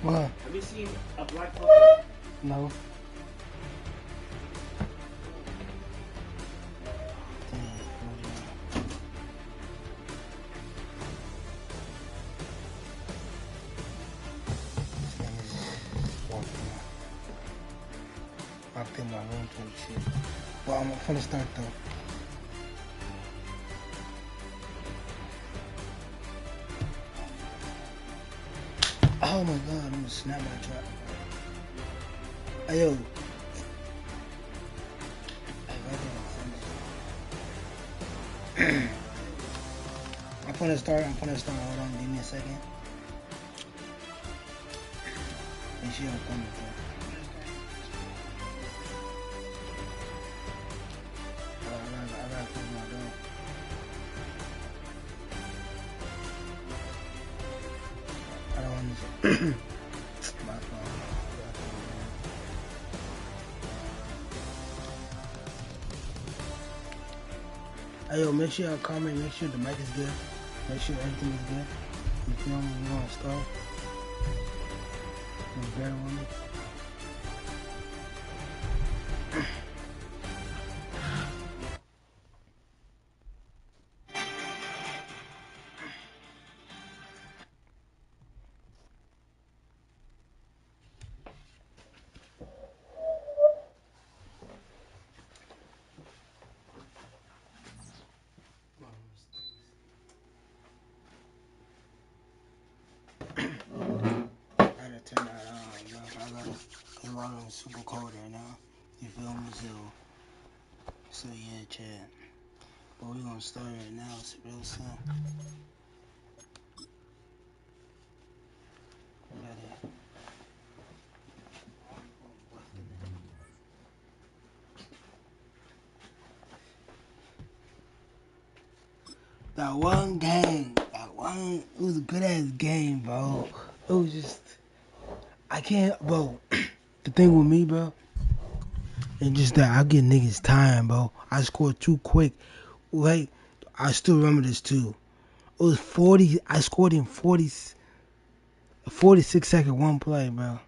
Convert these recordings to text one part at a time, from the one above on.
What? Have you seen a black puppet? No. I think my room took shit. But I'm gonna start though. Oh my god, I'm gonna snap my trap. Hey yo. I'm gonna start, hold on, give me a second. Make sure I'm coming through. I gotta close my door. I don't want to. My phone. Hey yo, make sure y'all comment, make sure the mic is good, make sure everything is good. You feel me? We're gonna start. Just bear with me. Turn that on, bro. Cause I'm super cold right now. You feel me? So yeah, chat. But we're gonna start right now. It's real soon. That one game, it was a good ass game, bro. It was just, I can't, bro. The thing with me, bro, and just that I get niggas time, bro. I scored too quick. Like, I still remember this too. It was 40. I scored in 46-second one play, bro.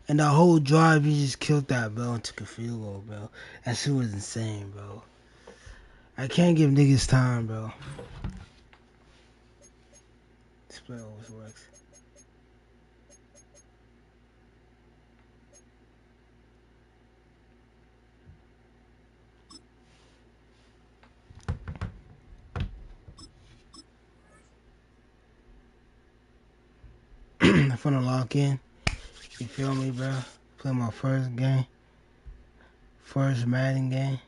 And the whole drive, you just killed that, bro, and took a field goal, bro. That shit was insane, bro. I can't give niggas time, bro. This play always works. I'm finna lock in. You feel me, bro? Play my first game. First Madden game.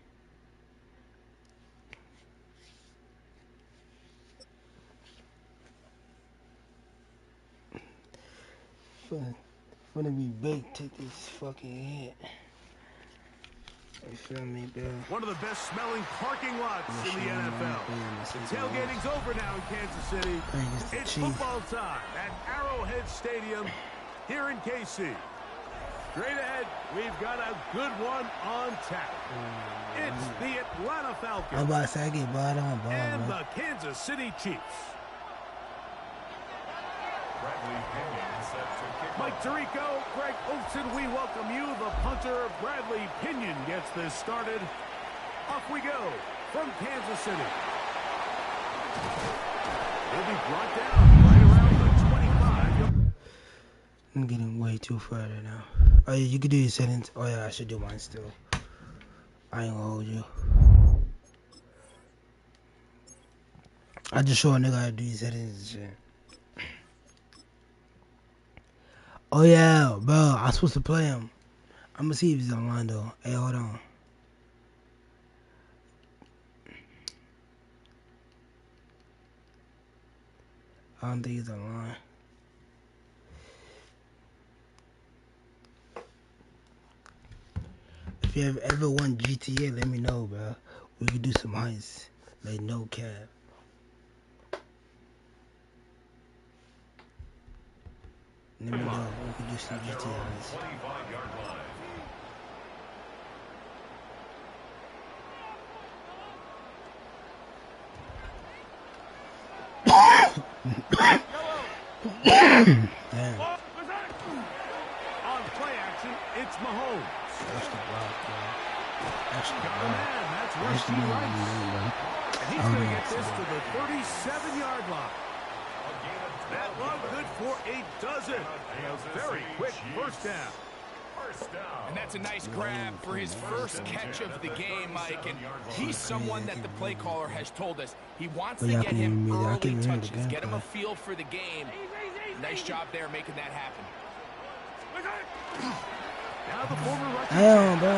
Finna be baked, take this fucking hit. You feel me, bro? One of the best smelling parking lots in the NFL. The tailgating's over now in Kansas City. It's football time at Arrowhead Stadium here in KC. Straight ahead, we've got a good one on tap. It's the Atlanta Falcons I'm about to say I get bought on ball, and bro. the Kansas City Chiefs. Mike Tirico, Greg Olson, we welcome you. The punter, Bradley Pinion, gets this started. Off we go from Kansas City. He'll be brought down right around the 25. I'm getting way too further now. Oh yeah, you could do your settings. Oh yeah, I should do mine still. I ain't gonna hold you. I just show a nigga how to do your settings and shit. Oh yeah, bro, I'm supposed to play him. I'm gonna see if he's online though. Hey, hold on. I don't think he's online. If you have ever won GTA, let me know, bro. We could do some heists, like no cap. Let me know. We could do some GTA heists. Damn. Mahomes. That's That's Rasheed Rice. And he's going to get this to the 37-yard line. That run good for a dozen. A very quick first down. And that's a nice grab for his first catch of the game, Mike. And he's someone that the play caller has told us he wants to get him early touches, get him a feel for the game. Nice job there making that happen. Now the former Russian,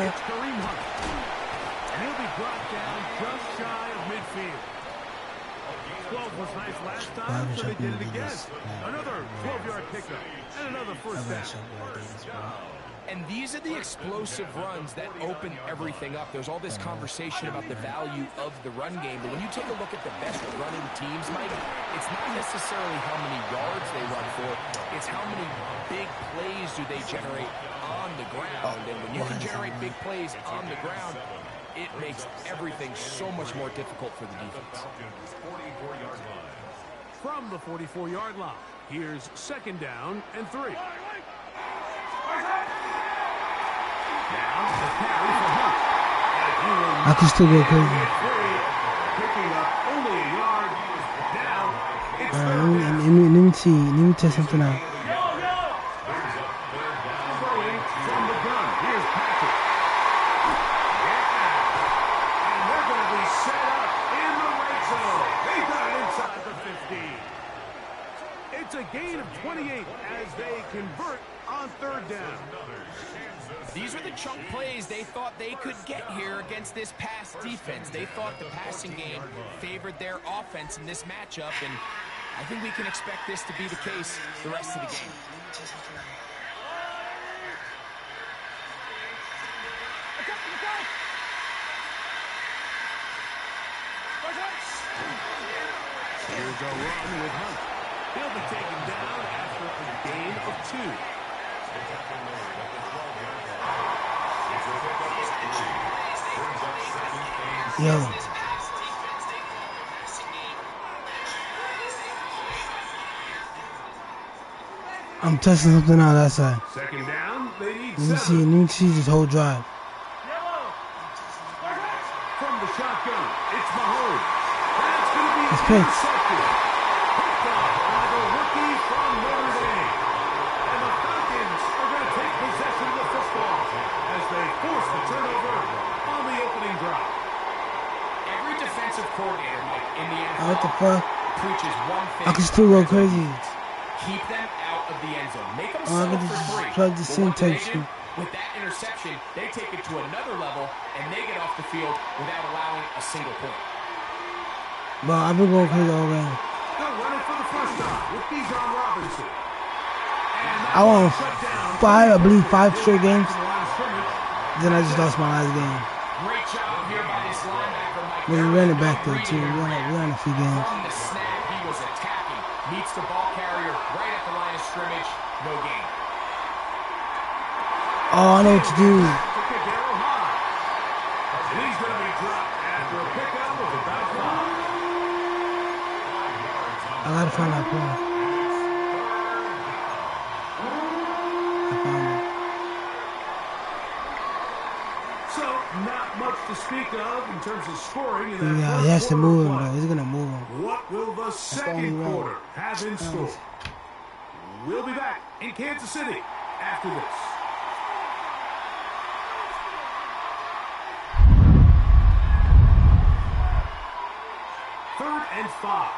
it's Kareem Hunt. And he'll be brought down just shy of midfield. 12 was nice last time, so they did it again. Another 12-yard pickup and another first down. And these are the explosive runs that open everything up. There's all this conversation about the value of the run game, but when you take a look at the best running teams, Mike, it's not necessarily how many yards they run for, it's how many big plays do they generate on the ground. And when you can generate big plays on the ground, it makes everything so much more difficult for the defense. From the 44-yard line, here's 2nd down and 3. I can still go crazy. Let me test something out. It's a gain of 28 as they convert on 3rd down. These are the chunk plays they thought they could get here against this pass defense. They thought the passing game favored their offense in this matchup, and I think we can expect this to be the case the rest of the game. Here's a run with Hunt. He'll be taken down after a gain of 2. Yo. I'm testing something out outside. 2nd down, they need Let me see this whole drive. From the shotgun, it's Mahomes. That's going to be intercepted. Picked off by the rookie from Notre Dame. And the Falcons are going to take possession of the football as they force the turnover on the opening drive. Every defensive coordinator, Mike, in the NFL What the fuck? preaches one thing. I can still go crazy. Keep them out of the end zone. Make them I settle can for just 3. plug the But SIM what do they text do? you. With that interception, they take it to another level, and they get off the field without allowing a single point. But I've been going crazy all game. They're running for the first down with Bijan Robinson. I won 5 straight games. Then I just lost my last game. Great job here by this linebacker, Mike. But we ran it back there too. We ran a few games. From the snap, he was attacking. Meets the ball carrier right at the line of scrimmage. No gain. Oh, I know what to do. He's going to be dropped after a pickup of about 5. I gotta find that play. I found it. So, not much to speak of in terms of scoring in that Yeah, first he has to quarter move of him play. though. He's gonna move him. What will the second quarter have in store? We'll be back in Kansas City after this. Third and 5.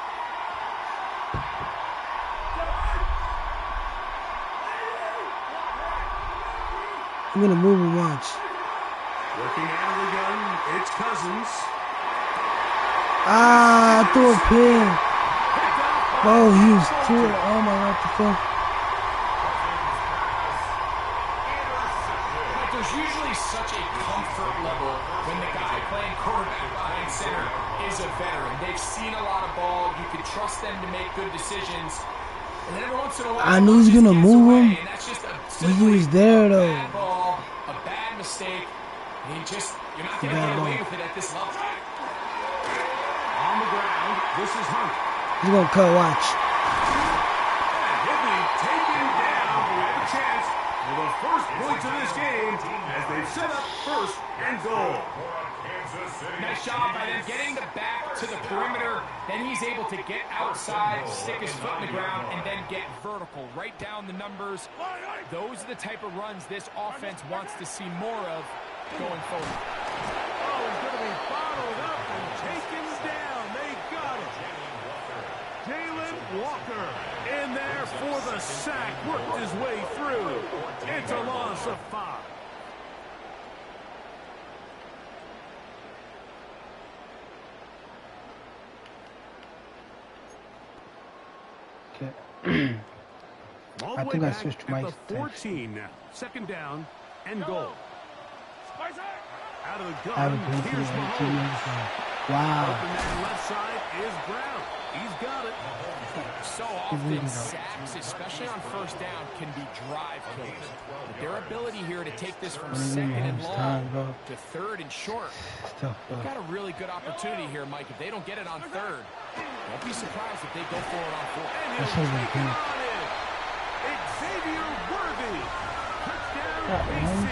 I'm gonna move him once. Working out of the gun, it's Cousins. Ah, I threw a pin. Oh, he was too. Oh my God, the fuck. But there's usually such a comfort level when the guy playing quarterback behind center is a veteran. They've seen a lot of ball. You can trust them to make good decisions. And then every once in a while, I knew he was gonna move him. and that's just He was there though. bad ball, a bad mistake. You're not going to get away with it at this level. On the ground, this is Hunt. He's gonna cut. Watch. And he'll be taken down. We have a chance for the first points of this game as they've set up first and goal. Nice job by them getting the back to the perimeter. Then he's able to get outside, stick his foot in the ground, and then get vertical. Right down the numbers. Those are the type of runs this offense wants to see more of going forward. Oh, he's going to be bottled up and taken down. They got it. Jalen Walker in there for the sack. Worked his way through. It's a loss of 5. Okay. I think I switched mics. 14 now. Second down and goal. Out of the I haven't gun. played Here's Mahomes. Wow. Open that left side is Brown. He's got it. So often, sacks, especially on first down, can be drive killers. But their ability here to take this from second and long to third and short, they've got a really good opportunity here, Mike. If they don't get it on third, don't be surprised if they go for it on fourth. And he'll take it on in. Xavier Worthy. Touchdown, KC.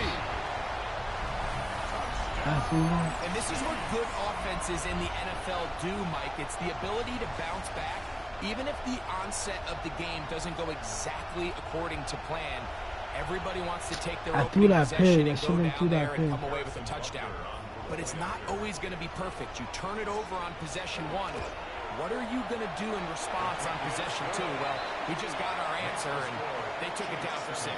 And this is what good offenses in the NFL do, Mike. It's the ability to bounce back. Even if the onset of the game doesn't go exactly according to plan, everybody wants to take their opening possession and go down there and come away with a touchdown. But it's not always going to be perfect. You turn it over on possession 1. What are you going to do in response on possession 2? Well, we just got our answer, and they took it down for 6.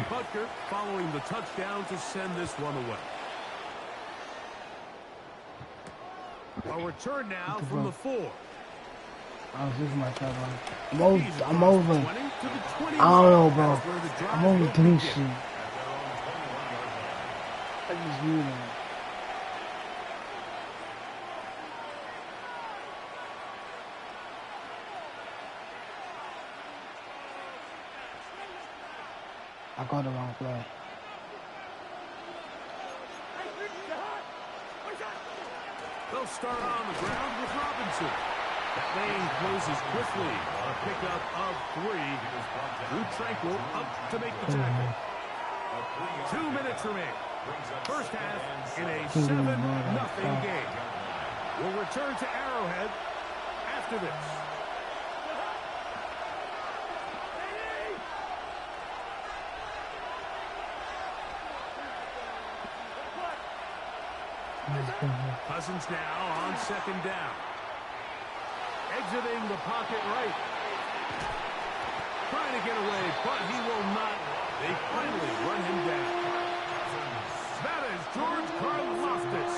Butker following the touchdown to send this one away. A return now from the 4. I was losing my time on. I'm over. I don't know, bro. I'm over doing shit. I just knew that. I got the wrong play. They'll start on the ground with Robinson. That lane closes quickly. A pickup of 3. Drew Tranquil up to make the tackle. 2 minutes remain. First half in a 7-0 game. We'll return to Arrowhead after this. Cousins now on second down. Exiting the pocket right. Trying to get away, but he will not. They finally run him down. That is George Karlaftis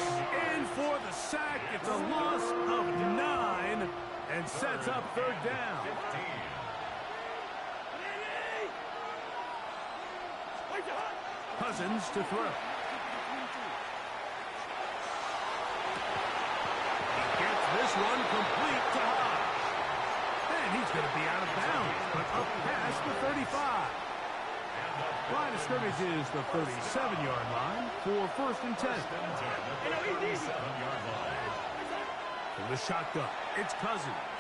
in for the sack. It's a loss of 9 and sets up third down. Cousins to throw. This one complete to Hodge. And he's going to be out of bounds, but up past the 35. Line of scrimmage is the 37-yard line for first and 10. From the shotgun, it's Cousins.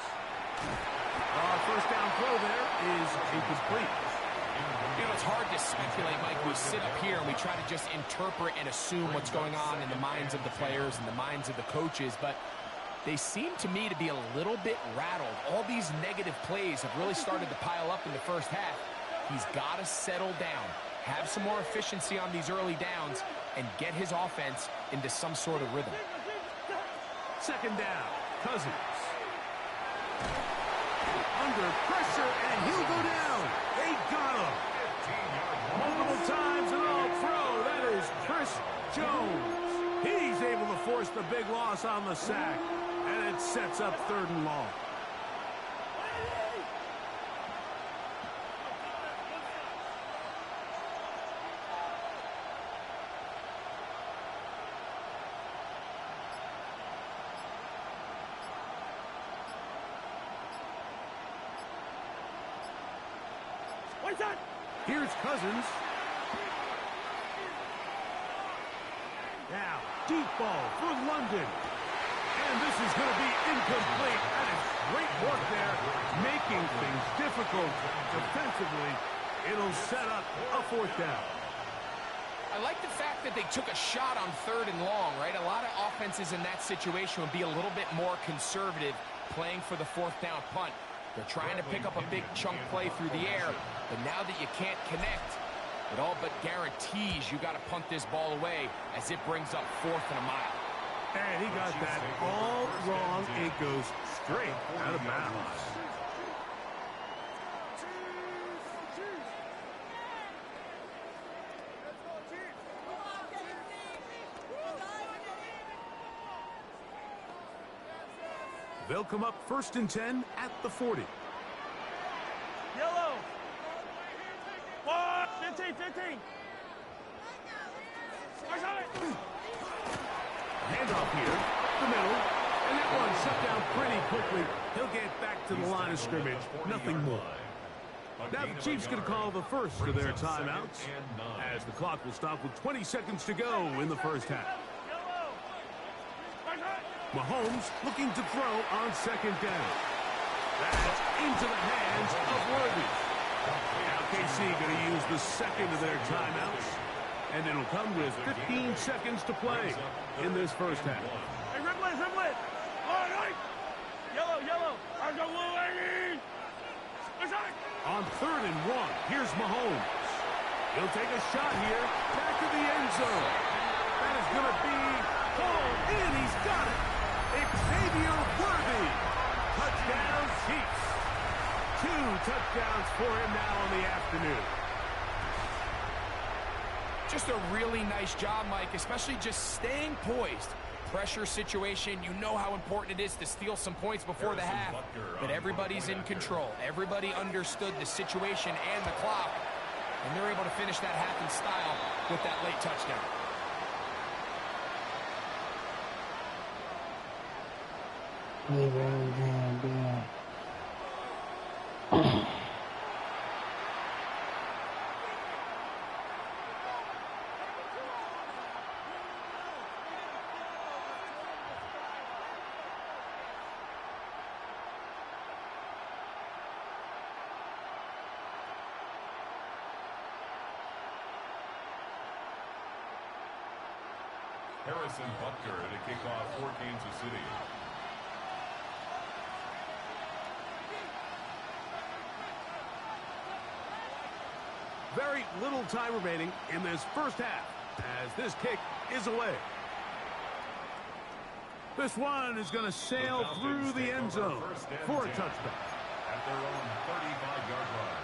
First down throw there is incomplete. You know, it's hard to speculate, Mike. We sit up here and we try to just interpret and assume what's going on in the minds of the players and the minds of the coaches, but they seem to me to be a little bit rattled. All these negative plays have really started to pile up in the first half. He's got to settle down, have some more efficiency on these early downs, and get his offense into some sort of rhythm. Second down, Cousins. Under pressure, and he'll go down. They got him. Multiple times and all throw. That is Chris Jones. He's able to force the big loss on the sack. And it sets up third and long. Here's Cousins. Now, deep ball for London. And this is going to be incomplete. That is great work there, making things difficult defensively. It'll set up a fourth down. I like the fact that they took a shot on 3rd and long, right? A lot of offenses in that situation would be a little bit more conservative playing for the 4th down punt. They're trying to pick up a big chunk play through the air, but now that you can't connect, it all but guarantees you got to punt this ball away as it brings up 4th and a mile. And he got that all wrong. It goes straight out of bounds. They'll come up 1st and 10 at the 40. Yellow. 15, 15. Handoff here, the middle, and that one shut down pretty quickly. He'll get back to the line of scrimmage, nothing more. Now the Chiefs going to call the first of their timeouts, as the clock will stop with 20 seconds to go in the first half. Mahomes looking to throw on 2nd down. That's into the hands of Worthy. Now KC going to use the second of their timeouts, and it'll come with 15 seconds to play in this first half. Hey, Ripley. All right. Yellow. On 3rd and 1, here's Mahomes. He'll take a shot here, back to the end zone. That is going to be hauled in. He's got it. Xavier Worthy. Touchdown, Chiefs. 2 touchdowns for him now on the afternoon. Just a really nice job, Mike, especially just staying poised. Pressure situation, you know how important it is to steal some points before the half, but everybody's in control. Everybody understood the situation and the clock, and they're able to finish that half in style with that late touchdown. Harrison Butker to kick off for Kansas City. Very little time remaining in this first half as this kick is away. This one is going to sail through the end zone for a touchdown. At their own 35-yard line.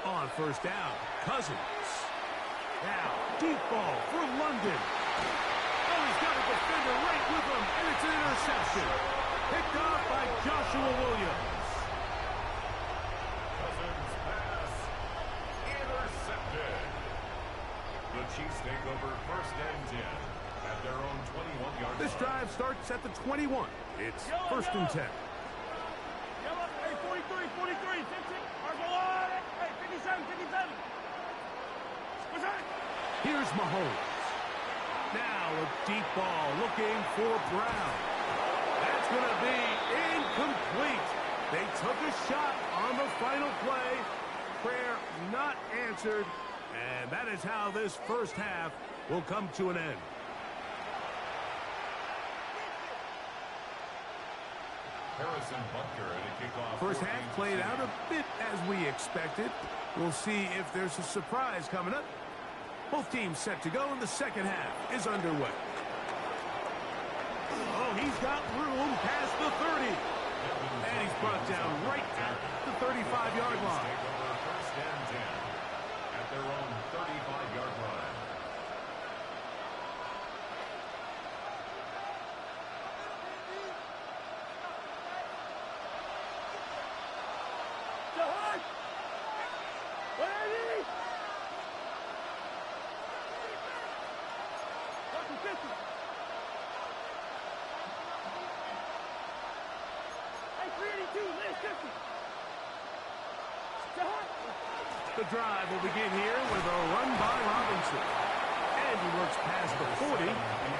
On 1st down, Cousins. Now, deep ball for London. Oh, he's got a defender right with him, and it's an interception. Picked off by Joshua Williams. Cousins pass intercepted. The Chiefs take over 1st and 10 at their own 21-yard line. This drive starts at the 21. It's 1st and 10. Hey, 43, 15. Hey, 57. Here's Mahomes. Now a deep ball looking for Brown. That's going to be incomplete. They took a shot on the final play. Prayer not answered. And that is how this first half will come to an end. Harrison Butker to kick off. First half played out a bit as we expected. We'll see if there's a surprise coming up. Both teams set to go, and the second half is underway. Oh, he's got room past the 30. And he's brought down right at the 35-yard line. 1st and 10 at their own 35-yard line. The drive will begin here with a run by Robinson. And he works past the 40,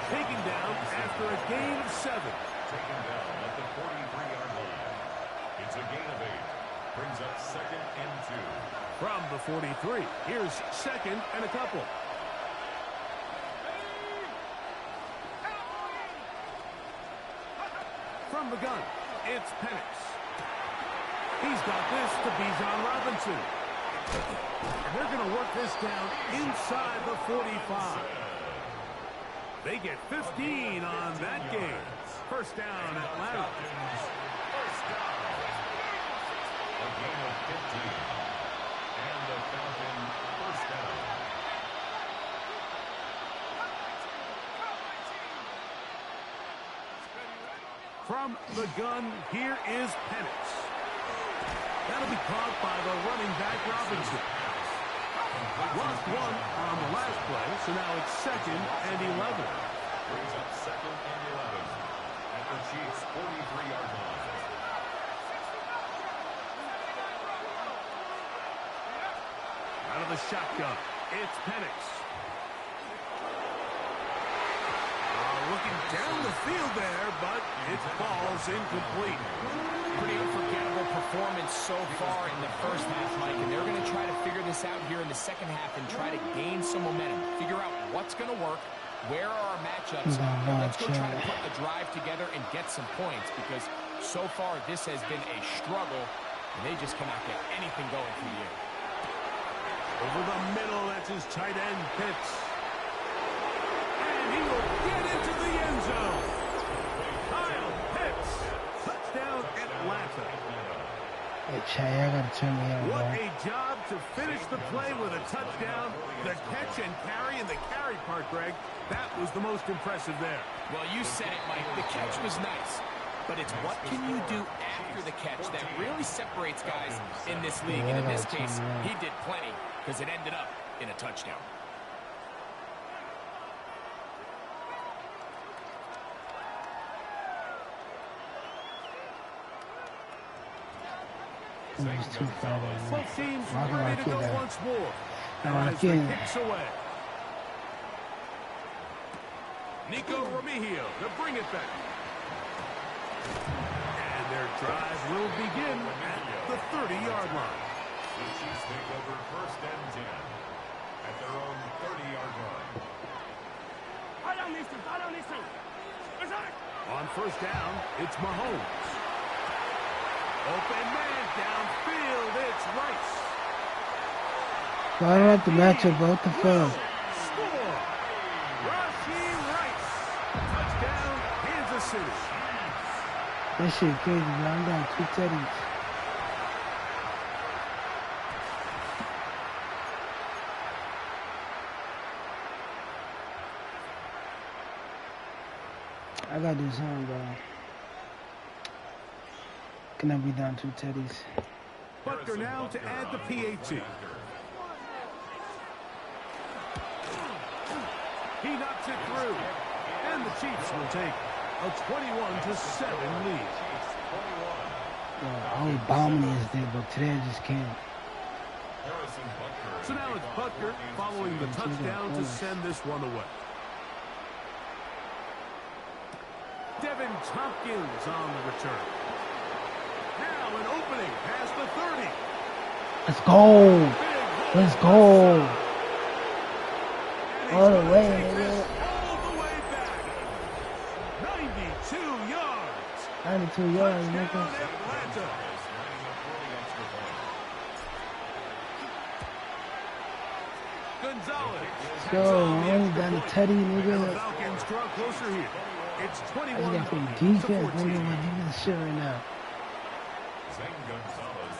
taken down after a gain of 7. Taken down at the 43-yard line. It's a gain of 8. Brings up 2nd and 2. From the 43, here's 2nd and a couple. From the gun, it's Penix. He's got this to Bijan Robinson. And they're going to work this down inside the 45. They get 15 on that game. First down, Atlanta. First down. A gain of 15. And the Falcon first down. From the gun, here is Penix. That'll be caught by the running back Robinson. Lost one on the last play, so now it's 2nd and 11. Brings up 2nd and 11 at the Chiefs' 43-yard line. Out of the shotgun, it's Penix. Looking down the field there, but it falls incomplete. Pretty unforgettable performance so far in the first half, Mike, and they're going to try to figure this out here in the second half and try to gain some momentum, figure out what's going to work, where are our matchups, and let's go try to put a drive together and get some points, because so far this has been a struggle, and they just cannot get anything going from the air. Over the middle, that's his tight end, Pitts. And he will get into the end zone. Kyle Pitts. Touchdown, Atlanta. Hey, Chay, I gotta turn me on, What bro. a job to finish the play with a touchdown. The catch and carry, and the carry part, Greg, that was the most impressive there. Well, you said it, Mike. The catch was nice, but it's what can you do after the catch that really separates guys in this league. And in this case, he did plenty because it ended up in a touchdown. It's too far, man. Both teams Why do I ready to feel go that? once more. Now I As the feel kicks away. Nico Remigio to bring it back. And their drive will begin at the 30-yard line. The Chiefs take over 1st and 10 at their own 30-yard line. On first down, it's Mahomes. Open man downfield, it's Rice. So I don't have to match up both the phone. Score! Rashee Rice. Touchdown, Kansas City. That shit crazy, bro. I'm down 2 teddies. I gotta do something, bro. Can I be down 2 teddies? Butker now to add the PAT. He knocks it through. And the Chiefs will take a 21-7 lead. I was bombing yesterday, but today I just can't. So now it's Butker following the touchdown to send this one away. Devin Tompkins on the return. Now an opening past the 30. Let's go. Let's go. All the way, nigga. All the way back. 92 yards. 92 yards, Touchdown, nigga. Atlanta. Gonzalez. Let's go. I'm only down to Teddy, And the nigga. Falcons draw closer here. It's I just 21 got from to defense, 14. nigga. Like, give me the shit right now.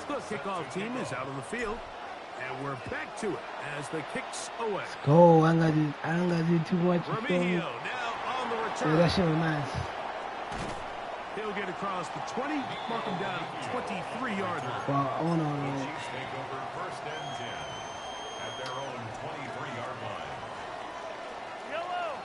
The kickoff team is out on the field, and we're back to it as the kicks away. Let's go. I don't gotta do too much. You feel me? Remigio now on the Yeah, return. that shit was nice. He'll get across the 20, mark him down at the 23-yard line. Well, I want to Chiefs take over 1st and 10 at their own 23-yard line. Yellow.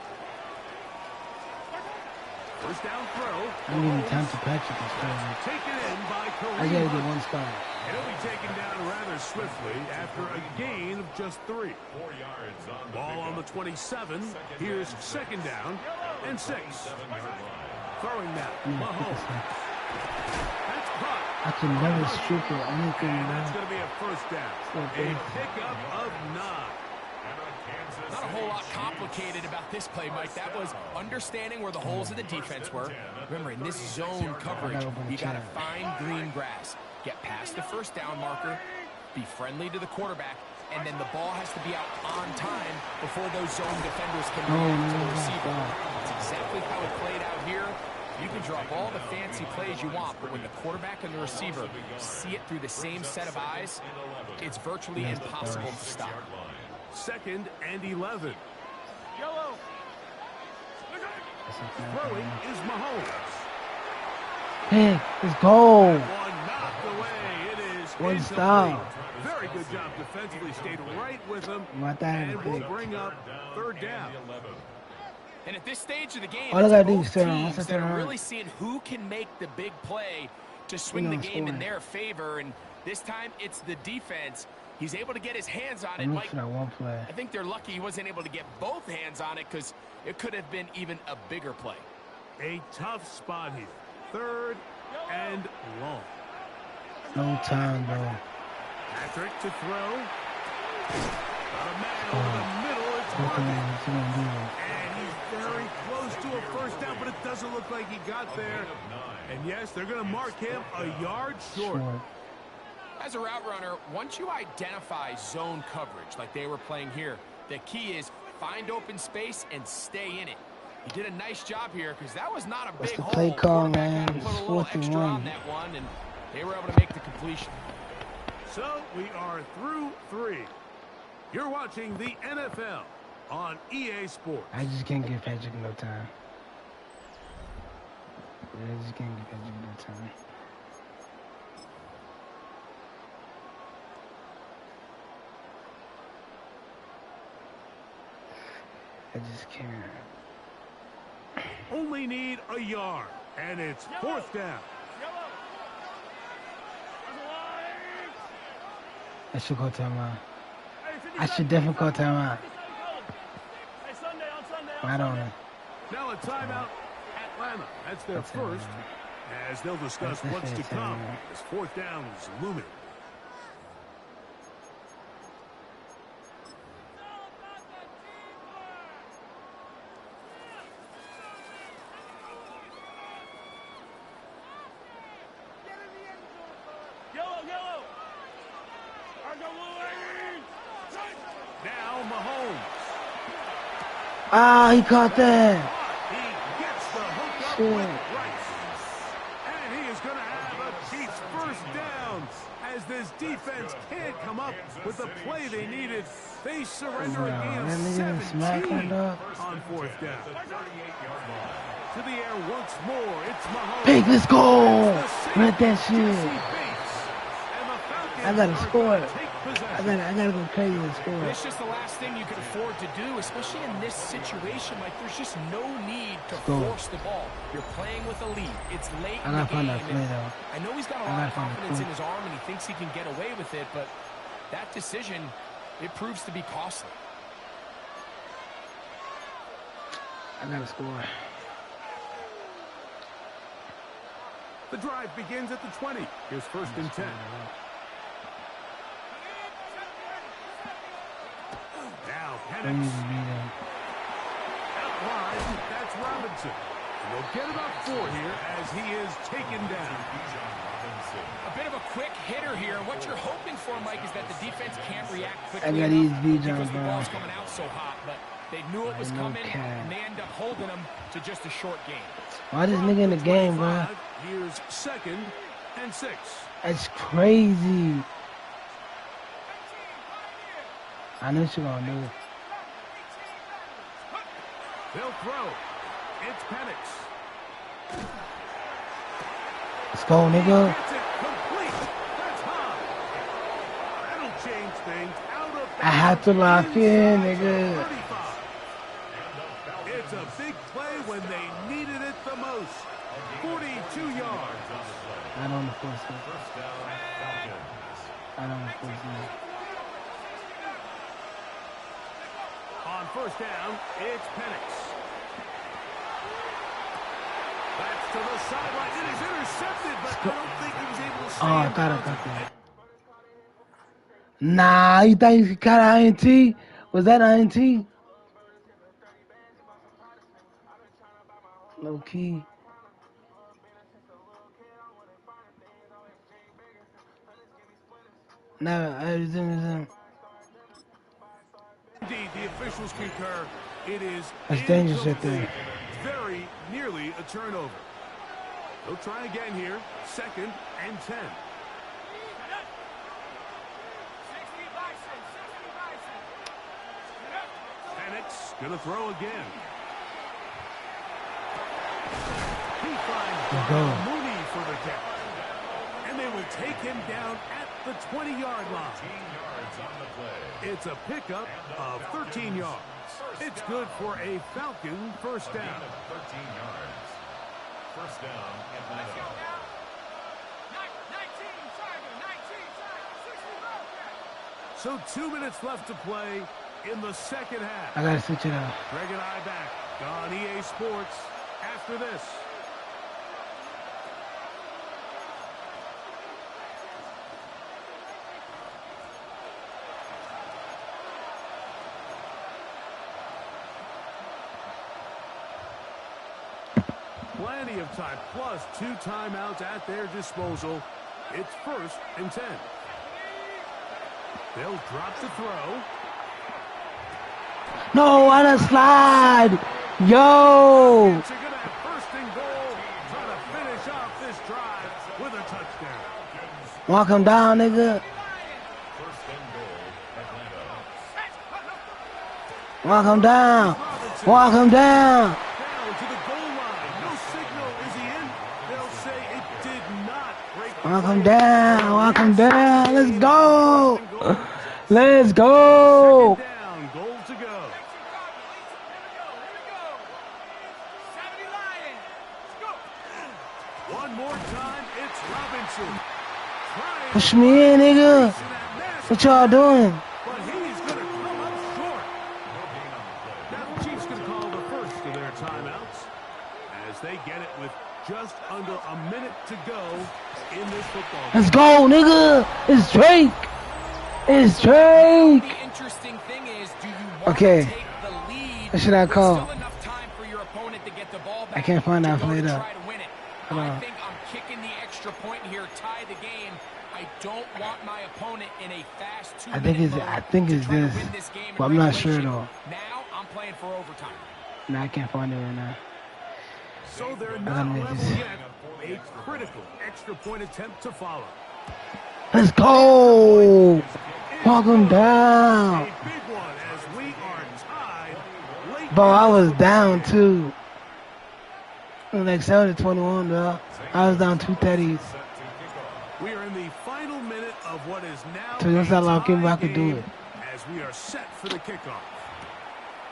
First down throw. I don't even time to Patrick and stuff. Taken in by I Kareem. gotta get one spot. And he'll be taken down rather swiftly after a gain of just 3. 4 yards on the Ball on the 27. Here's second down and 6. 7-yard line. Throwing that. Mahomes. That's caught. I can never strip or anything, And that's man. going to be a first down. A pickup of 9. Not a whole lot complicated about this play, Mike. That was understanding where the holes of the defense were. Remember, in this zone coverage, you got to find green grass. Get past the first down marker, be friendly to the quarterback, and then the ball has to be out on time before those zone defenders can react to the receiver. That's exactly how it played out here. You can drop all the fancy plays you want, but when the quarterback and the receiver see it through the same set of eyes, it's virtually impossible to stop. Second and 11. Yellow. Throwing is Mahomes. Hey, let's go. One knocked away. It is One incomplete. stop. Very good job defensively. Stayed right with him. Right there in And the will pick. bring up third down. And at this stage of the game, All I it's gotta do both is turn around. teams Once I that turn are around. really seeing who can make the big play to swing the game in their favor. And this time, it's the defense. He's able to get his hands on it. I'm Mike, looking for that one play. I think they're lucky he wasn't able to get both hands on it because it could have been even a bigger play. A tough spot here. Third and long. No time, bro. Patrick to throw. Got a man over the middle. It's Look at working. me. What's he gonna do? And he's very close to a first down, but it doesn't look like he got there. And yes, they're going to mark him a yard short. Short. As a route runner, once you identify zone coverage like they were playing here, the key is find open space and stay in it. He did a nice job here because that was not a What's big the hole. play call, Quarterback man? had to put a It's little 4th and extra 1. on that one, and they were able to make the completion. So we are through 3. You're watching the NFL on EA Sports. I just can't give Patrick no time. I just can't give Patrick no time. I just can't. Only need a yard, and it's fourth down. Yellow. There's a line. I should call timeout. Hey, 50 I should definitely call timeout. Hey, Sunday on Sunday. Right on it. Now a timeout, Atlanta. That's their first, as they'll discuss That's what's to it, come timeout. as fourth down is looming. Yellow, yellow. Argo Louis. Now Mahomes. Ah, he caught that. He gets the hook up Shit. with Rice. And he is going to have a Chiefs first down as this defense can't come up with the play they needed. They surrender a gain that of nigga didn't smack him, 17 dog. on fourth down. To the air once more. It's Mahomes. Pig, let's go. Rent that Jesse shit. Bates. And the Falcons I gotta are score gonna it. take I possession. gotta go crazy and score. It's just the last thing you can afford to do, especially in this situation. Like, there's just no need to Go. force the ball. You're playing with a lead. It's late I in the gotta find game. that play, and though. I know he's got a I lot gotta of find the confidence in play. his arm, and he thinks he can get away with it, but that decision, it proves to be costly. I gotta score. The drive begins at the 20. Here's first and 10. Now Don't even Penix. beat him. Out wide, that's Robinson. And they'll get about 4 here as he is taken down. A bit of a quick hitter here. What you're hoping for, Mike, is that the defense can't react I quickly got enough these Bijan, because the bro. ball's coming out so hot, but they knew it was I know coming, Cat. and they end up holding them to just a short game. Why this nigga in the game, bro? 25, here's second and 6. That's crazy. I know what you gonna do. They'll throw. It's Penix. Let's go, nigga. Gets it complete. That's high. That'll change things. Out of I have to lock in, inside nigga. 35. It's a big play when they needed it the most. close. 42 yards. I don't know first one. First down, Falcons. I don't know first one. On first down, it's Penix. That's to the sideline. It is intercepted, but I don't think he was able to stay Oh, I in thought I bounds. got that. Nah, you thought you got an INT? Was that INT? Low key. Nah, Indeed, the officials concur. It is that's dangerous right incomplete. there. Very nearly a turnover. They'll try again here. 2nd and 10. Penix going to throw again. He finds Darnell Mooney for the catch. And they will take him down at the 20-yard line. 13 yards on the play. It's a pickup of 13 yards. It's good for a Falcon first down. 13 yards. First down, Atlanta. So 2 minutes left to play in the second half. I gotta switch it up. Greg and I back on EA Sports after this. Plenty of time, plus 2 timeouts at their disposal. It's 1st and 10. They'll drop the throw. No, what a slide! Yo! They're going to have 1st and goal, trying to finish off this drive with a touchdown. Walk him down, nigga. First and goal, Atlanta. Walk him down. Walk him down. Down to the goal line. No signal. Is he in? They'll say it did not break the Walk him play. down. Walk him down. Let's go. First and goal. Let's go. Second down, goal to go. One more time, it's Robinson. Trying Push me in, nigga. to that nasty What y'all doing? but he's going to come up short. Now the Chiefs going to call the first of their timeouts as they get it with just under a minute to go in this football game. Let's go, nigga. It's Drake. It's Drake. The interesting thing is, do you want Okay. to take the lead? What should I with call? Still enough time for your opponent to get the ball back. I can't find to that go play to though. try to win it. Hold I on. think I'm kicking the extra point here, tie the game. I don't want my opponent in a fast 2-minute I think it's mode to try to this, win this game in but I'm not sure regulation. though. Now I'm playing for overtime. Nah, I can't find it right now. So they're I not gotta make level this. yet. A critical extra point attempt to follow. Let's go. Walk him down. A big one as we are tied late. Bro, I was down too. Like 7-21, bro. I was down 230s. We are in the final minute of what is now So that's how long a tie I could do game it. as we are set for the kickoff.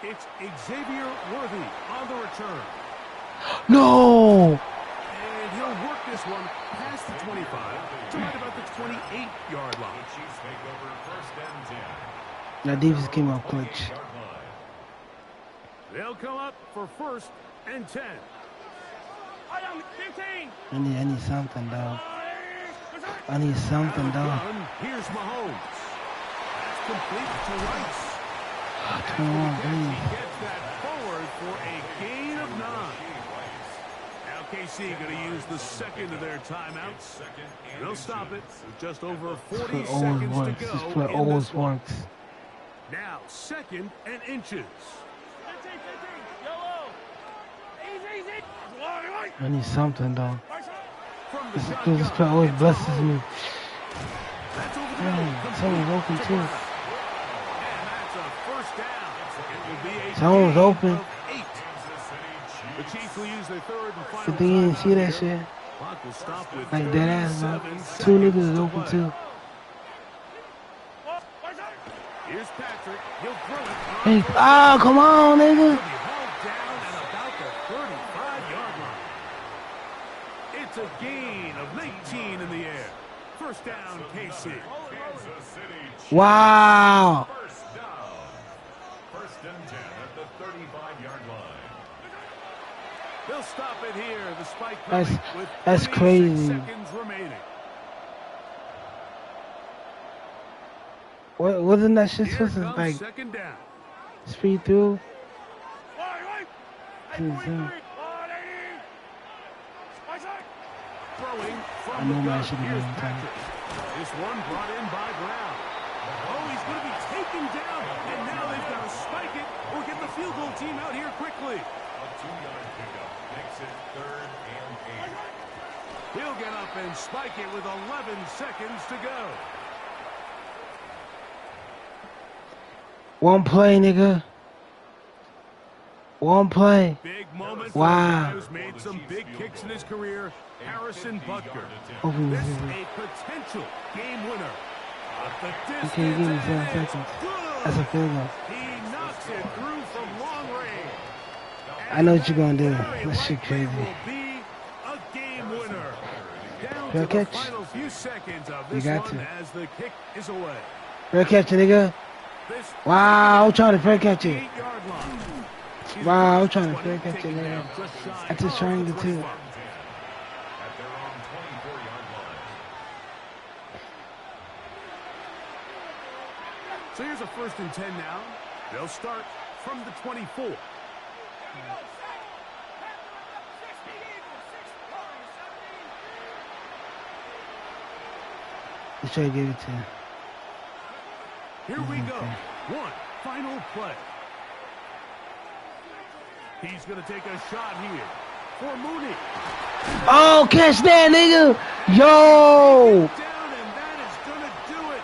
It's Xavier Worthy on the return. No. And he'll work this one past the 25 to right about the 28-yard line. Chiefs make over first and 10. That defense came up clutch. Yard line. They'll come up for 1st and 10. I am 15. I need something, dog. I need something, dog. Gun, here's Mahomes. That's complete to Rice. 21, He please. gets that forward for a gain of 9. Now KC going to use the second of their timeouts. They'll stop it with just over 40 This play always seconds works. to This go play in always this one. works. Now 2nd and inches. 15, yellow. Easy. Right. I need something, dog. From the This shotgun. play always blesses me. That's over the Damn, middle. someone's open too. And that's a first down. It will be a Someone's gain open. of 8. The Chiefs will use their third and final Good thing you didn't see that timeout here. shit. Clock will stop with Like dead ass, bro. 37 Two niggas seconds is to open play. too. Here's Patrick. He'll throw it. Hey, oh, come on, nigga. He'll be hauled down at about the 35-yard line. That's a gain of 19 in the air. First down, KC. Kansas City Chiefs. Wow. First down. First and 10 at the 35-yard line. They'll stop it here. The spike That's- coming with that's 26 crazy. seconds remaining. Wasn't that shit Here supposed to comes like second down. speed through? Throwing I from know the my gun. shit Here's again. Patrick. This one brought in by Brown. Oh, he's going to be taken down. And now they've got to spike it or get the field goal team out here quickly. A 2-yard pickup makes it 3rd and 8. He'll get up and spike it with 11 seconds to go. One play, nigga. One play. Big moment Wow. for a guy who's made some big kicks in his career, Harrison Butker. This is a potential game winner. Up the distance, Okay, give me and 7 it's seconds. good. That's a field goal. He knocks it through from long range. I know what you're gonna do. Very That shit likely crazy. will be a game winner. Down Fair to catch. the final few seconds of You this got one to. as the kick is away. Fair catch it, nigga. This Wow, I'm trying to fair catch it. 8-yard line. Wow, I'm trying to 20, fair catch it, taken nigga. down just shy I just of trying the to too. 25. At their own 24-yard line. So here's a 1st and 10 now. They'll start from the 24. Let's try to give it to him. Here we go. One final play. He's going to take a shot here for Mooney. Oh, catch that, nigga. Yo. Down, and that is going to do it.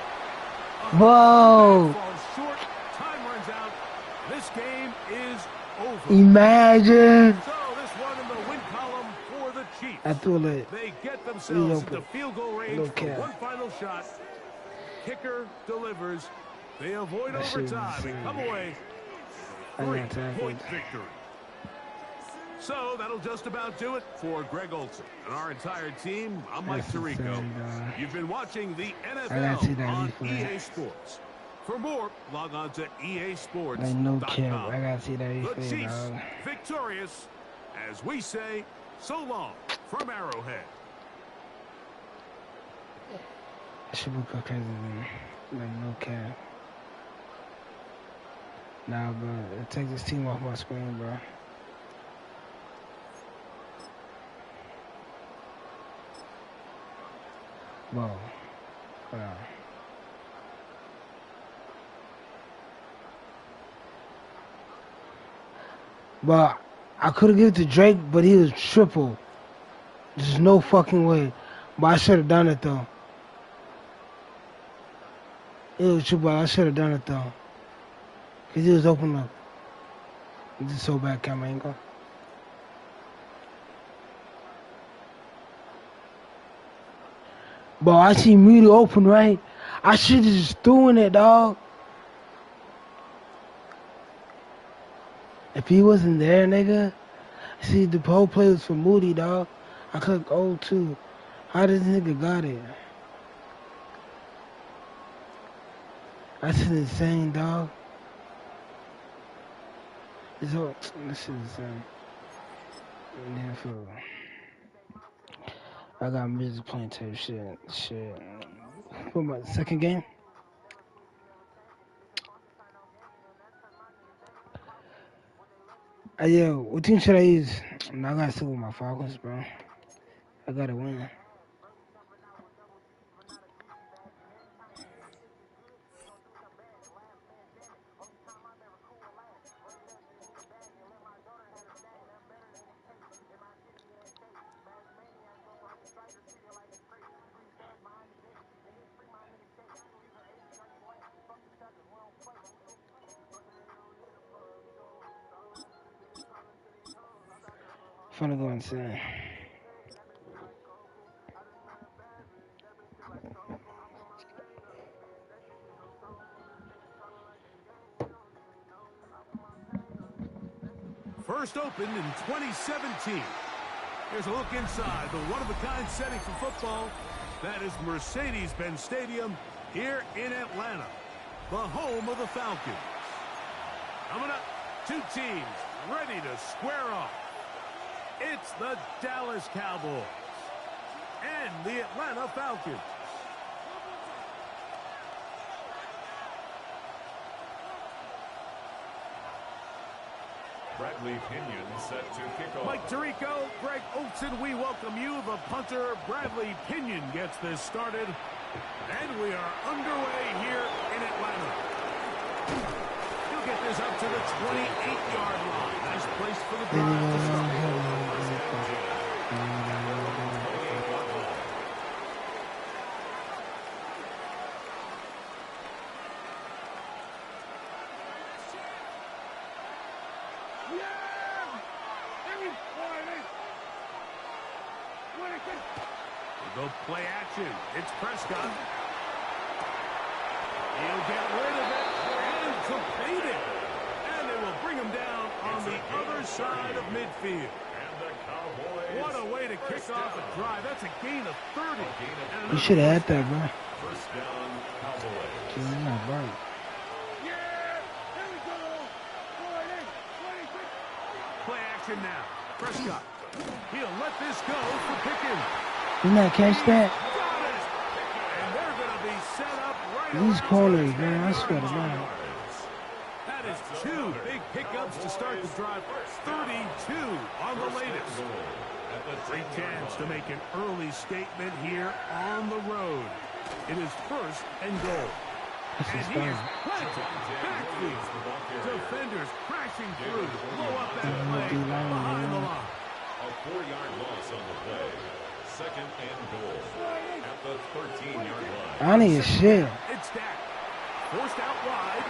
Whoa. Falls short. Time runs out. This game is over. Imagine. So this one in the win column for the Chiefs. I threw it. They get themselves open. into field goal range Little for cat. one final shot. Kicker delivers. They avoid That shit was overtime and come insane. away I got tackled. 3-point victory. So that'll just about do it for Greg Olson and our entire team. I'm Mike That's Tirico. insane, dog. You've been watching the I gotta see NFL that on replay. EA Sports. For more, log on to EASports.com. Like no cap. I gotta see that The replay, Chiefs dog. victorious, as we say, so long from Arrowhead. That shit would go crazy, man. Like no cap. Nah, bro. Take this team off my screen, bro. Whoa. Wow. But I could have given it to Drake, but he was triple. There's no fucking way. But I should have done it though. It was triple. I should have done it though. Cause he was open up. This is so bad, camera angle. Bro, I see Moody open, right? I should have just threw in it, dog. If he wasn't there, nigga. See, the whole play was for Moody, dog. I could go too. How does this nigga got it? That's insane, dog. It's all, this shit is insane. Yeah, for I got music playing type shit. What about the second game? Yeah, what team should I use? I'm not gonna stick with my Falcons, bro. I gotta win. Finna go insane. First opened in 2017. Here's a look inside the one-of-a-kind setting for football. That is Mercedes-Benz Stadium here in Atlanta, the home of the Falcons. Coming up, two teams ready to square off. It's the Dallas Cowboys and the Atlanta Falcons. Bradley Pinion set to kick off. Mike Tirico, Greg Olson, we welcome you. The punter, Bradley Pinion, gets this started. And we are underway here in Atlanta. He'll get this up to the 28-yard line. Nice place for the drive to start. Go play action. It's Prescott. He'll get rid of it and complete it. And they will bring him down on the other side of midfield. And the Cowboys. What a way to kick off a drive. That's a gain of 30. You should have had that, bro. First down, Cowboys. You're not right. Play action now. Prescott. He'll let this go for Pickens. Didn't I catch that? Got it. And they're going to be set up right These around corners, the man, I 10 swear to yard God. line. That is two big pickups to start the drive. 32 on the latest. Great chance to make an early statement here on the road. It is first and goal. And he is planted. Backfield. Defenders crashing through. Blow up that play behind the line. A 4-yard loss on the play. Second and goal at the 13-yard line. I need a shit. It's Dak. Forced out wide.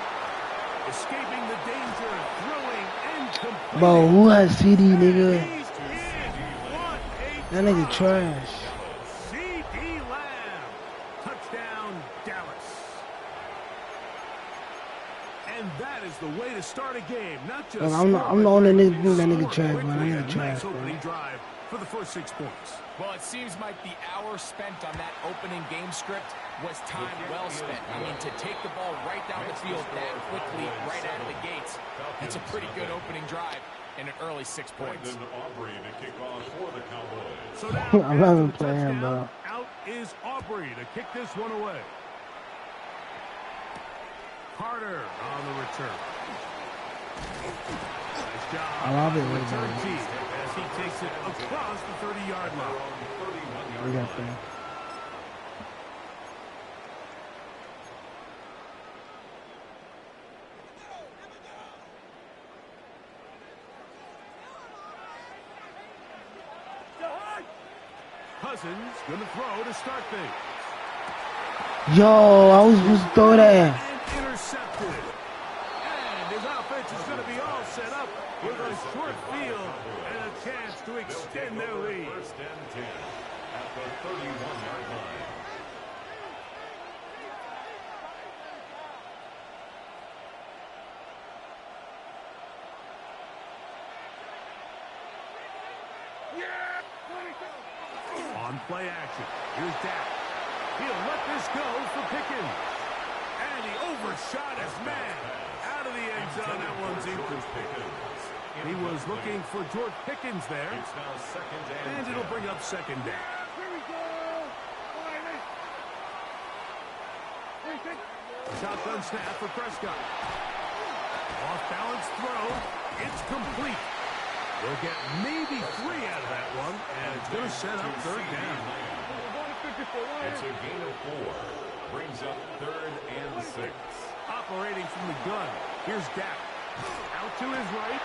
Escaping the danger. Throwing and completing. Bro, who has CD, nigga? He's in. What a That nigga drive. trash. C.D. Lamb. Touchdown, Dallas. And that is the way to start a game. Not just Look, I'm the only nigga who think that nigga trash, score man. That nigga quickly. trash, Nice bro. opening drive for the first 6 points. Well, it seems like the hour spent on that opening game script was time well spent. I mean, to take the ball right down the field that quickly, right out of the gates, that's a pretty good opening drive and an early 6 points. Brendan Aubrey to kick off for the Cowboys. So now, I'm not even after the playing, touchdown, bro. out is Aubrey to kick this one away. Carter on the return. Nice job I love it, by the what return about it? team as he takes it across the 30-yard line. We got that. Cousins going to throw to start things. Yo, I was supposed to throw that. And intercepted. And his offense is going to be all set up with a short field and a chance to extend their lead. First and 10 at the 31-yard line. On play action. Here's Dak. He'll let this go for Pickens. And he overshot his man. Out of the end zone. That one's incomplete. He was looking for George Pickens there. It's now second And it'll bring up second down. Shotgun snap for Prescott. Off balance throw. It's complete. They'll get maybe 3 out of that one, and it's going to set up third down. It's a gain of 4. Brings up third and 6. Operating from the gun. Here's Dak. Out to his right.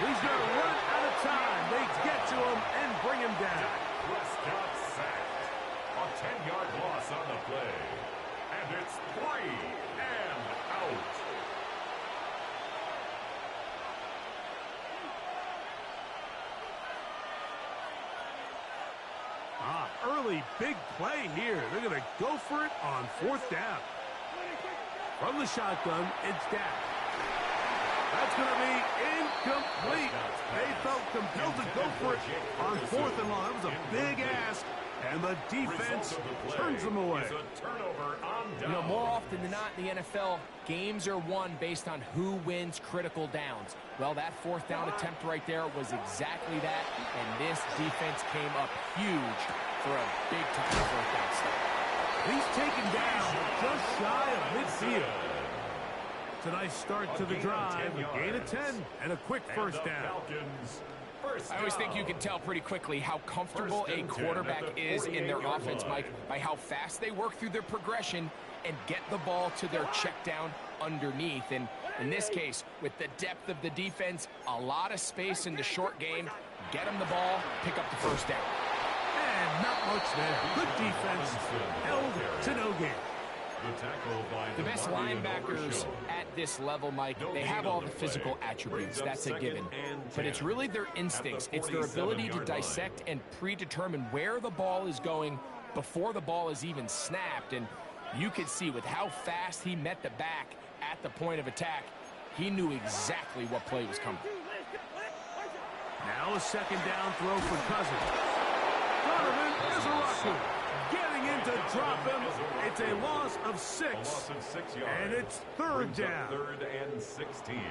He's going to run out of time. They get to him and bring him down. Prescott sacked. A 10-yard loss on the play. And it's 3 and out. Early big play here. They're going to go for it on fourth down. From the shotgun, it's Dak. That's going to be incomplete. They felt compelled to go for it on 4th and long. That was a big ask, and the defense turns them away. You know, more often than not in the NFL, games are won based on who wins critical downs. Well, that 4th down attempt right there was exactly that, and this defense came up huge for a big-time 4th down stop. He's taken down just shy of midfield. It's a nice start to the drive, a gain of 10, and a quick first down. I always think you can tell pretty quickly how comfortable a quarterback is in their offense, Mike, by how fast they work through their progression and get the ball to their check down underneath. And in this case, with the depth of the defense, a lot of space in the short game, get them the ball, pick up the first down. And not much there. Good defense, held to no gain. The best linebackers at this level, Mike, they have all the physical attributes. That's a given. But it's really their instincts. It's their ability to dissect and predetermine where the ball is going before the ball is even snapped. And you could see with how fast he met the back at the point of attack, he knew exactly what play was coming. Now a second down throw for Cousins. Donovan is a rusher. Getting in to drop him. It's a loss of 6. And it's 3rd down. 3rd and 16.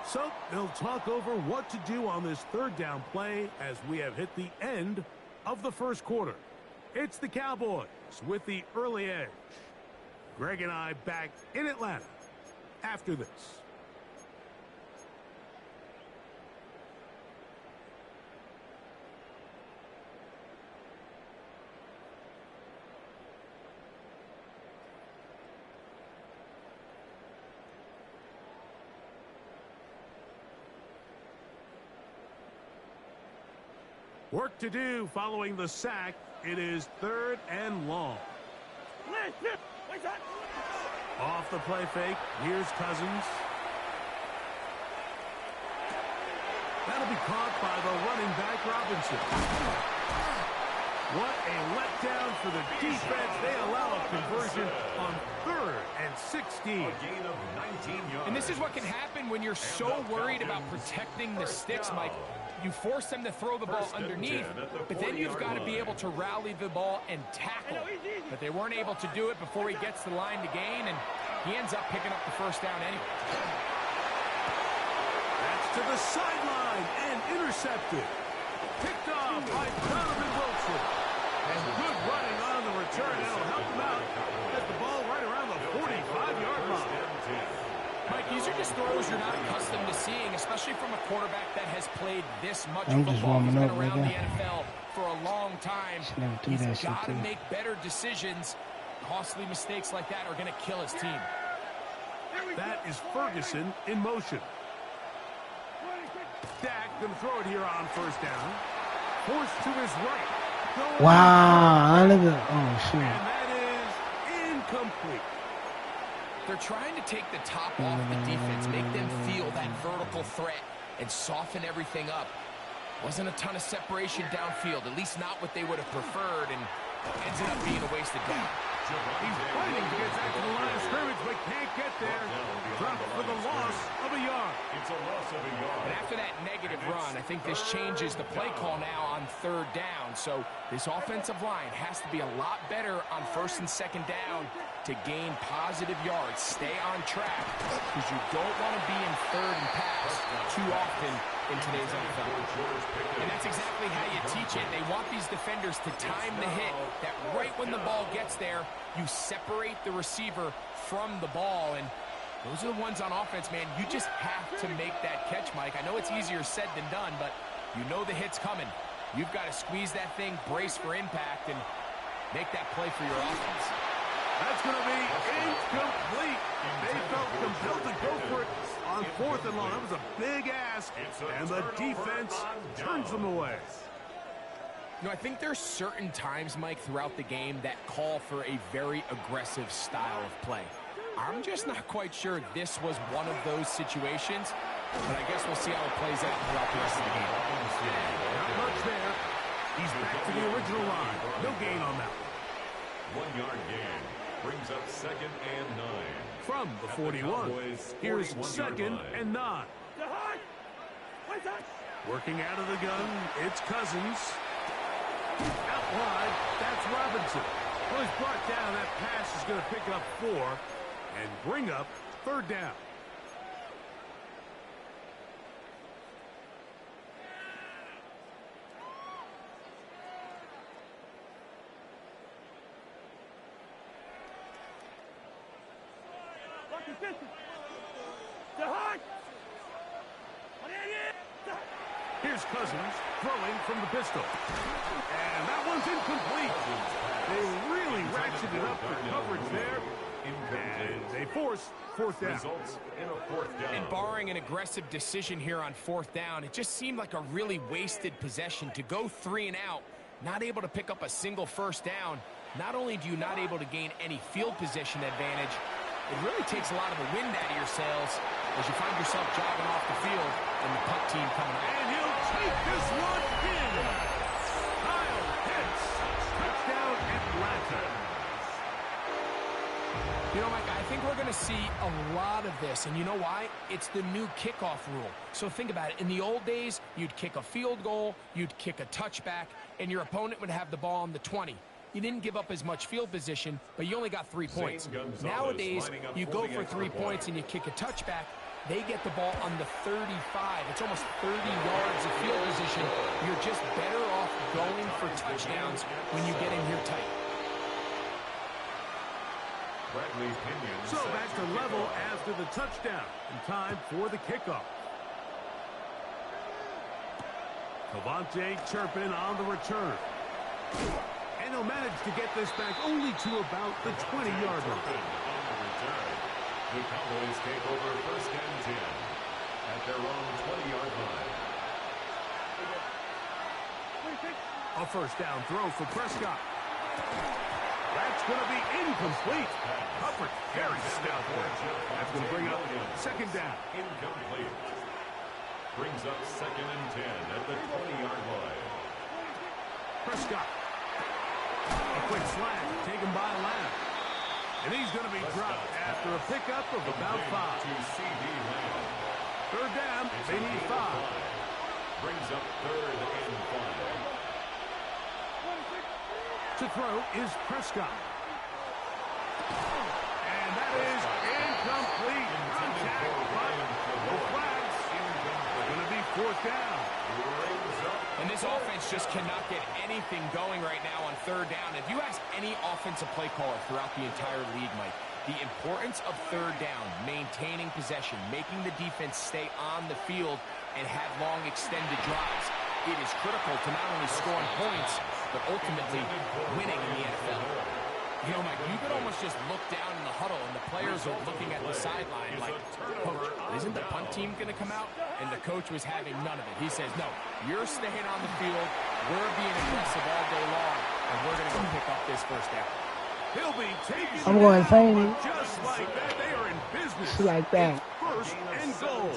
So they'll talk over what to do on this 3rd down play as we have hit the end of the first quarter. It's the Cowboys with the early edge. Greg and I back in Atlanta after this. Work to do following the sack. It is 3rd and long. Off the play fake. Here's Cousins. That'll be caught by the running back Robinson. What a letdown for the defense. They allow a conversion on 3rd and 16. A gain of 19 yards. And this is what can happen when you're so worried about protecting the sticks, Mike. You force them to throw the ball underneath, but then you've got to be able to rally the ball and tackle. But they weren't able to do it before he gets the line to gain, and he ends up picking up the first down anyway. That's to the sideline and intercepted. Picked off by Donovan Wilson. And good running on the return. That'll help him out. Get the ball right around the 45-yard line. Mike, these are just throws you're not accustomed to seeing, especially from a quarterback that has played this much I'm just football. He's warming been up, around nigga. the NFL for a long time. He's got to make better decisions. Costly mistakes like that are going to kill his team. That is Ferguson in motion. Dak going to throw it here on 1st down. Forced to his right. Wow, look at, oh shit. And that is incomplete. They're trying to take the top off the defense, make them feel that vertical threat, and soften everything up. Wasn't a ton of separation downfield, at least not what they would have preferred, and ends up being a wasted down. He's fighting to get back to the line of scrimmage, but can't get there. Dropped for the loss of a yard. It's a loss of a yard. And after that negative run, I think this changes the play call now on 3rd down. So this offensive line has to be a lot better on 1st and 2nd down to gain positive yards. Stay on track, because you don't want to be in 3rd and pass too often in today's NFL. And that's exactly how you teach it. They want these defenders to time the hit, that right when the ball gets there, you separate the receiver from the ball. And those are the ones on offense, man. You just have to make that catch, Mike. I know it's easier said than done, but you know the hit's coming. You've got to squeeze that thing, brace for impact, and make that play for your offense. That's going to be incomplete. They felt compelled to go for it on 4th and long. That was a big ask, and the defense turns them away. You know, I think there's certain times, Mike, throughout the game that call for a very aggressive style of play. I'm just not quite sure this was one of those situations, but I guess we'll see how it plays out throughout the rest of the game. Not much there. He's back to the original line. No gain on that. 1 yard gain. Brings up 2nd and 9. From the 41, here's 2nd and 9. Working out of the gun, it's Cousins. Out wide, that's Robinson. Well, he's brought down. That pass is going to pick up 4 and bring up 3rd down. Here's Cousins throwing from the pistol. And that one's incomplete. They really ratcheted up the coverage there. And they force 4th down. And barring an aggressive decision here on 4th down, it just seemed like a really wasted possession to go 3 and out, not able to pick up a single 1st down. Not only do you not able to gain any field position advantage, it really takes a lot of the wind out of your sails as you find yourself jogging off the field and the punt team coming up. And he'll take this one in. Kyle Pitts. Touchdown Atlanta. You know, Mike, I think we're going to see a lot of this, and you know why? It's the new kickoff rule. So think about it. In the old days, you'd kick a field goal, you'd kick a touchback, and your opponent would have the ball on the 20. You didn't give up as much field position, but you only got 3 points. Nowadays, you go for 3 points and you kick a touchback. They get the ball on the 35. It's almost 30 yards of field position. You're just better off going for touchdowns when you get in here tight. So back to level after the touchdown. And time for the kickoff. Cavante Turpin on the return. And he'll manage to get this back only to about the 20-yard line. The Cowboys take over 1st and 10 at their own 20-yard line. A 1st down throw for Prescott. That's going to be incomplete. Coverage very stout there. That's going to bring up 2nd down. Incomplete. Brings up 2nd and 10 at the 20-yard line. Prescott. A quick slant taken by Lamb. And he's going to be dropped after a pickup of about 5. To C.D. Lamb. 3rd down, they need 5. Brings up 3rd and 5. To throw is Prescott. And that is incomplete. Contact, but the flags. Going to be 4th down. And this offense just cannot get anything going right now on 3rd down. If you ask any offensive play caller throughout the entire league, Mike, the importance of 3rd down, maintaining possession, making the defense stay on the field and have long extended drives, it is critical to not only scoring points, but ultimately winning in the NFL. You know, Mike, you could almost just look down in the huddle and the players are looking at the sideline like, Coach, isn't the punt team going to come out? And the coach was having none of it. He says, no, you're staying on the field. We're being aggressive all day long, and we're going to go pick up this 1st down. He'll be taken I'm going down, Faney. just like that. They are in business. Just like that. It's 1st and goal.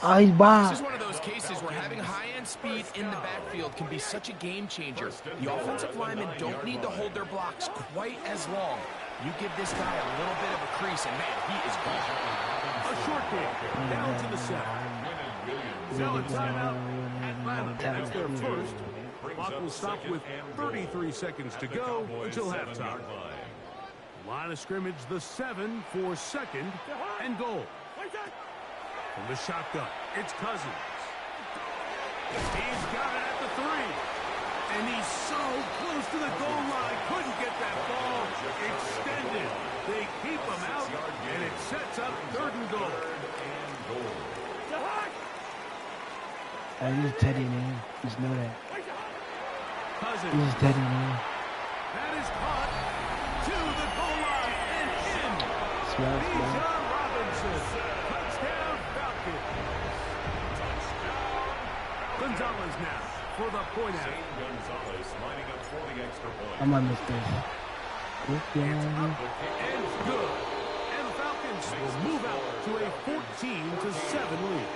Oh, he's Bob. This is one of those cases where having high-end speed in the backfield can be such a game changer. The offensive linemen don't need to hold their blocks quite as long. You give this guy a little bit of a crease, and man, he is gone. A short game, down to the 7. Selling timeout, Atlanta. That's their 1st. Clock will stop with 33 seconds to go until halftime. Line of scrimmage, the 7 for 2nd and goal. From the shotgun, it's Cousins. He's got it at the 3. And he's so close to the goal line. Couldn't get that ball extended. They keep him out, and it sets up 3rd and goal. He's Teddy, man. Just know that. Cousins. He's Teddy, man. That is caught to the goal line and in. Smell. Bijan Robinson. Touchdown Falcons. Gonzalez now for the point out. Gonzalez lining up for the extra point. I might miss this. And good. And the Falcons will move out to a 14-7 lead.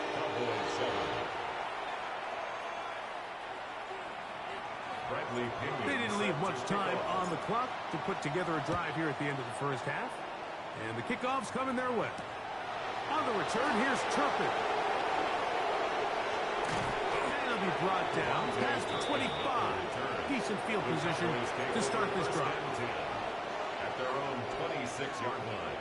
They didn't leave much time on the clock to put together a drive here at the end of the first half. And the kickoff's coming their way. On the return, here's Turpin. And he'll be brought down past the 25. Decent field position to start this drive. At their own 26-yard line.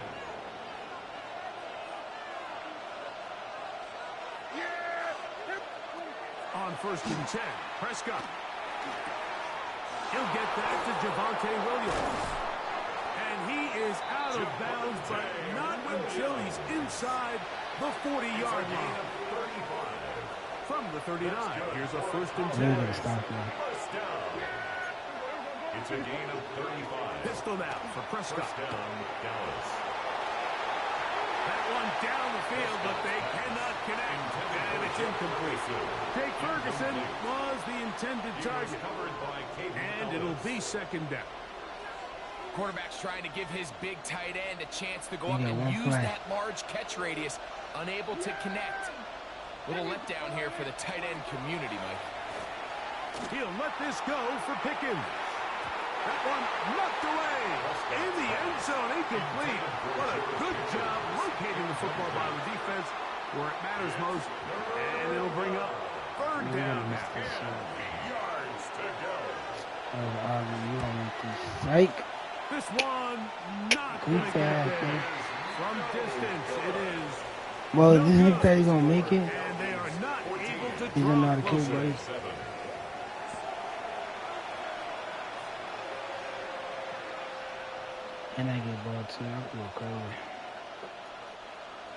On 1st and 10, Prescott. He'll get that to Javonte Williams. And he is out of bounds, but not until he's inside the 40-yard line. From the 39, here's a 1st and 10. First down. It's a gain of 35. Pistol now for Prescott. First down, Dallas. That one down the field, but they cannot connect. And it's incomplete. Jake Ferguson was the intended target. And it'll be 2nd down. Quarterback's trying to give his big tight end a chance to go up and use that large catch radius. Unable to connect. Little letdown here for the tight end community, Mike. He'll let this go for Pickens. That one knocked away. In the end zone, incomplete. What a good job locating the football by the defense where it matters most. And it'll bring up 3rd down now. Yards to go. Psych. This one not going to get there. From distance, it is. Well, this nigga thought he's gonna make it. And they are not able to He don't know how draw to kick, closer. boys. And I get ball too. I feel crazy.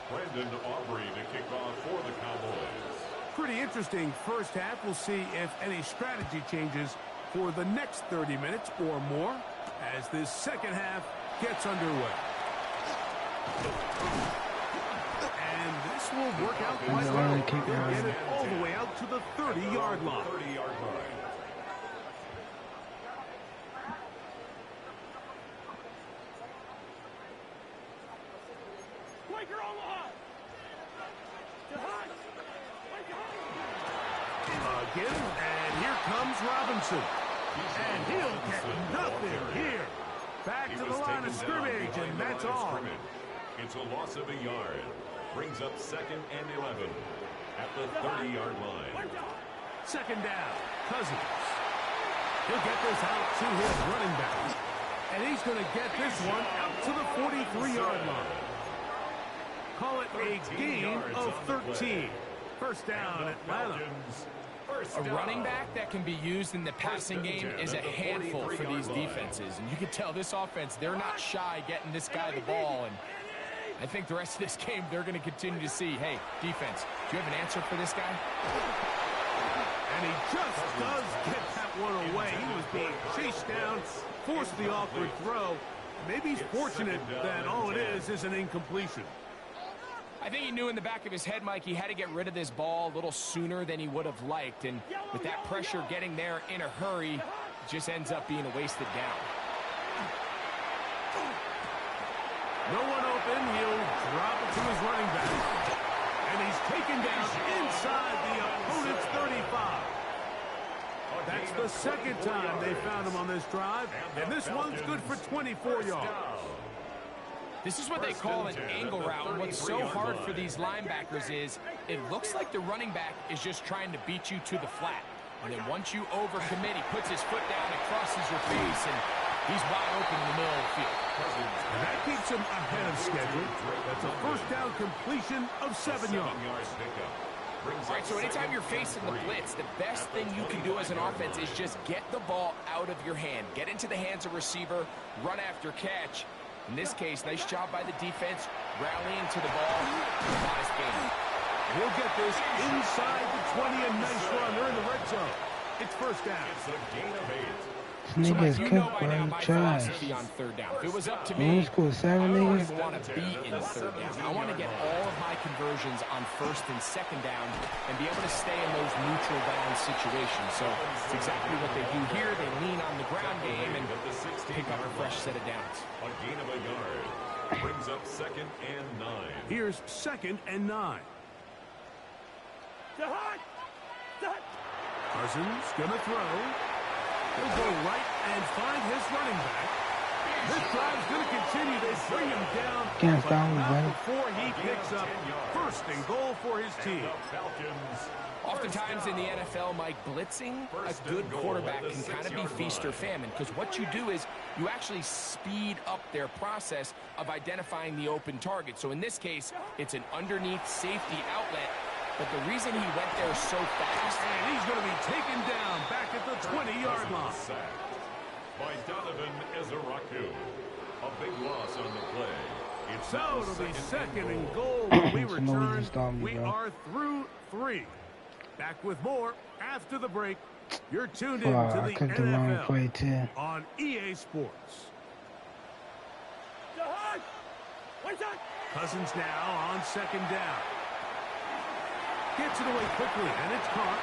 Brandon Aubrey to kick off for the Cowboys. Pretty interesting first half. We'll see if any strategy changes for the next 30 minutes or more as this second half gets underway. And this will work out quite well. They'll get it all the way out to the 30-yard line. 30-yard line. Again, and here comes Robinson. And he'll get nothing here. Back to the line of scrimmage, and that's all. It's a loss of a yard. Brings up 2nd and 11 at the 30-yard line. 2nd down, Cousins. He'll get this out to his running back. And he's going to get this one out to the 43-yard line. Call it a gain of 13. First down, Atlanta. A running back that can be used in the passing game is a handful for these defenses. And you can tell this offense, they're not shy getting this guy the ball. And I think the rest of this game, they're going to continue to see, hey, defense, do you have an answer for this guy? And he just does get that one away. He was being chased down, forced the awkward throw. Maybe he's fortunate that all it is an incompletion. I think he knew in the back of his head, Mike, he had to get rid of this ball a little sooner than he would have liked. And with that pressure getting there in a hurry, it just ends up being a wasted down. No one open. He'll drop it to his running back. And he's taken down inside the opponent's 35. That's the 2nd time they found him on this drive. And this one's good for 24 yards. This is what they call an angle route. And what's so hard for these linebackers is it looks like the running back is just trying to beat you to the flat. And then once you overcommit, he puts his foot down and crosses your face, and he's wide open in the middle of the field. And that keeps him ahead of schedule. That's a first down completion of 7 yards. All right, so anytime you're facing the blitz, the best thing you can do as an offense is just get the ball out of your hand. Get into the hands of receiver, run after catch. In this case, nice job by the defense, rallying to the ball. Modest gain. He'll get this inside the 20, a nice run. They're in the red zone. It's first down. It's a gain of 8. This nigga's You know cooked, by now bro. my Trash. philosophy on 3rd down. If it was up to Man, me, he scored 7 I don't niggas. even want to be in 3rd down. I want to get all of my conversions on 1st and 2nd down and be able to stay in those neutral down situations. So it's exactly what they do here. They lean on the ground game and pick up a fresh set of downs. A gain of a yard. Brings up 2nd and 9. Here's 2nd and 9. Cousins gonna throw. He'll go right and find his running back. This drive's going to continue. They bring him down, Can't but stop me, not buddy. before he picks up first and goal for his team. Oftentimes in the NFL, Mike, blitzing a good quarterback can kind of be feast or famine, because what you do is you actually speed up their process of identifying the open target. So in this case, it's an underneath safety outlet, but the reason he went there so fast... And he's going to be taken down back at the 20-yard line. By Donovan Ezeraku. A big loss on the play. So it'll be second and goal when we return. We are through 3. Back with more after the break. You're tuned in to the NFL on EA Sports. Cousins now on second down. Gets it away quickly, and it's caught.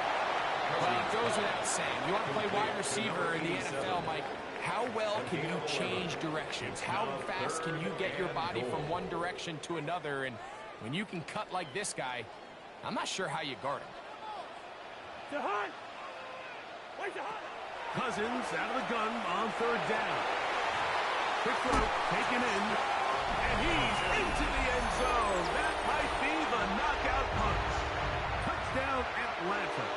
Well, it goes without saying. You want to play wide receiver in the NFL, Mike. How well can you change directions? How fast can you get your body from one direction to another? And when you can cut like this guy, I'm not sure how you guard him. Cousins out of the gun on third down. Quick throw, taken in, and he's into the end zone. That might be the knockout punch. Touchdown, Atlanta.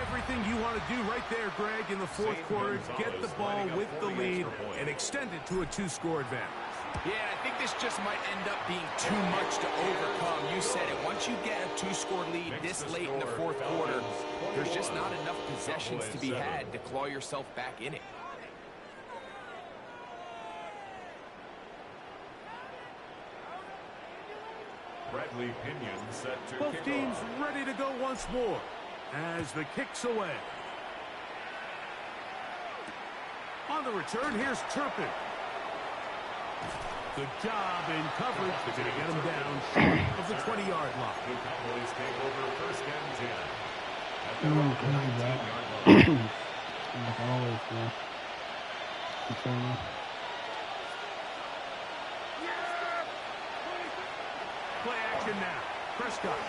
Everything you want to do right there, Greg, in the fourth quarter, get the ball with the lead and extend it to a 2-score advantage. Yeah, I think this just might end up being too much to overcome. You said it. Once you get a 2-score lead this late in the fourth quarter, there's just not enough possessions to be had to claw yourself back in it. Bradley Pinion set to Both kick teams off. ready to go once more as the kick's away. On the return, here's Turpin. Good job in coverage. They're going to get him down short of the 20-yard line. The Cowboys take over first and 10. At the Mm, 19-yard line. Like always, man. Play action now. Prescott.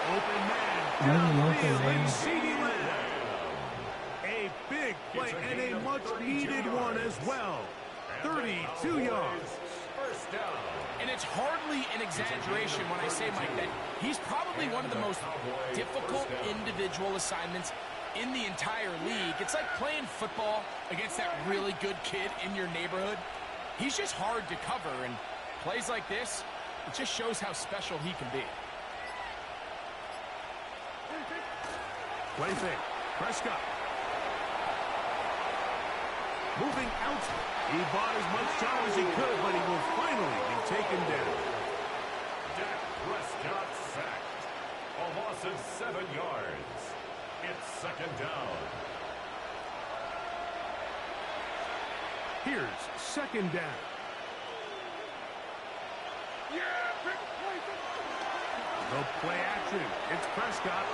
Open man. Downfield and CeeDee Lamb. A big play and a much-needed one as well. 32 yards. First down. And it's hardly an exaggeration when I say, Mike, that he's probably one of the most difficult individual assignments in the entire league. It's like playing football against that really good kid in your neighborhood. He's just hard to cover, and plays like this, it just shows how special he can be. Play fake. Prescott. Moving out. He bought as much time as he could, but he will finally be taken down. Dak Prescott sacked. A loss of 7 yards. It's second down. Here's second down. No play action. It's Prescott.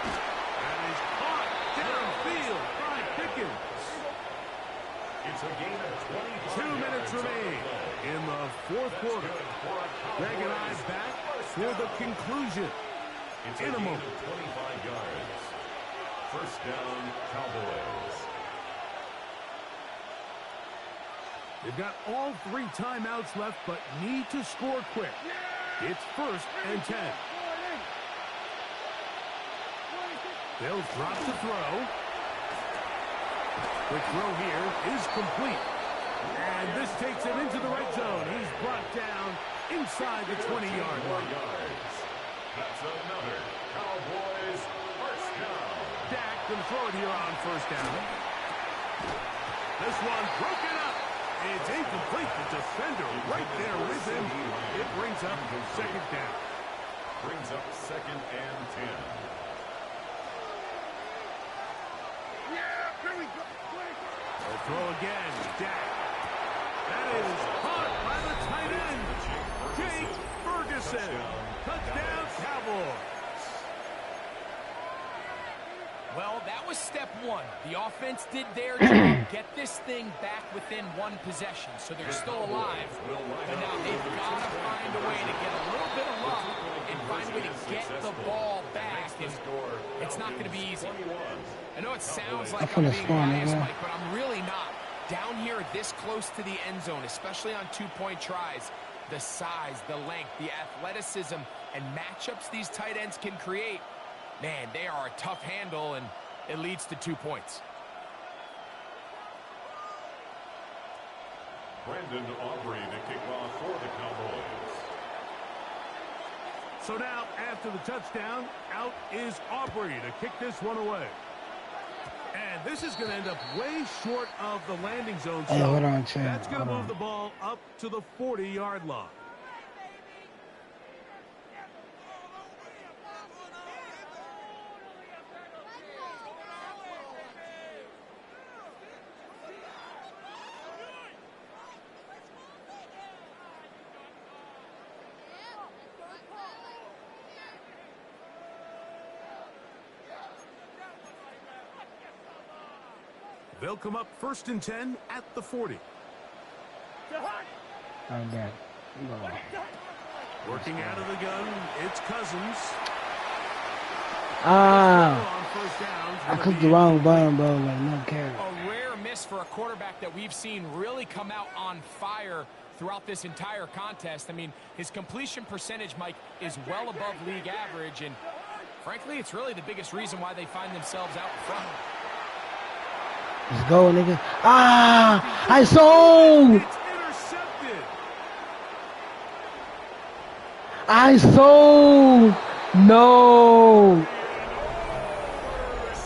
And he's caught downfield by Pickens. It's a gain of 20. 2 minutes remain in the fourth quarter. Greg and I back for the conclusion It's in a gain moment. of 25 yards. First down, Cowboys. They've got all 3 timeouts left, but need to score quick. It's first and 10. They'll drop to throw. Quick throw here is complete. And this takes him into the red zone. He's brought down inside the 20-yard line. That's another Cowboys first down. Dak can throw it here on first down. This one broken up. It's incomplete. The defender right there with him. It brings up second down. Brings up second and 10. They'll throw again. Dak. That is caught by the tight end, Jake Ferguson. Touchdown, Cowboys. Well, that was step 1. run. The offense did their job. Get this thing back within one possession, so they're still alive. But now they've got to find a way to get a little bit of luck and find a way to get the ball back. And it's not going to be easy. I know it sounds like I'm being biased, Mike, but I'm really not. Down here this close to the end zone, especially on two-point tries, the size, the length, the athleticism, and matchups these tight ends can create, man, they are a tough handle, and it leads to 2 points. Brandon Aubrey to kick off for the Cowboys. So now, after the touchdown, out is Aubrey to kick this one away. And this is going to end up way short of the landing zone. So hold on, Chad. That's going to move the ball up to the 40-yard line. They'll come up 1st and 10 at the 40. I'm back. Working out of the gun, it's Cousins. I clicked the wrong button, bro. Like, no care. A rare miss for a quarterback that we've seen really come out on fire throughout this entire contest. I mean, his completion percentage, Mike, is well above league average, and frankly, it's really the biggest reason why they find themselves out front. Let's go, nigga. I sold. It's intercepted. I sold. No.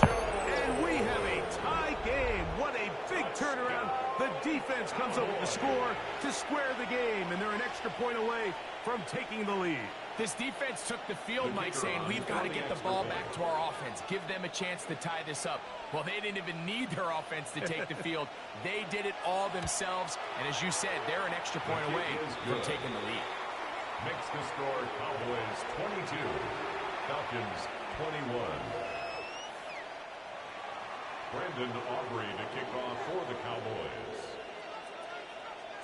And we have a tie game. What a big turnaround. The defense comes up with the score to square the game, and they're an extra point away from taking the lead. This defense took the field, Mike, saying we've got to get the ball back to our offense. Give them a chance to tie this up. Well, they didn't even need their offense to take the field. They did it all themselves. And as you said, they're an extra point away from taking the lead. Makes the score Cowboys 22, Falcons 21. Brandon Aubrey to kick off for the Cowboys.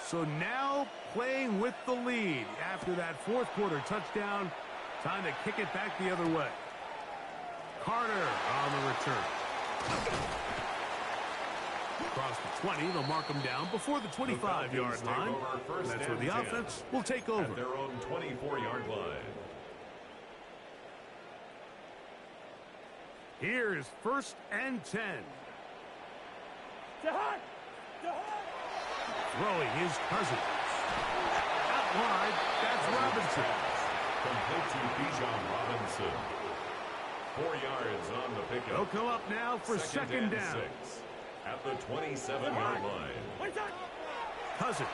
So now playing with the lead after that 4th quarter touchdown. Time to kick it back the other way. Carter on the return. Across the 20, they'll mark them down before the 25-yard line. That's where the offense will take over. At their own 24-yard line. Here's 1st and 10. Throwing his Cousins. Out wide, that's Robinson. Complete to Bijan Robinson. 4 yards on the pickup. They'll come up now for second down. 6 at the 27-yard line. Cousins.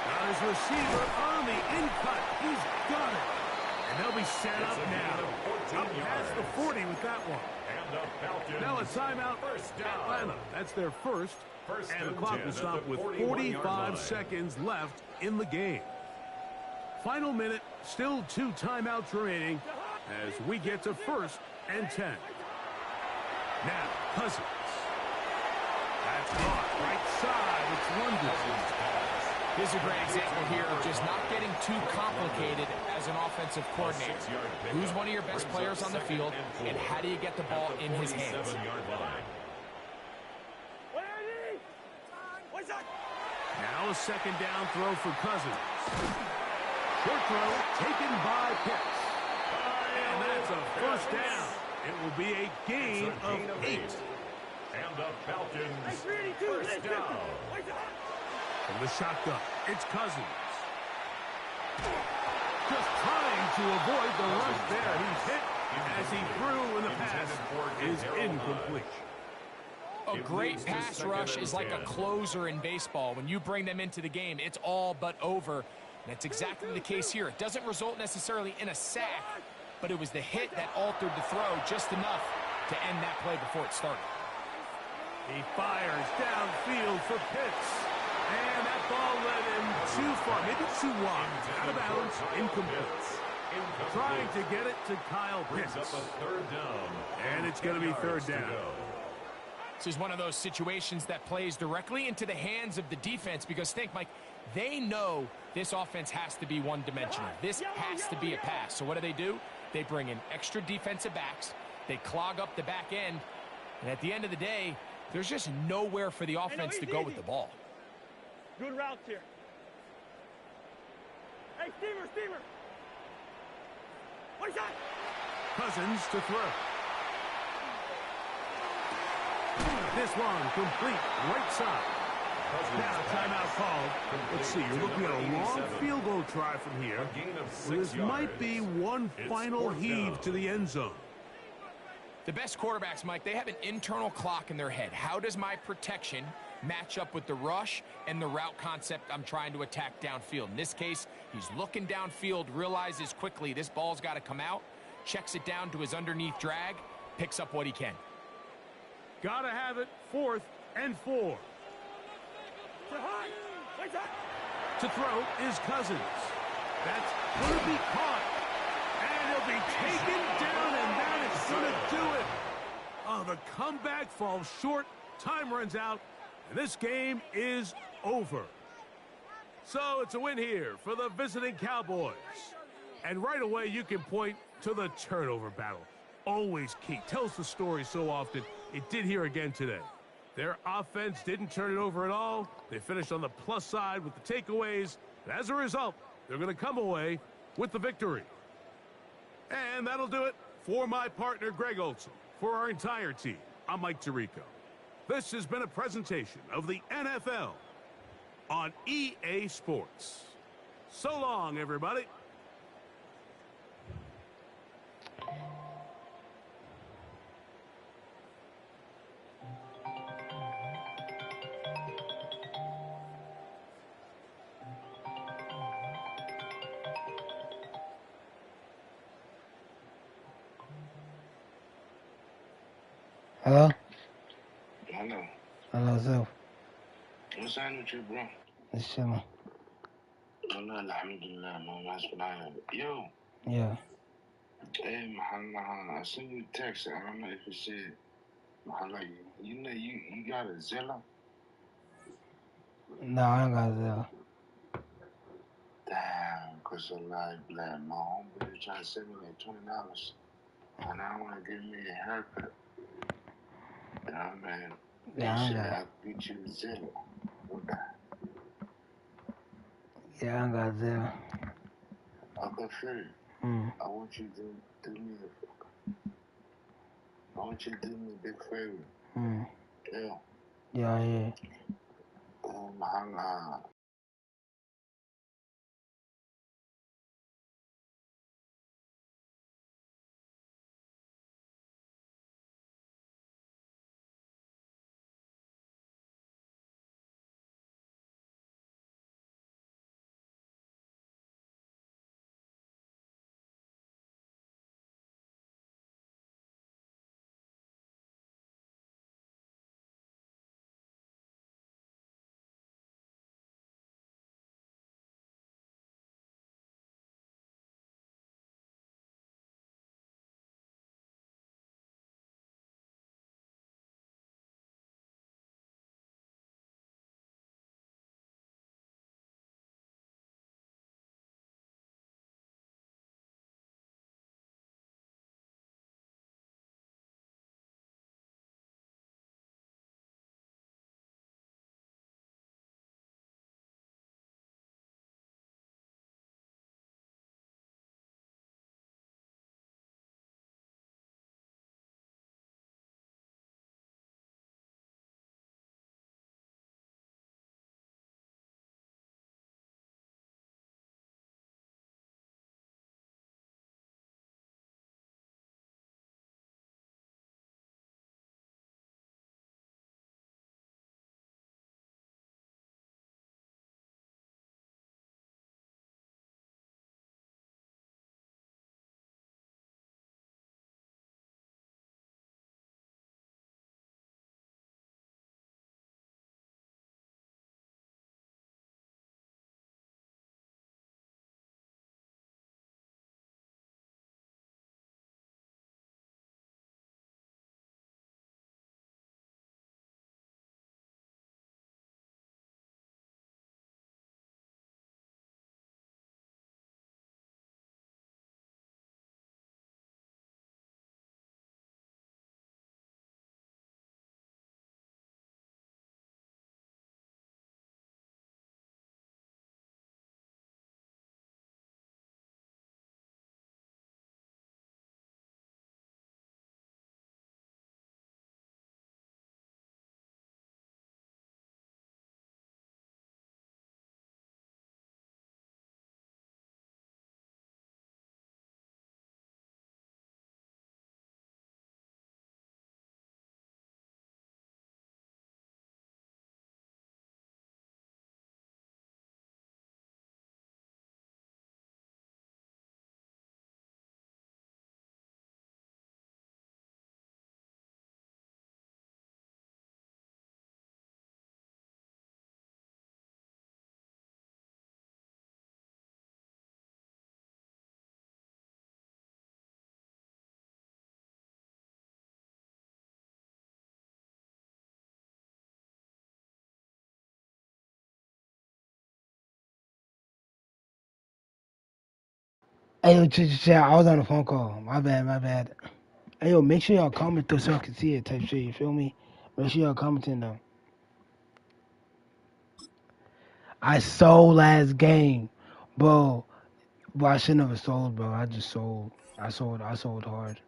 Now his receiver on the in-cut. He's got it. And they'll be set up now. Up past the 40 with that one. And the Falcons. Now a timeout. First down. Atlanta. That's their first. And the clock will stop with 45 seconds left in the game. Final minute. Still 2 timeouts remaining as we get to 1st and 10. Now, Cousins. That's caught. Right side. It's London. Here's a great example here of just not getting too complicated as an offensive coordinator. Who's one of your best players on the field, and how do you get the ball in his hands? Now a second down throw for Cousins. Short throw taken by Pitts. And that's a first down. It will be a gain of 8. And the Falcons first down. From the shotgun, it's Cousins. Just trying to avoid the rush there. He's hit as he threw, and the pass is incomplete. A great pass rush is like a closer in baseball. When you bring them into the game, it's all but over. And that's exactly the case here. It doesn't result necessarily in a sack, but it was the hit that altered the throw just enough to end that play before it started. He fires downfield for Pitts. And that ball led him too far, maybe too wide. Out of bounds, incomplete. Trying to get it to Kyle Brings Pitts. up a third down. And it's going to be third down. This is one of those situations that plays directly into the hands of the defense because think, Mike, they know this offense has to be one-dimensional. This has to be a pass. So what do? They bring in extra defensive backs. They clog up the back end. And at the end of the day, there's just nowhere for the offense to go with the ball. Good routes here. Hey, steamer. One shot. Cousins to throw. This one complete right side. Now timeout called. Let's see, you're looking at a long field goal try from here. This might be one final heave to the end zone. The best quarterbacks, Mike, they have an internal clock in their head. How does my protection match up with the rush and the route concept I'm trying to attack downfield? In this case, he's looking downfield, realizes quickly this ball's got to come out, checks it down to his underneath drag, picks up what he can. Gotta have it, 4th and 4. To throw is Cousins. That's going to be caught. And he'll be taken down, and that is going to do it. Oh, the comeback falls short. Time runs out, and this game is over. So it's a win here for the visiting Cowboys. And right away, you can point to the turnover battle. Always key. Tells the story so often. It did here again today. Their offense didn't turn it over at all. They finished on the plus side with the takeaways. And as a result, they're going to come away with the victory. And that'll do it for my partner, Greg Olson. For our entire team, I'm Mike Tirico. This has been a presentation of the NFL on EA Sports. So long, everybody. Hello? Hello. Hello, Zil. What's on with you, bro? It's chilling. Wallah, alhamdulillah, no mas flying. Yo, Yeah. hey, Mahala, I sent you a text. I don't know if it said, Mahala, you know, you got a Zilla? No, I ain't got Zil. Damn, because a lot black. My homeboy trying to send me like $20. And I want to give me a haircut. Man, Yeah, I he ain't said, got. I'll get you a Zilla. Okay. Yeah, I ain't got Zil. Okay, fair. I want you to do me a big favor. Yeah. Yeah. Mahala, Hey, yo, I was on a phone call. My bad. Hey, yo, make sure y'all comment though so I can see it type shit, you feel me? Make sure y'all commenting though. I sold last game, bro. But I should never sold, bro. I just sold. I sold hard.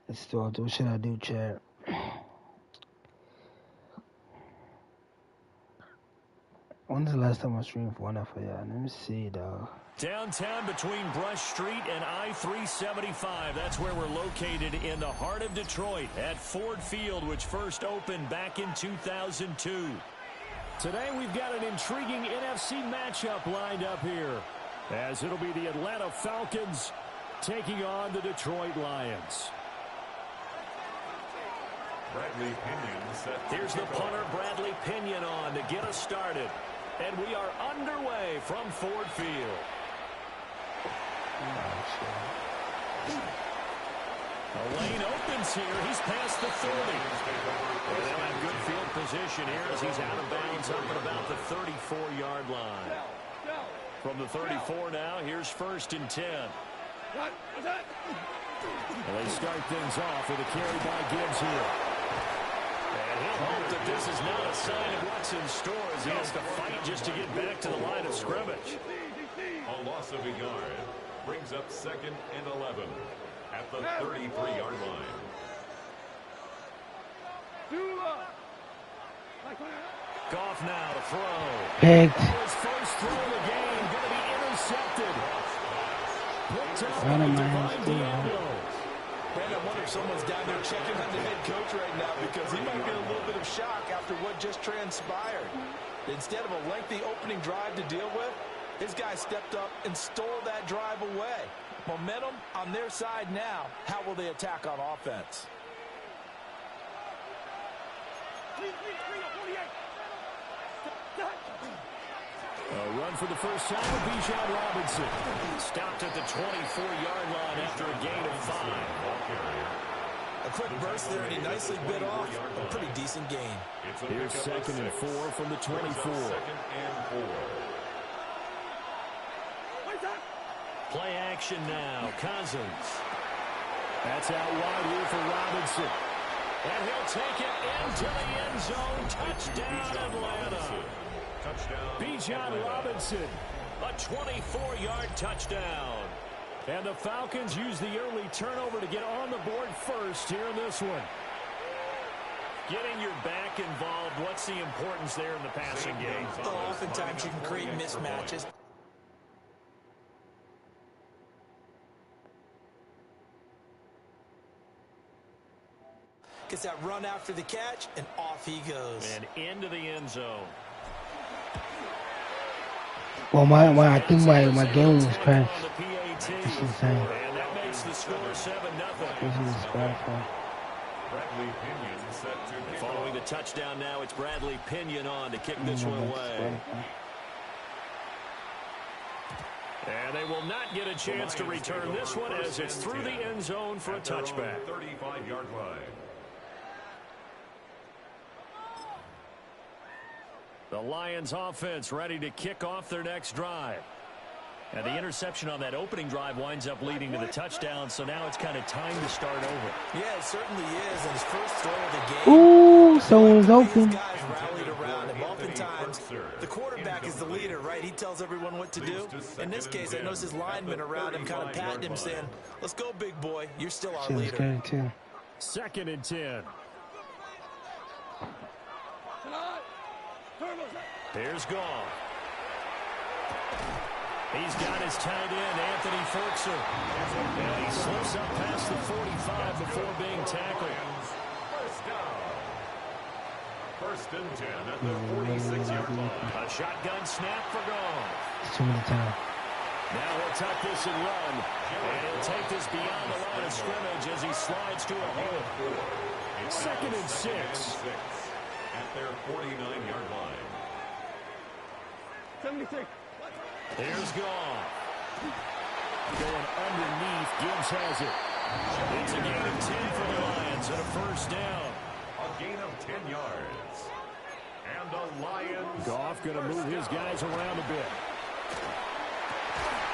Let's start. What should I do, chat? When's the last time I streamed for one for y'all? Let me see, dog. Downtown between Brush Street and I-375. That's where we're located in the heart of Detroit at Ford Field, which first opened back in 2002. Today we've got an intriguing NFC matchup lined up here, as it'll be the Atlanta Falcons taking on the Detroit Lions. Bradley Pinion set. Here's the punter, Bradley Pinion, on to get us started. And we are underway from Ford Field. The lane opens here. He's past the 30. And they'll have good field position here as he's out of bounds up at about the 34-yard line. From the 34 now, here's 1st and 10. And they start things off with a carry by Gibbs here. And he'll hope that this is not a sign of what's in store as he has to fight just to get back to the line of scrimmage. A loss of a yard brings up 2nd and 11 at the 33-yard line. Goff now to throw. Picked. His first throw of the game going to be intercepted. Picked up Out of my by hands, Diablo. Man, I wonder if someone's down there checking on the head coach right now because he might be in a little bit of shock after what just transpired. Instead of a lengthy opening drive to deal with, his guy stepped up and stole that drive away. Momentum on their side now. How will they attack on offense? A run for the first time with Bijan Robinson. Stopped at the 24-yard line after a gain of 5. A quick burst there, and he nicely bit off a pretty decent gain. Here's 2nd and 4 from the 24. 2nd and 4. Play action now. Cousins. That's out wide here for Robinson. And he'll take it into the end zone. Touchdown, Atlanta. Bijan Robinson, a 24-yard touchdown. And the Falcons use the early turnover to get on the board first here in this one. Getting your back involved, what's the importance there in the passing game? Oftentimes you can create mismatches. Gets that run after the catch, and off he goes. And into the end zone. Well, I think my game was crashed. It's insane. And that makes the score 7-0. This is disqualified. Bradley Pinion set to kick Following the touchdown now, it's Bradley Pinion on to kick this one away. And they will not get a chance to return this one as it's through the end zone for a touchback. 35-yard line. The Lions offense ready to kick off their next drive. And the interception on that opening drive winds up leading to the touchdown, so now it's kind of time to start over. Yeah, it certainly is. And his first throw of the game. Ooh, someone's open. These guys rallied around him. Oftentimes, the quarterback is the leader, right? He tells everyone what to do. In this case, I noticed his linemen around him kind of patting him, saying, let's go, big boy. You're still our leader. 2nd and 10. Here's Goff. He's got his tight end, Anthony Ferguson. And he slips up past the 45 before being tackled. First and 10 at the 46-yard line. A shotgun snap for Goff. It's too many times. Now he'll tuck this and run. And he'll take this beyond the line of scrimmage as he slides to a hole. 2nd and 6. At their 49-yard line. 76. Here's Goff. Going underneath. Gibbs has it. It's a gain of 10 for the Lions and a first down. A gain of 10 yards. And the Lions. Goff going to move his guys around a bit.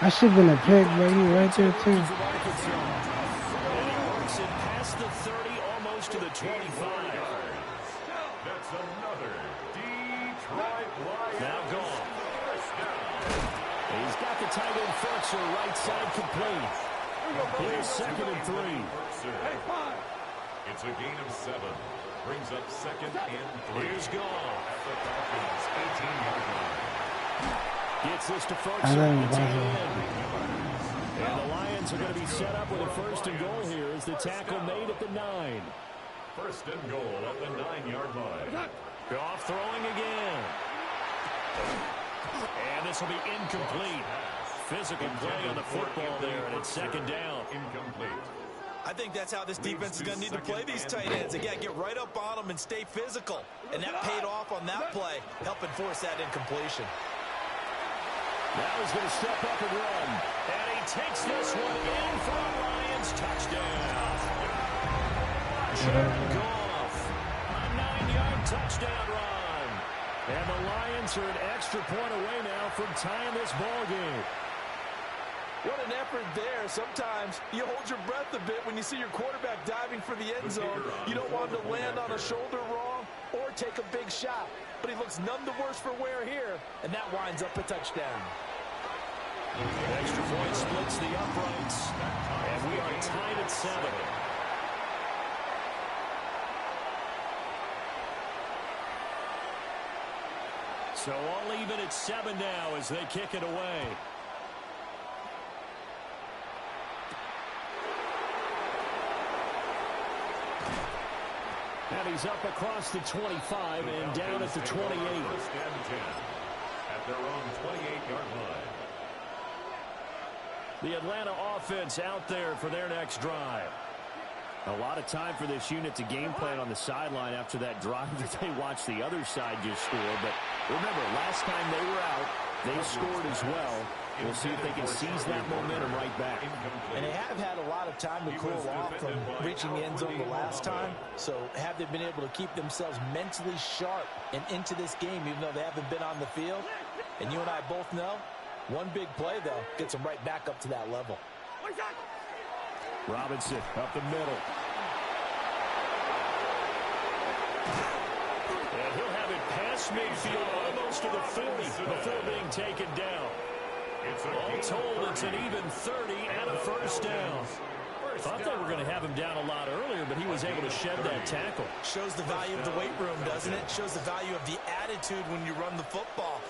I should have been a pick, but he right there, too. And he works it past the 30, almost to the 25. That's another Detroit Lions. Now Goff. He's got the tight end Fertzer right side complete. Here's 2nd and 3. It's a gain of 7. Brings up 2nd and 3. Here's Goff. At the Falcons' 18-yard line. Gets this to Fertzer. And the Lions are going to be set up with a 1st and goal here as the tackle made at the 9. 1st and goal at the 9-yard line. Goff throwing again. And this will be incomplete. Physical play on the football there, and it's 2nd down. Incomplete. I think that's how this defense is going to need to play these tight ends. Again, get right up on them and stay physical. And that paid off on that play, helping force that incompletion. Now he's going to step up and run. And he takes this one in for a Lions touchdown. Jared Goff, a 9-yard touchdown run. And the Lions are an extra point away now from tying this ball game. What an effort there. Sometimes you hold your breath a bit when you see your quarterback diving for the end zone. You don't want him to land on a shoulder wrong or take a big shot. But he looks none the worse for wear here, and that winds up a touchdown. Extra point splits the uprights, and we are tied at 7. So all even at 7 now as they kick it away. And he's up across the 25 and down at the 28. 1st and 10 at their own 28-yard line. The Atlanta offense out there for their next drive. A lot of time for this unit to game plan on the sideline after that drive that they watched the other side just score. But remember, last time they were out, they scored as well. We'll see if they can seize that momentum right back. And they have had a lot of time to cool off from reaching the end zone the last time. So have they been able to keep themselves mentally sharp and into this game, even though they haven't been on the field? And you and I both know, one big play, though, gets them right back up to that level. Robinson up the middle. And he'll have it past midfield almost to the 40 before being taken down. All told, it's an even 30 and a first down. Thought they were going to have him down a lot earlier, but he was able to shed that tackle. Shows the value of the weight room, doesn't it? Shows the value of the attitude when you run the football.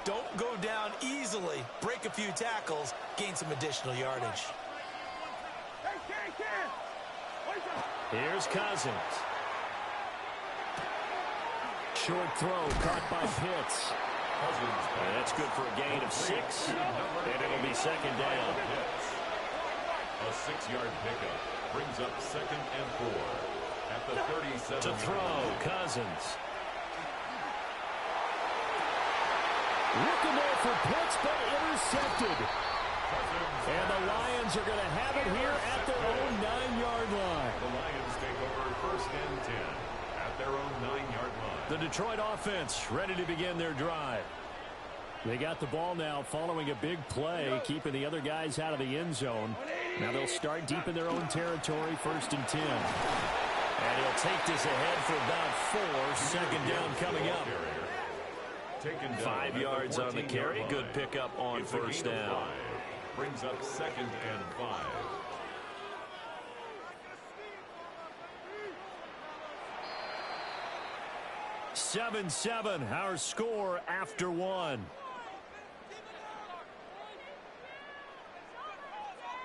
Don't go down easily. Break a few tackles. Gain some additional yardage. Here's Cousins. Short throw caught by Pitts. And that's good for a gain of 6. And it'll be 2nd down. A 6-yard pickup brings up 2nd and 4 at the 37. To throw, Cousins. Looking there for Pitts, but intercepted. And the Lions are going to have it here at their own 9-yard line. The Lions take over 1st and 10 at their own 9-yard line. The Detroit offense ready to begin their drive. They got the ball now following a big play, keeping the other guys out of the end zone. Now they'll start deep in their own territory, 1st and 10. And he'll take this ahead for about 4. 2nd down coming up. 5 yards on the carry. Good pickup on 1st down. Brings up 2nd and 5. (7-7) our score after 1.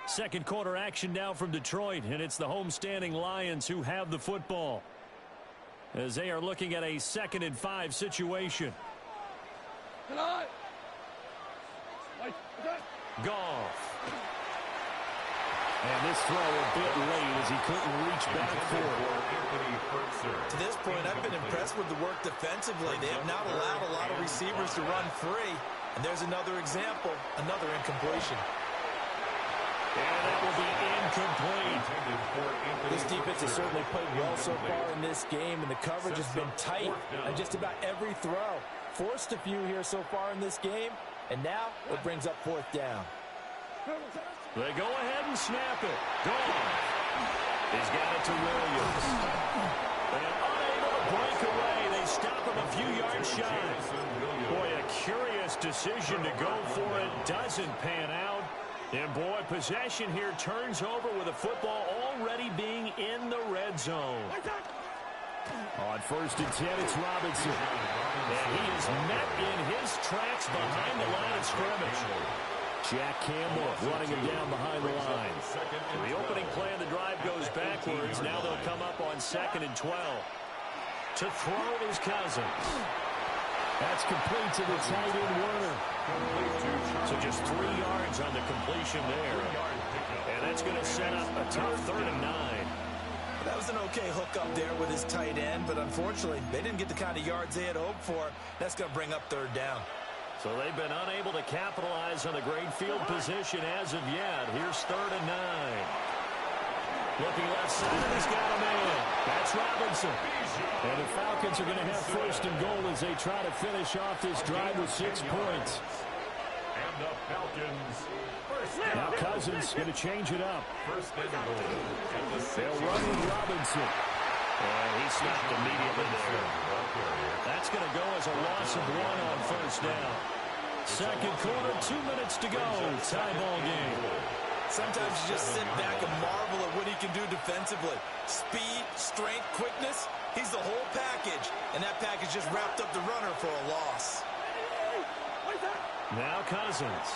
Second quarter action now from Detroit, and it's the homestanding Lions who have the football as they are looking at a 2nd and 5 situation. Goff. And this throw a bit late as he couldn't reach back for it. To this point, I've been impressed with the work defensively. They have not allowed a lot of receivers to run free. And there's another example, another incompletion. And that will be incomplete. This defense has certainly played well so far in this game, and the coverage has been tight on just about every throw. Forced a few here so far in this game, and now it brings up 4th down. They go ahead and snap it. Gone. He's got it to Williams. And unable to break away. They stop him a few yards shy. Boy, a curious decision to go for it. Doesn't pan out. And boy, possession here turns over with the football already being in the red zone. On 1st and 10, it's Robinson. And he is met in his tracks behind the line of scrimmage. Jack Campbell running him down behind the line. The opening play of the drive goes backwards. Now they'll come up on 2nd and 12. To throw is Cousins. That's complete to the tight end Werner. So just 3 yards on the completion there. And that's going to set up a tough 3rd and 9. That was an okay hookup there with his tight end, but unfortunately, they didn't get the kind of yards they had hoped for. That's going to bring up 3rd down. So they've been unable to capitalize on the great field position as of yet. Here's 3rd and 9. Looking left side, he's got a man. That's Robinson. And the Falcons are going to have 1st and goal as they try to finish off this drive with 6 points. And the Falcons. Now Cousins going to change it up. 1st and goal. They'll run with Robinson. And he snapped immediately there. That's going to go as a loss of 1 on 1st down. 2nd quarter, 2 minutes to go. Tie ball game. Sometimes you just sit back and marvel at what he can do defensively. Speed, strength, quickness. He's the whole package. And that package just wrapped up the runner for a loss. Now Cousins.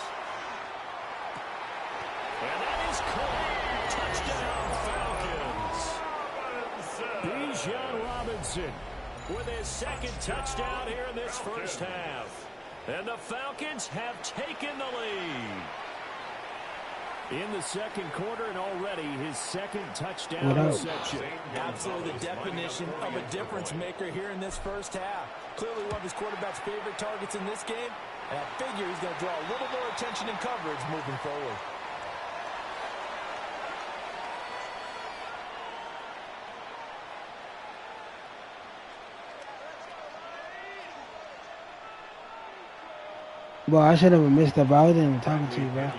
And that is caught. Touchdown, Falcons. Bijan Robinson with his 2nd touchdown here in this 1st half. And the Falcons have taken the lead. In the 2nd quarter, and already his 2nd touchdown reception. Absolutely the definition of a difference maker here in this 1st half. Clearly one of his quarterback's favorite targets in this game. And I figure he's going to draw a little more attention and coverage moving forward. Well, I should have missed that, but I wasn't even talking to you, bro.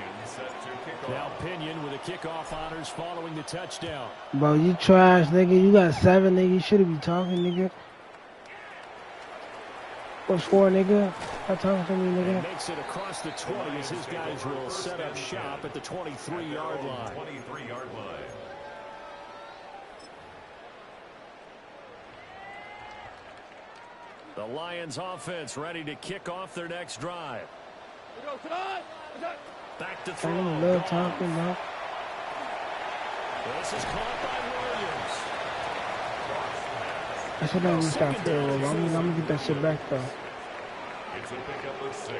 Now Pinion with the kickoff honors following the touchdown. Bro, you trash, nigga. You got 7, nigga. You shouldn't be talking, nigga. What's 4, nigga? Stop talking to me, nigga. And makes it across the 20 as his guys will set up shop at the 23-yard line. 23-yard line. The Lions offense ready to kick off their next drive. Back to throw. I love talking, bro. This is caught by Williams. I should not even stop there. I'm gonna get that shit back, though. It's a pickup of 6.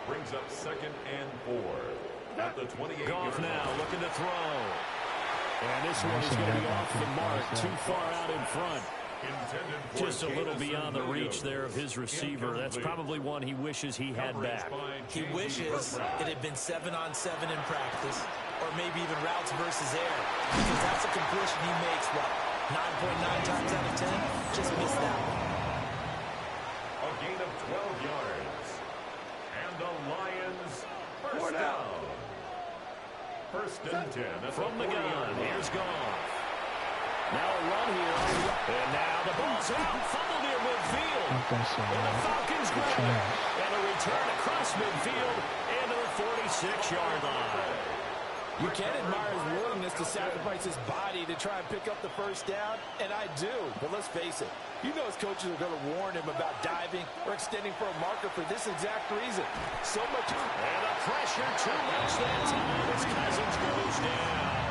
Brings up 2nd and 4. At the 28. Goff now looking to throw. And this one is going to be off the mark. Too far out in front. Just a little beyond the reach there of his receiver. That's probably one he wishes he had back. He wishes it had been 7-on-7 in practice, or maybe even routes versus air, because that's a completion he makes, what, 9.9 times out of 10? Just missed that one. A gain of 12 yards. And the Lions first down. 1st and 10. From the gun, here's Goff. Now a run here. And now the ball's out. Fumbled near midfield. And the Falcons grab it. And a return across midfield into the 46-yard line. You can admire his willingness to sacrifice his body to try and pick up the 1st down, and I do. But let's face it, you know his coaches are going to warn him about diving or extending for a marker for this exact reason. So much. And the pressure too much that time as Cousins goes down.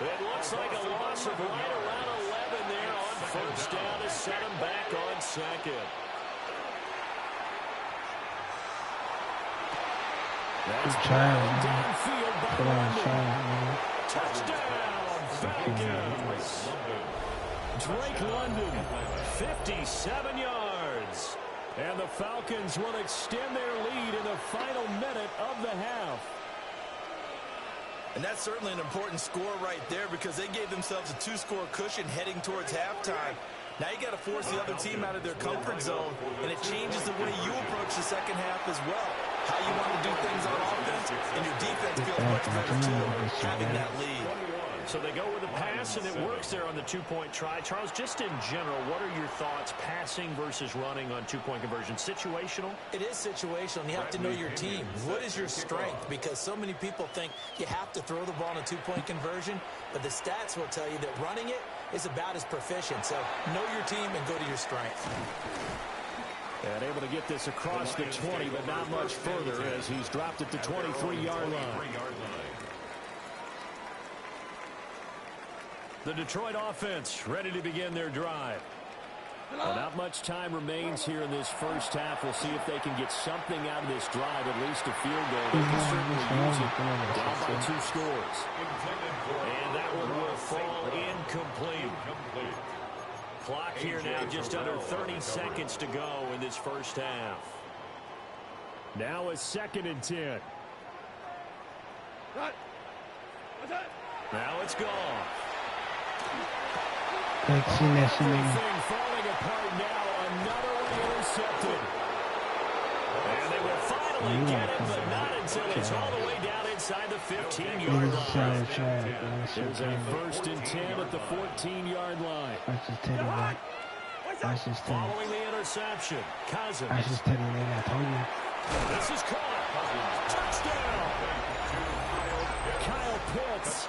It looks like a loss of right around 11 there on 1st down to set him back on 2nd. That's trying downfield by London. Touchdown, Falcons. Drake London, 57 yards. And the Falcons will extend their lead in the final minute of the half. And that's certainly an important score right there because they gave themselves a 2-score cushion heading towards halftime. Now you got to force the other team out of their comfort zone, and it changes the way you approach the second half as well. How you want to do things on offense, and your defense feels much better too, having that lead. So they go with a pass, and it works there on the two-point try. Charles, just in general, what are your thoughts passing versus running on two-point conversion? Situational? It is situational, and you have to know your team. What is your strength? Because so many people think you have to throw the ball in a two-point conversion, but the stats will tell you that running it is about as proficient. So know your team and go to your strength. And able to get this across the 20, but not much further as he's dropped it to 23-yard line. The Detroit offense ready to begin their drive. Well, not much time remains here in this first half. We'll see if they can get something out of this drive, at least a field goal. They can certainly use it down by 2 scores. And that one will fall incomplete. Clock here now just under 30 seconds to go in this first half. Now a 2nd and 10. Now it's gone. Everything falling apart now. Another one intercepted. And they will finally get it, but not until it's all the way down inside the 15-yard line. There's a 1st and 10 at the 14-yard line. Following the interception, Cousins. This is caught. Touchdown. Kyle Pitts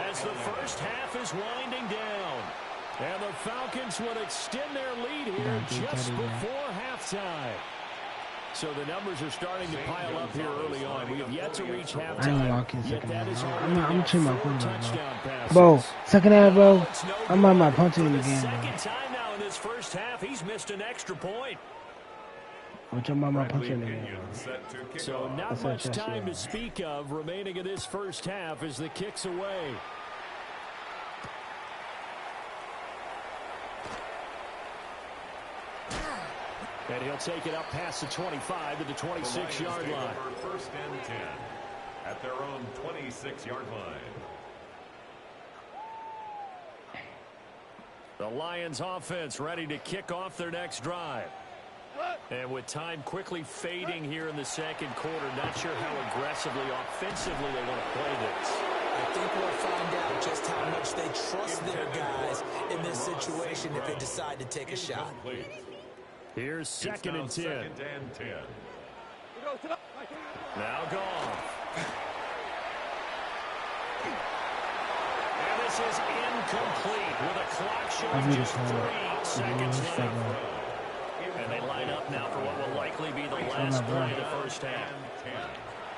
as the first half is winding down. And the Falcons would extend their lead here just before halftime. So the numbers are starting to pile up here early on. We have yet to reach halftime. Yet that is I'm chilling my touchdown pass. Bro, second half, bro. I'm on my punching in the game, bro. Second time now in this first half, he's missed an extra point. I'm talking about my punching in the game, bro. So not much time to speak of remaining in this first half as the kick's away. And he'll take it up past the 25 to the 26-yard line. 1st and 10 at their own 26-yard line. The Lions offense ready to kick off their next drive. And with time quickly fading here in the second quarter, not sure how aggressively, offensively they want to play this. I think we'll find out just how much they trust their guys in this situation if they decide to take a shot. Here's 2nd and 10. Now gone. And this is incomplete with a clock showing just 3 seconds left. And they line up now for what will likely be the last play of the first half.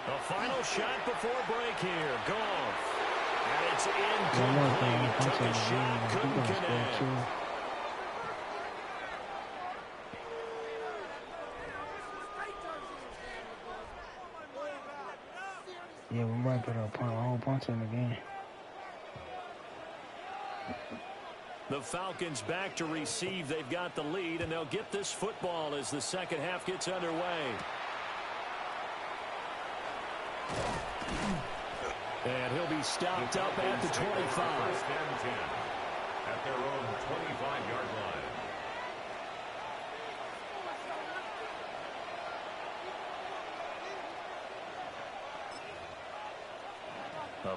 The final shot before break here. Gone. And it's incomplete. Took a shot, couldn't connect. Yeah, we might put a whole bunch in the game. The Falcons back to receive. They've got the lead, and they'll get this football as the second half gets underway. And he'll be stopped up at the 25. 1st and 10 at their own 25-yard line.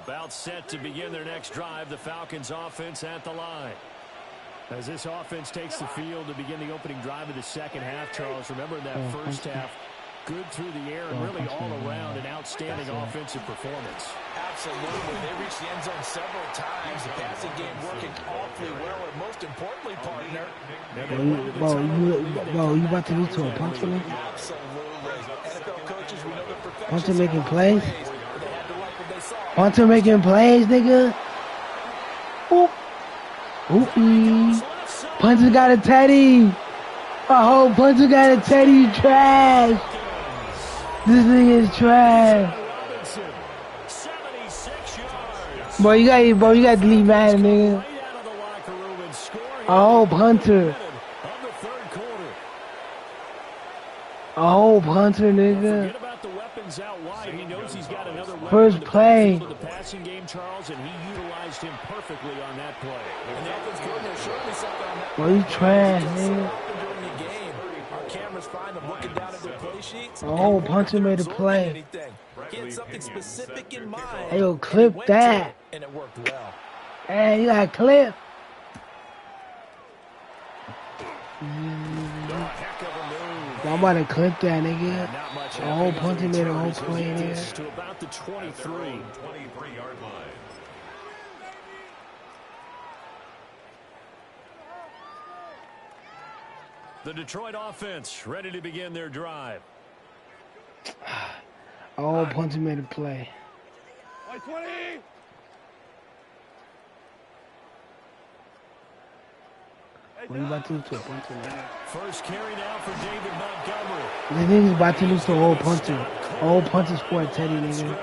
About set to begin their next drive, the Falcons offense at the line. As this offense takes the field to begin the opening drive of the second half, Charles, remember in that first half, good through the air and really all around an outstanding offensive performance. Absolutely. They reached the end zone several times. The passing game working awfully well, and most importantly, partner. Bro, you about to lead to a punch for me? Absolutely. NFL coaches, we know the perfection. Puncher making plays? Puncher making plays, nigga? Oop. Oopie. Puncher got a teddy. Oh, Puncher got a teddy. Trash. This nigga is trash. Boy, you got to leave Madden, nigga. A whole punter, nigga. Forget about the weapons out wide. He knows he's got another weapon First in the play. backfield of the passing game, Charles, and he utilized him perfectly on that play. And the offense coordinator showed me something on that. Well, you trash, So nigga. often during the game, our cameras find them looking down at their play sheets. A whole punter made a play. Anything. He had something specific in mind. Hey, yo, and he clip went to that. it, and it worked well. Hey, you got a clip. Heck of a move. I'm about to clip that, nigga. Not much A whole happening on punter the made a whole return. play, He nigga. gets to about the 23. 23-yard line. The Detroit offense ready to begin their drive. A whole punter made a play. By 20. What are you about to do to a punter, man? First carry now for David Montgomery. This nigga's about to lose to a whole punter. A whole punter scored Teddy, nigga.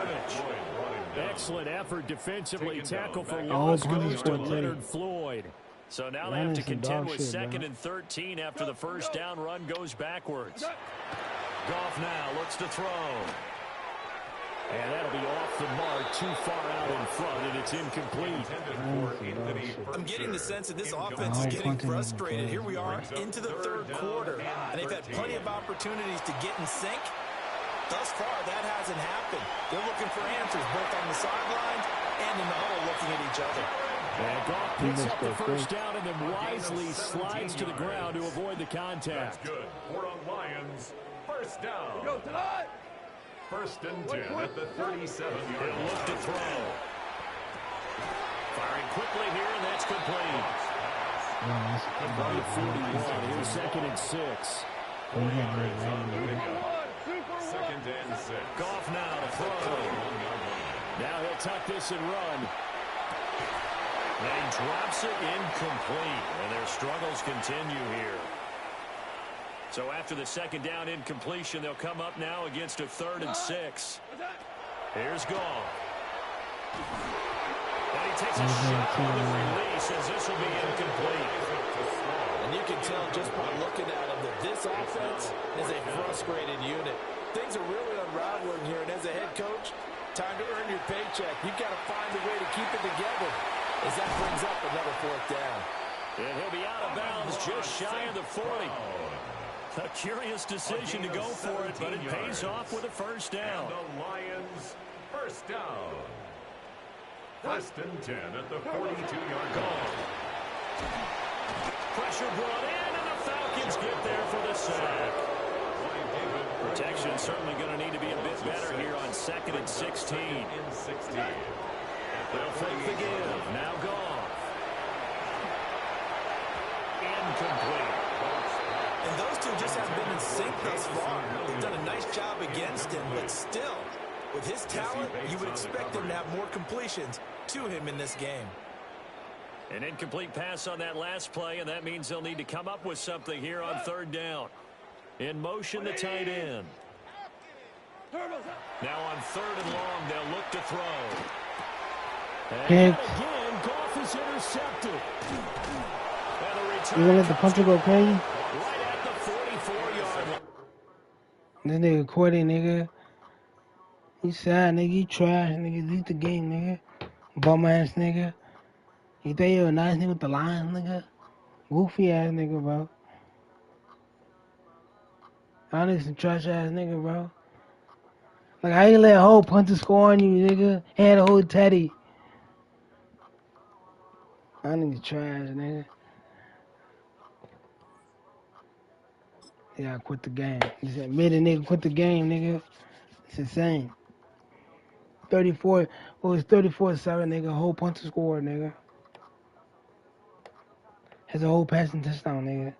Excellent effort defensively. Tackle for All loss punches goes to for Teddy. Leonard Floyd. So now they have Leonard's to some contend dog with shit, second bro. and 13 after the first down run goes backwards. Goff now looks to throw. And that'll be off the mark, too far out in front, and it's incomplete. I'm getting the sense that this offense is getting frustrated. Here we are into the third quarter, and they've had plenty of opportunities to get in sync. Thus far, that hasn't happened. They're looking for answers both on the sidelines and in the huddle looking at each other. And Goff picks up the first down and then wisely slides to the ground to avoid the contact. That's good. For a Lions, first down. Go tonight. First and 10 at the 37-yard He'll line. look to throw. Firing quickly here, and that's complete. About the 41. Here's second and 6. Second and 6. Goff now to throw. Now he'll tuck this and run. And he drops it incomplete. And their struggles continue here. So after the second down incompletion, they'll come up now against a 3rd and 6. Here's Goff. And he takes a shot on the release as this will be incomplete. And you can tell just by looking at them that this offense is a frustrated unit. Things are really unraveling here, and as a head coach, time to earn your paycheck. You've got to find a way to keep it together as that brings up another 4th down. And he'll be out of bounds just shy of the 40. A curious decision to go for it, but it pays off with a first down. And the Lions, first down. First and 10 at the 42-yard line. Pressure brought in, and the Falcons get there for the sack. Protection certainly going to need to be a bit better here on 2nd and 16. They'll fake the give. Now Goff. Incomplete. And those two just haven't been in sync thus far. They've done a nice job against him, but still, with his talent, you would expect him to have more completions to him in this game. An incomplete pass on that last play, and that means they'll need to come up with something here on 3rd down. In motion, the tight end. Now on 3rd and long, they'll look to throw. And again, Goff is intercepted. You gonna let the puncher go crazy? Right at the 44-yard line. This nigga quitting, nigga. He sad, nigga. He trash, nigga. Leave the game, nigga. Bum ass nigga. You think you a nice nigga with the Lions, nigga? Goofy ass nigga, bro. I need some trash ass nigga, bro. Like, how you let a whole punter score on you, nigga? And a whole Teddy. I need the trash, nigga. Yeah, I quit the game. Just admit a nigga quit the game, nigga. It's insane. 34, well, it's 34-7, nigga. A whole punter scored, nigga. Has a whole passing touchdown, nigga.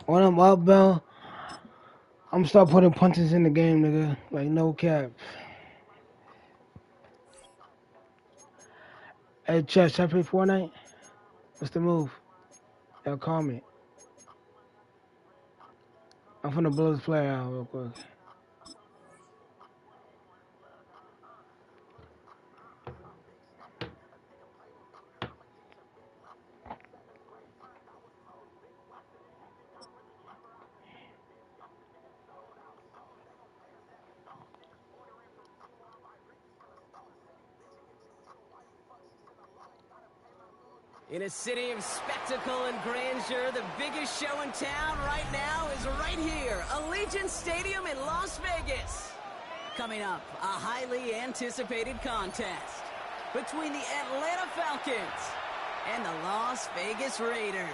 When I'm up, bro, I'm gonna start putting punters in the game, nigga. Like, no cap. Hey, Chess, should I play Fortnite? What's the move? Y'all call me. I'm finna blow this player out real quick. In a city of spectacle and grandeur, the biggest show in town right now is right here, Allegiant Stadium in Las Vegas. Coming up, a highly anticipated contest between the Atlanta Falcons and the Las Vegas Raiders.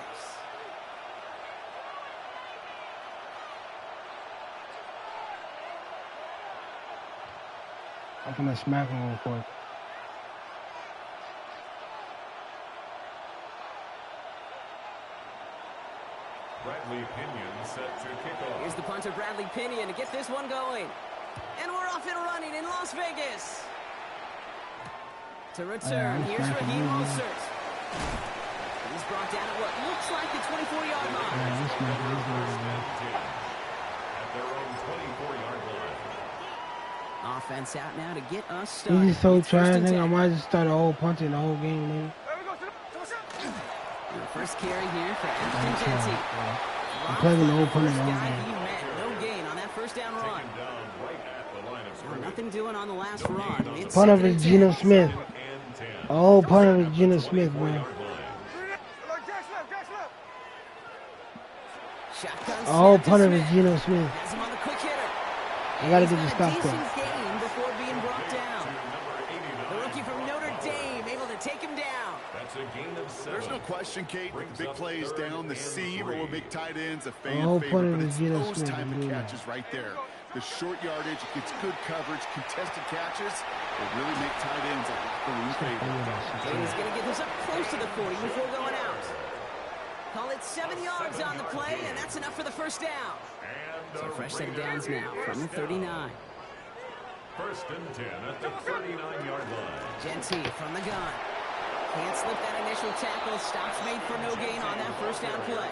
I'm gonna smack him real quick. Bradley Pinion set to kick off. Here's the punter, Bradley Pinion, to get this one going. And we're off and running in Las Vegas. To return, here's Raheem Mostert. He's brought down at what looks like the 24-yard line. At their own 24-yard line. Offense out now to get us started. He's so trash, nigga. I might just start a whole punting the whole game, nigga. The first carry here for Ashton Jeanty. I'm playing the whole punting the whole Guy game. he met, no gain on that first down run. Taken down right at the line of Well, scrimmage. nothing doing on the last run. It's Punter second and is 10. Geno Smith. And 10. A whole punter is Geno Smith, bro. Shotgun A whole snap to punter is Smith. Geno Smith. Has him on the quick hitter. I gotta He's get the got a stop decent there. gain before being brought down. The rookie from Notre Dame able to take him down. That's a gain of 7. There's no question, Kate, with the big plays down the seam or with big tight ends, a whole fan point favorite, of but the it's Geno those Smith type is of doing catches right there. The short yardage, gets good coverage, contested catches, will really make tight ends a locker room favorite. And he's going to get this up close to the 40 before going out. Call it 7 yards on the play, and that's enough for the first down. So fresh set of downs now from the 39. First and 10 at the 39-yard line. Jeanty from the gun. Can't slip that initial tackle. Stops made for no gain on that first down play.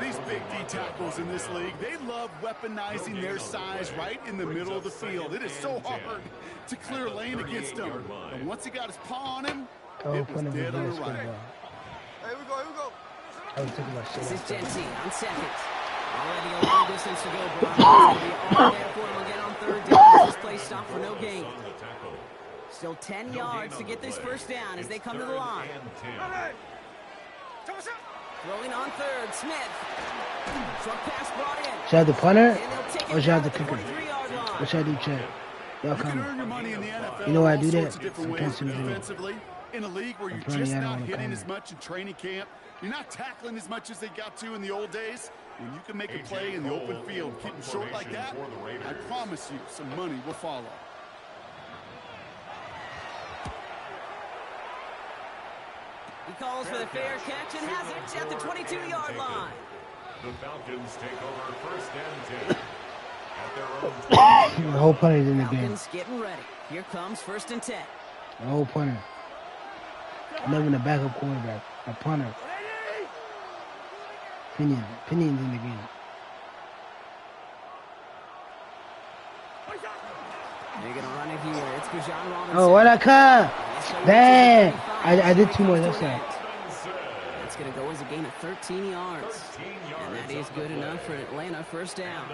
These big D tackles in this league, they love weaponizing their size right in the middle of the field. It is so hard to clear lane against them. And once he got his paw on him, it was dead on the right. This is Jeanty on second. Already a long distance to go. Brown will be all there for him again on third down. This play stopped for no gain. Still 10 yards to get this first down as they come to the line. Throwing on third, Smith. Short pass brought in. Should I have the punter And they'll take or it should I have down the at the kicker? 43-yard line. What should I do, Chad? Y'all You can come. earn your money in the NFL You know why I all do that? sorts of different I can't ways see the video. defensively. In a league where you're Apparently just I don't not wanna hitting come. as much in training camp, you're not tackling as much as they got to in the old days. When you can make a play in the open field, keeping short like that, I promise you some money will follow. He calls for the fair catch and has it at the 22-yard line. The Falcons take over first and 10 at their own The whole punter is in the game. Falcons getting ready. Here comes first and 10. The whole punter. Never in the backup quarterback. A punter. Pinion's in the game. They're going to run it here. It's Bijan Robinson. Oh, what I cut? Damn. I did too much. That's right. It's going to go as a gain of 13 yards. And that is good enough for Atlanta first down.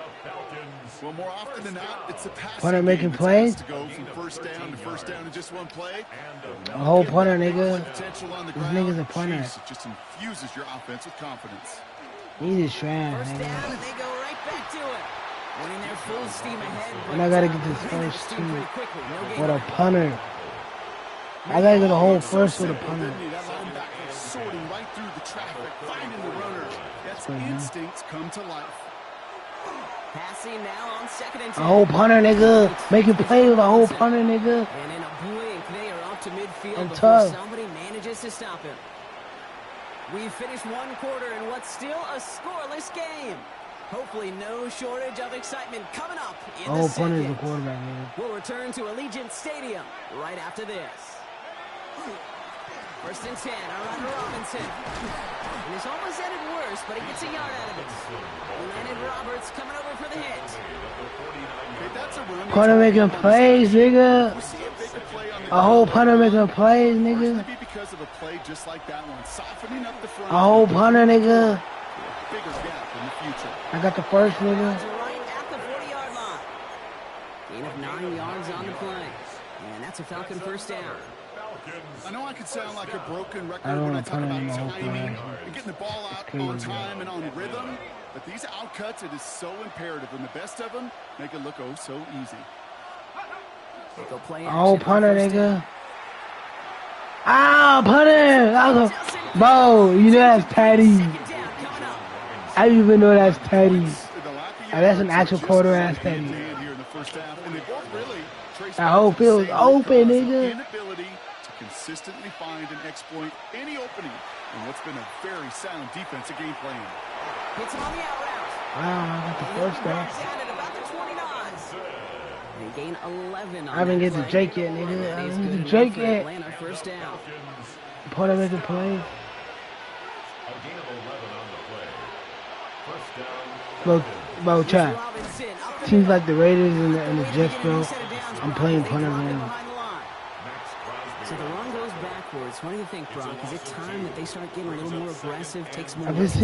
Well, more often than not, it's the passing Punter game making that's plays? asked to go from first down in just one play. A whole punter, nigga. Potential on the This ground. nigga's a punter. Jeez, it just infuses your offense with confidence. He's just trash, First nigga. down, and they go right back to it. Winning their full steam ahead. And I gotta get this first two. What a punter. I gotta get the whole first with a punter. That linebacker sorting right through the traffic, finding the runner. That's instincts come to life. Passing now on second and 10. A whole punter, nigga. Making plays with a whole punter, nigga. And in a blink, they are up to midfield I'm before tough. somebody manages to stop him. We've finished one quarter in what's still a scoreless game. Hopefully no shortage of excitement coming up in A the whole punter is the second. quarterback, nigga. We'll return to Allegiant Stadium right after this. First and 10, Aaron Robinson. And it's almost ended worse, but he gets a yard out of it. Landon Roberts coming over for the hit. Okay, that's a run. Punter making plays, nigga. We see a bigger play on the A whole ground. punter making plays, It's nigga. gonna be because of a play just like that one, softening up the front. A whole punter, nigga. Bigger gap in the future. I got the first, nigga. Right at the 40-yard line. Gain of 9 yards on the play. And that's a Falcon first down. I know I could sound like a broken record when I talk about timing and getting the ball out on time and on rhythm, but these outcuts, it is so imperative, and the best of them make it look oh so easy. Oh, punter, nigga. Ah, punter! Bro, you know that's Teddy. I didn't even know that's Teddy. That's an actual quarter-ass Teddy. That whole field's open, nigga. Inability to consistently find and exploit any opening in what's been a very sound defensive game plan. Hits him on the out route. Wow, I got the first down. Down at about the 29. They gain 11 on I haven't get that the Drake yet, nigga. That I is haven't good get the Drake enough for yet. Atlanta first down. Porter making plays. A gain of 11 on the play. First down. Bro, chat. Seems like the Raiders and the Jets, bro. I'm playing punter, man. So the run goes backwards. What do you think, Brock? Is it time that they start getting a little more aggressive? Takes more. I just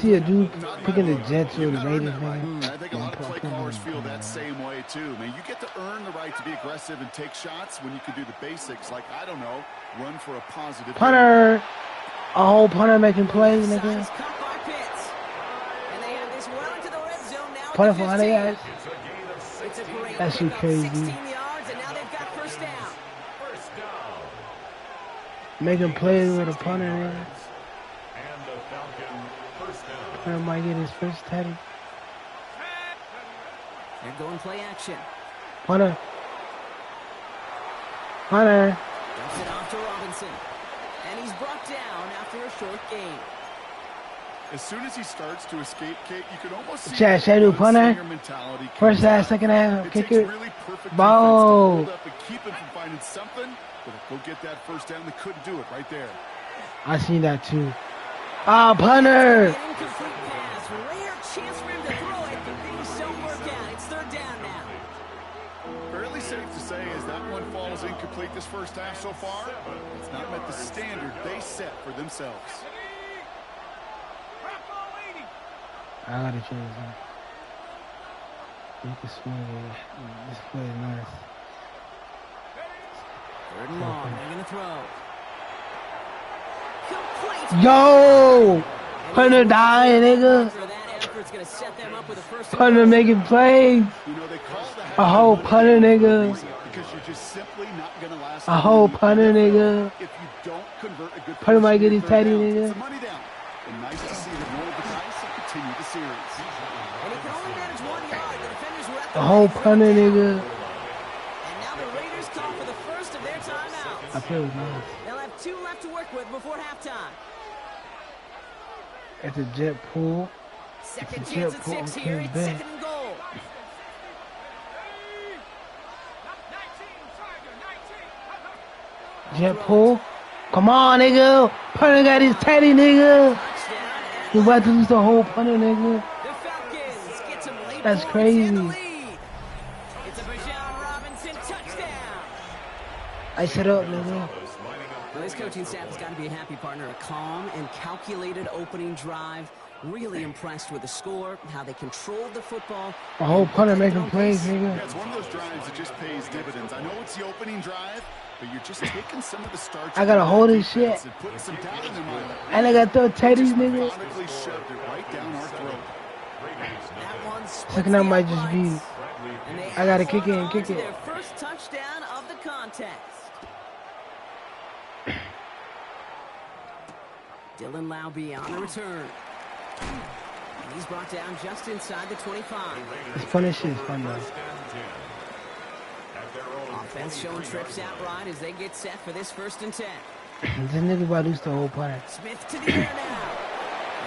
see a dude picking the Jets or the Raiders, man. I think a lot of play callers feel that same way too. Man, you get to earn the right to be aggressive and take shots when you can do the basics, like I don't know, run for a positive. Punter, a whole punter making plays, nigga. Punter for 100 yards. That shit crazy. Making plays with a punter, nigga. Punter might get his first Teddy. They're going play action. Punter. Punter. Dumps it off to Robinson. And he's brought down after a short gain. As soon as he starts to escape, Kate, you can almost see Shadow punter. First half, second half, kicker. Really Ball. Keep him from finding something, but go get that first down. They couldn't do it right there. I seen that too. Ah, punter. Incomplete pass. Rare chance for him to throw it, but things don't work out. It's third down now. Fairly safe to say as that one falls incomplete this first half so far. It's not met the standard they set for themselves. I gotta change that. Make this play. This play is nice. Third and long. They're gonna throw. Complete. Yo! Punter dying, nigga. Punter making plays. A whole punter, nigga. A whole punter, nigga. Punter might get his Teddy, nigga. Nice to see them roll the dice and continue the series. And he can only manage 1 yard. The defenders were at A whole punter, nigga. And now the Raiders call for the first of their timeouts. I feel nice. They'll have 2 left to work with before halftime. It's a jet pool. Second chance at 6 here. It's second and goal. Jet pool. Come on, nigga. Punter got his Teddy, nigga. You about to lose the whole punter, nigga. That's crazy. It's a Bijan Robinson touchdown. I set up, nigga. Well, this coaching staff has got to be a happy partner. A calm and calculated opening drive. Really impressed with the score, how they controlled the football. A whole punter making plays, nigga. Yeah, it's one of those drives that just pays dividends. I know it's the opening drive, but you're just taking some of the starch. I gotta hold his shit. And I gotta throw Teddy's, nigga. Right down our throat. Second out might just be. I gotta kick it and kick it. Their first touchdown of the contest. Dylan Laube on the return. And he's brought down just inside the 25. It's funny shit, it's fun though. Offense showing trips out right as they get set for this 1st and 10. This nigga about to lose the whole punter. Smith to the air now.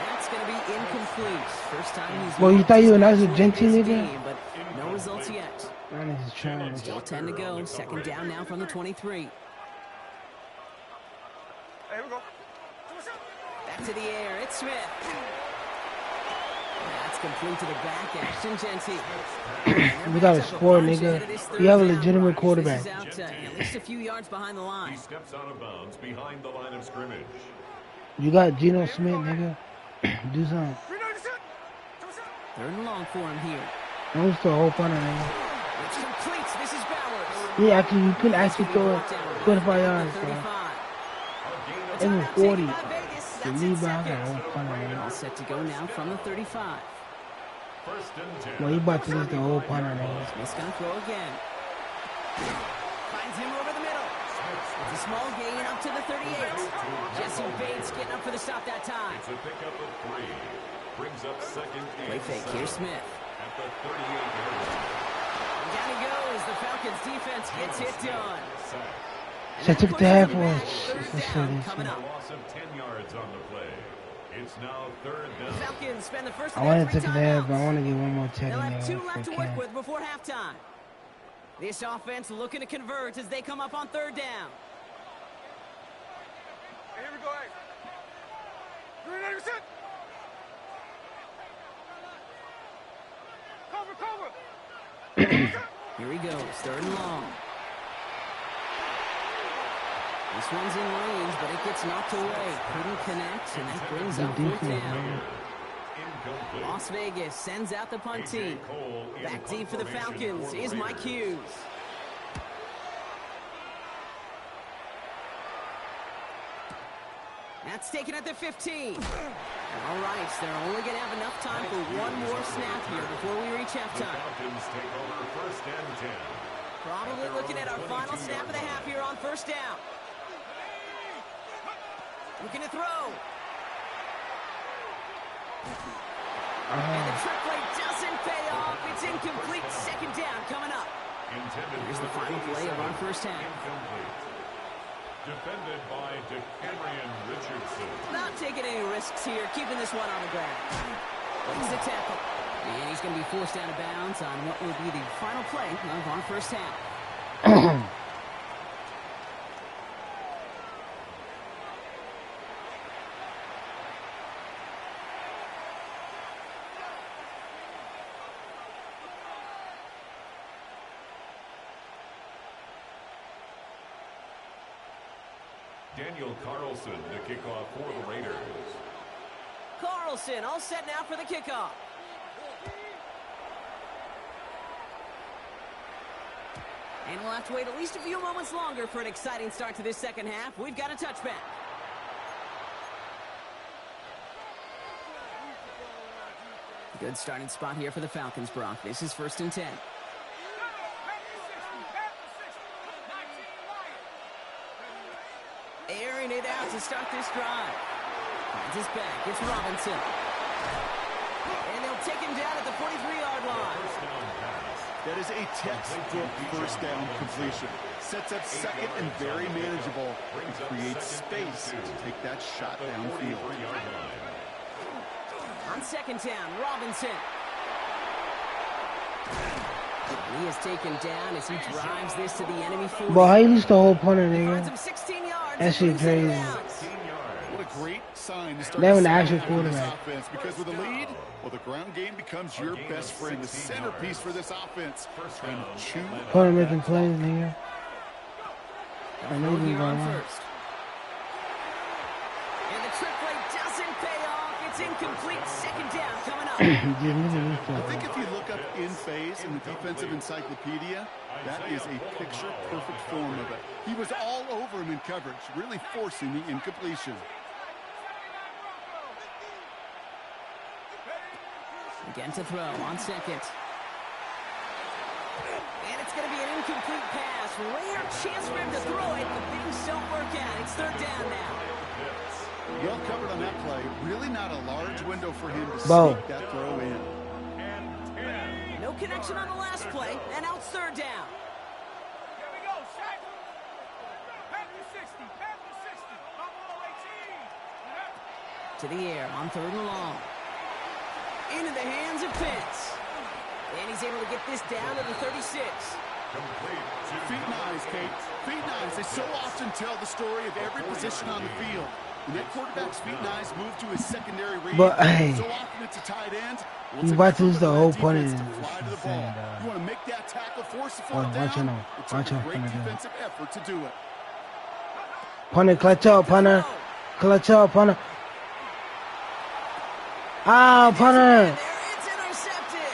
That's going to be incomplete. First time he's... Well, you thought you were nice with Genty, nigga? But no results yet. That nigga's trying. Still 10 to go. Second down now from the 23. Hey, here we go. Back to the air. It's Smith. That's complete to the back. Ashton Genty. We gotta score, nigga. You have a legitimate quarterback. Out, at least a few yards behind the line. He steps out of bounds behind the line of scrimmage. You got Geno Smith, nigga. Do something. Third and long for him here. That was the whole punter, nigga. It's complete. This is Bowers. Yeah, actually, you couldn't actually throw it 25 yards, bro. It was 40. To me, bro, I got a whole punter, man. All set to go now from the 35. Well, he about to lose the whole punter, man. He's going to throw again. Finds him over the middle. It's a small gain up to the 38. Jesse Bates getting up for the stop that time. It's a pickup of 3. Brings up second. Play fake. Here's Smith. At the 38-yard line. Down he goes. The Falcons defense gets it done. So I took the half one. Coming up. Loss of 10 yards on the play. It's now third down. Falcons spend the first I want to take the half, but I want to get one more tag. They'll have 2 left to work with before halftime. This offense looking to convert as they come up on third down. Here we go. Hey. Sit. Cover. Here he goes, third and long. This one's in range, but it gets knocked away. Couldn't connect, and that brings up fourth down. Las Vegas sends out the punt team. Back deep for the Falcons is Mike Hughes. That's taken at the 15. All right, so they're only going to have enough time for one more snap here before we reach halftime. Falcons take over first and 10. Probably looking at our final snap of the half here on first down. Looking to throw. And the trick play doesn't pay off. It's incomplete. Second down coming up. Here's the final play of our first half. Defended by DeCamerion Richardson. Not taking any risks here, keeping this one on the ground. He's a tackle. And he's going to be forced out of bounds on what will be the final play of our first half. Daniel Carlson to kick off for the Raiders. Carlson all set now for the kickoff. And we'll have to wait at least a few moments longer for an exciting start to this second half. We've got a touchback. Good starting spot here for the Falcons, Brock. This is first and 10. Airing it out to start this drive. Finds his back. It's Robinson. And they'll take him down at the 43-yard line. That is a textbook first down completion. Sets up second and very manageable. And creates space to take that shot downfield. On second down, Robinson. He is taken down as he drives this to the enemy 40. Boy, how you lose the whole punter, nigga? Him 16 yards. That shit crazy. What a great sign to start That was the the actual second half of this quarterback. offense, because with a lead, well, the ground game becomes your best friend, the centerpiece for this offense. Trying to chew Punter making plays, nigga. I know Throw you here on going on. first. And the trick play doesn't pay off. It's incomplete. Second down coming up. I think if you look up in phase in the defensive encyclopedia, that is a picture-perfect form of it. He was all over him in coverage, really forcing the incompletion. Again to throw on second. And it's going to be an incomplete pass. Rare chance for him to throw it, but things don't work out. It's third down now. Well covered on that play. Really not a large window for him to sneak that throw in. No connection on the last play, and now it's third down. Here we go, Shaq. Pass to 60. Pass to 60. Buffalo 18. To the air on third and long. Into the hands of Pitts. And he's able to get this down to the 36. Feet and eyes, Kate. Feet and eyes. They so often tell the story of every position on the field. When that quarterback's feet and eyes move to his secondary read, But, hey, so often it's a tight end. you about to lose the whole punter. You want to make that tackle, force the fourth down. It's a great defensive effort to do it. Punter, clutch up, punter. Clutch up, punter. Ah, punter. It's intercepted.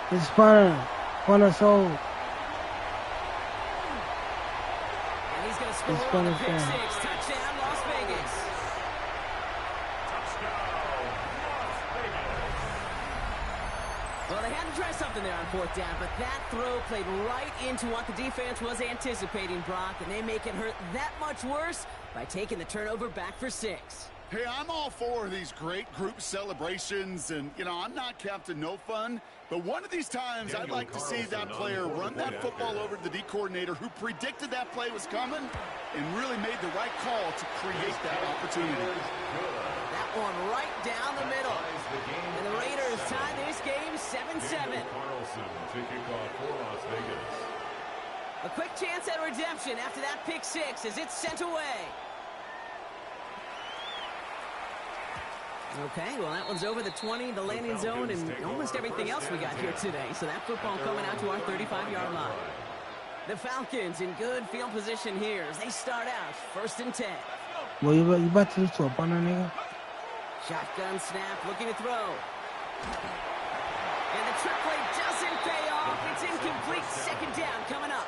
It's punter soul. And he's going to score on the pick six. Touchdown, Las Vegas. Well, they had to try something there on fourth down, but that throw played right into what the defense was anticipating, Brock, and they make it hurt that much worse by taking the turnover back for 6. Hey, I'm all for these great group celebrations, and, you know, I'm not Captain No Fun, but one of these times I'd like to see that player run that football over to the D coordinator who predicted that play was coming and really made the right call to create that opportunity. That one right down the middle. And the Raiders tie this game 7-7. A quick chance at redemption after that pick six as it's sent away. Okay, well, that one's over the 20, the landing zone, and almost everything else we got here today. So that football coming out to our 35-yard line. The Falcons in good field position here as they start out 1st and 10. Well, you about to lose to a punter, nigga? Shotgun snap, looking to throw. And the trick play doesn't pay off. It's incomplete. 2nd down coming up.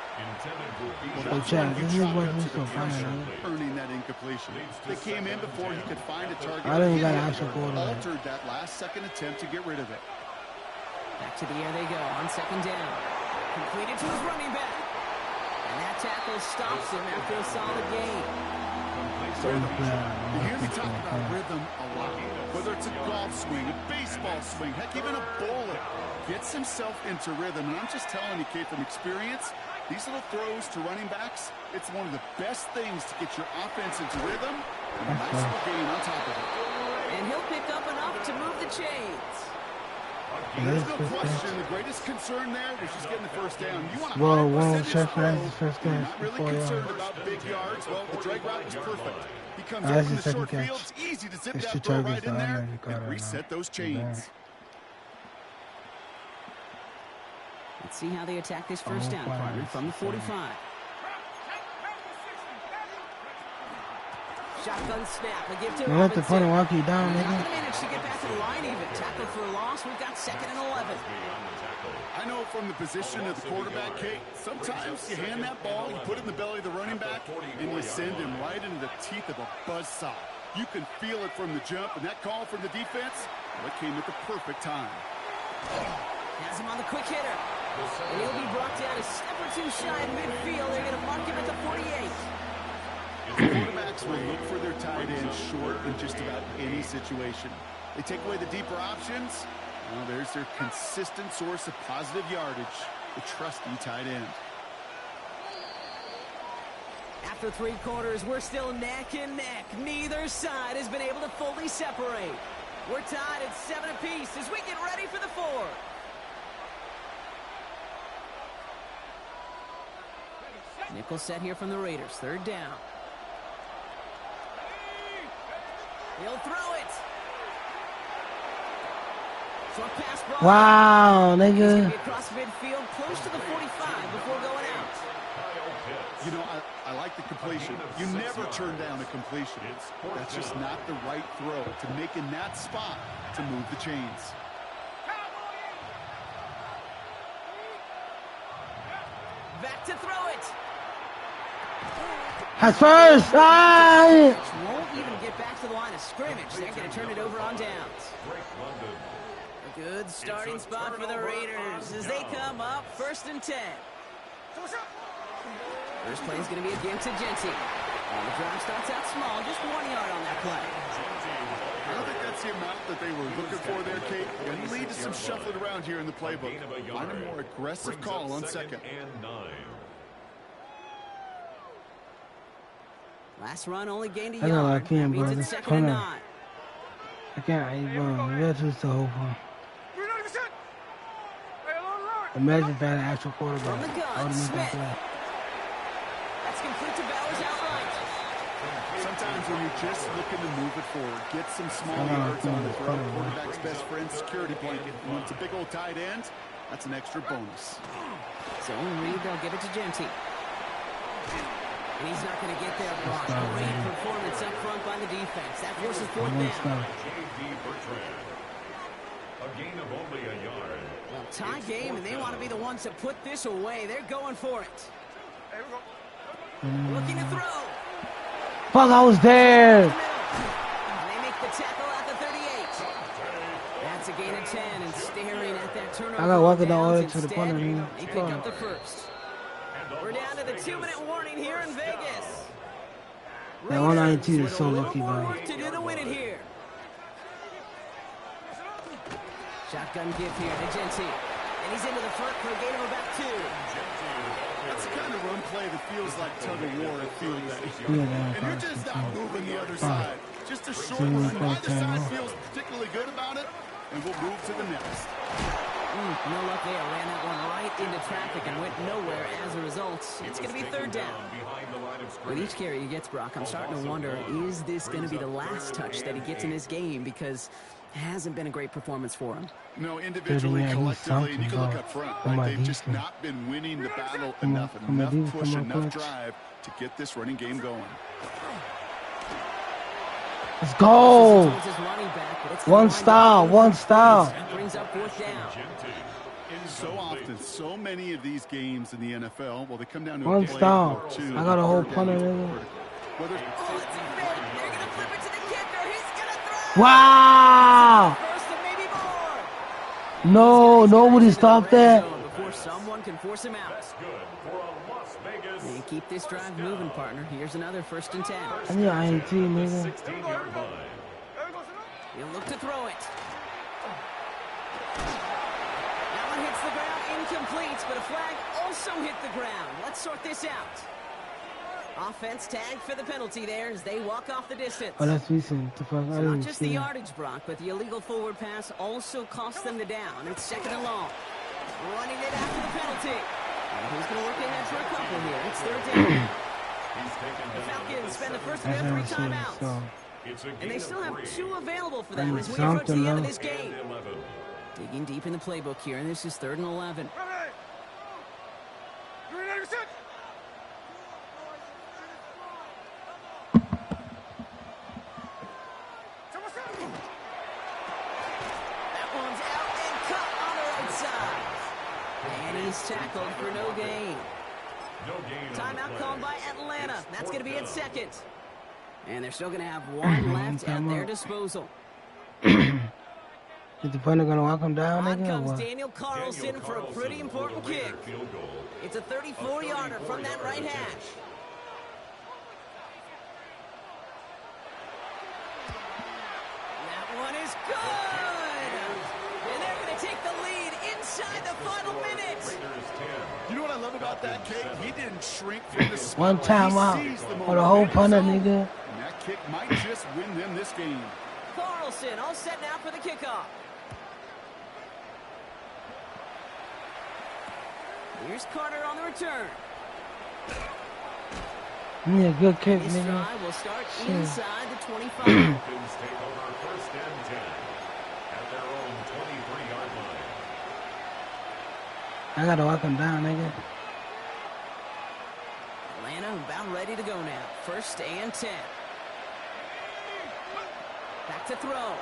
Well, Chad, this is what lose to a punter, nigga. Earning that incompletion. They came in before he could find a target. I don't even got an actual quarterback. Altered that last second attempt to get rid of it. Back to the air they go on 2nd down. Completed to his running back. And that tackle stops him after a solid gain. You hear me talk about rhythm a lot. Whether it's a golf swing, a baseball swing, heck, even a bowler gets himself into rhythm. And I'm just telling you, Kate, from experience, these little throws to running backs, it's one of the best things to get your offense into rhythm. And a nice little gain on top of it. And he'll pick up enough to move the chains. There's no question. The greatest concern there was just getting the first down. You want to first down. Not really concerned about big yards. Well, the drag route was perfect. He comes out in the short field. It's easy to zip that throw right in there and reset those chains. Let's see how they attack this first down, partner, from the 45. Shotgun snap. A give to Don't let the punter walk you down, nigga. Not gonna manage to get back to the line even. Tackle for a loss. We've got 2nd and 11. I know from the position of the quarterback, Kate, sometimes you hand that ball, you put it in the belly of the running back, and you send him right into the teeth of a buzzsaw. You can feel it from the jump, and that call from the defense, well, it came at the perfect time. Has him on the quick hitter. And he'll be brought down a step or two shy in midfield. They're going to mark him at the 48. Quarterbacks will look for their tight end short in just about any situation. They take away the deeper options. Well, there's their consistent source of positive yardage, the trusty tight end. After 3 quarters, we're still neck and neck. Neither side has been able to fully separate. We're tied at 7 apiece as we get ready for the 4th. Nickel set here from the Raiders. 3rd down. He'll throw it. Short pass ball. Wow, nigga. He's going to be across midfield, close to the 45 before going out. You know, I like the completion. You never turn down a completion. That's just not the right throw to make in that spot to move the chains. Back to throw it. Has first. Won't even get back to the line of scrimmage. They're going to turn it over on downs. A good starting spot for the Raiders as they come up 1st and 10. First play is going to be against Genti. The drive starts out small, just 1 yard on that play. I don't think that's the amount that they were looking for there, Kate. Going to lead to some shuffling around here in the playbook. Find a more aggressive call on 2nd. Last run only gained a I know I yard. can't, That means bro. it's This 2nd and corner. 9. I can't, bro. That's just the whole point. Imagine if I had an actual quarterback. From the I gun, would have made that Smith. play. That's complete to Bowers outright. Sometimes when you're just looking to move it forward, get some small yards on the throw. Quarterback's best friend, security blanket. And when it's a big old tight end, that's an extra bonus. Zone read, they'll give it to Genti. And he's not going to get there, Brock. Great performance up front by the defense. That forces 4th down. A gain of only a yard. Well, tie game, and they want to be the ones to put this away. They're going for it. Looking to throw. Fuck, I was there. And they make the tackle at the 38. That's a gain of 10, and staring at that turnover. I got walking the downs order to the instead, punter, man. They pick up the first. We're down to the 2-minute warning here in Vegas. That 119 is so With a lucky, little more bro. work to do to win it here. Shotgun give here to Genty. And he's into the front for a gain of about 2. That's the kind of run play that feels like tug of war at field day. Yeah, And you're just not moving the other side. Just a short run. Neither side feels particularly good about it, and we'll move to the next. No luck there. Ran that one right into traffic and went nowhere as a result. It's going to be 3rd down. With each carry he gets, Brock, I'm starting to wonder, is this going to be the last touch that he gets in this game? Because it hasn't been a great performance for him. No, individually, collectively, and you can look up front. Right? They've just not been winning the battle enough push, enough drive to get this running game going. Let's go. One style. Brings up 4th down. So often, so many of these games in the NFL, well, they come down to One a play style. or two. I got a whole punter there. Whether They're going to flip it to the kicker. He's going to throw. Wow. First and maybe more. No, nobody stopped that. Before someone can force him out. And keep this drive moving, partner. Here's another 1st and 10. I need an INT, nigga. He'll look to throw it. That one hits the ground, incomplete, but a flag also hit the ground. Let's sort this out. Offense tagged for the penalty there as they walk off the distance. Oh, that's recent. The fuck, I So didn't not just see the that. yardage, Brock, but the illegal forward pass also cost them the down. It's 2nd and long. Running it after the penalty. And who's going to look ahead for a couple here? It's 3rd down. The Falcons spend the first of their 3 timeouts. And they still have 2 available for them as we approach the end of this game. Digging deep in the playbook here, and this is 3rd and 11. That one's out and cut on the right side. And he's tackled for no gain. Timeout called by Atlanta. That's going to be at 2nd. And they're still going to have 1 left at their disposal. Is the punter gonna walk him down, On nigga? or comes what? Daniel Carlson for a pretty important kick. It's a 34-yarder from that right hash. That one is good! And they're going to take the lead inside the final minute. You know what I love about that kick? He didn't shrink from the spot. One time out for the whole punter, nigga. And that kick might just win them this game. Carlson all set now for the kickoff. Here's Carter on the return. Yeah, good kick, This nigga. drive will start Shit. inside the 25. Take over 1st and 10 at their own 23-yard line. I gotta walk him down, nigga. Atlanta about ready to go now. 1st and 10. Back to throw.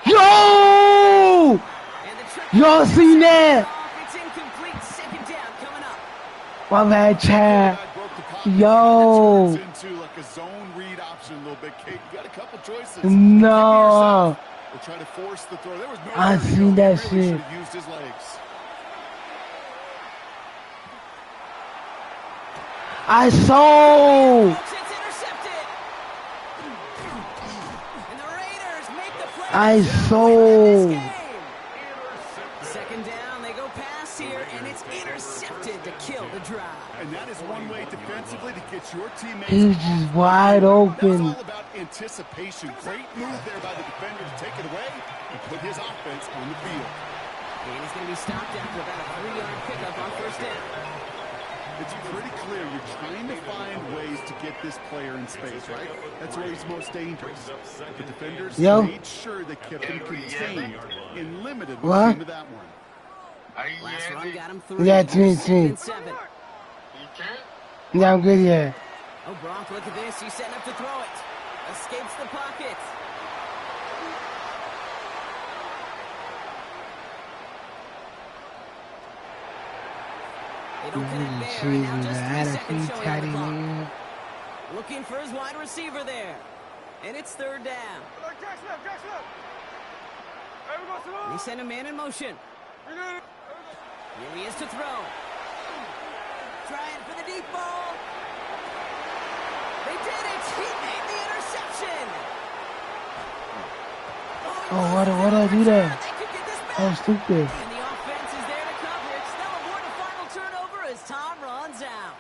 Yo! And the trick Y'all seen that? it's incomplete. 2nd down coming up. My bad, Chad. Broke the pocket. Yo. It turns into like a zone read option a little bit. Kate, you got a couple choices. No. Or try to force the throw. There was no I way to seen go. that He really shit. should have used his legs. I saw. It's intercepted. And the Raiders make the play. I to saw. win this game. 2nd down, they go pass here, and it's intercepted to kill the drive. And that is one way defensively to get your teammates. He's just wide That's open. all about anticipation. Great move there by the defender to take it away and put his offense on the field. And he's going to be stopped after about a 3-yard pickup on 1st down. It's pretty clear you're trying to find ways to get this player in space, right? That's where he's most dangerous. The defenders Yo. made sure they kept him contained and limited when What? it came to that one. Last run got him 3. Yeah, it's me, it's me. 2nd and 7. Yeah, I'm good, yeah. Oh, Gronk, look at this. He's setting up to throw it. Escapes the pocket. They don't connect there, and now just 3 seconds showing on the clock. Looking for his wide receiver there. And it's third down. They send a man in motion. Here he is to throw. Trying for the deep ball. They did it. He made the interception. Oh, why do I do that? Oh, stupid. And the offense is there to coverage. They'll avoid a final turnover as time runs out.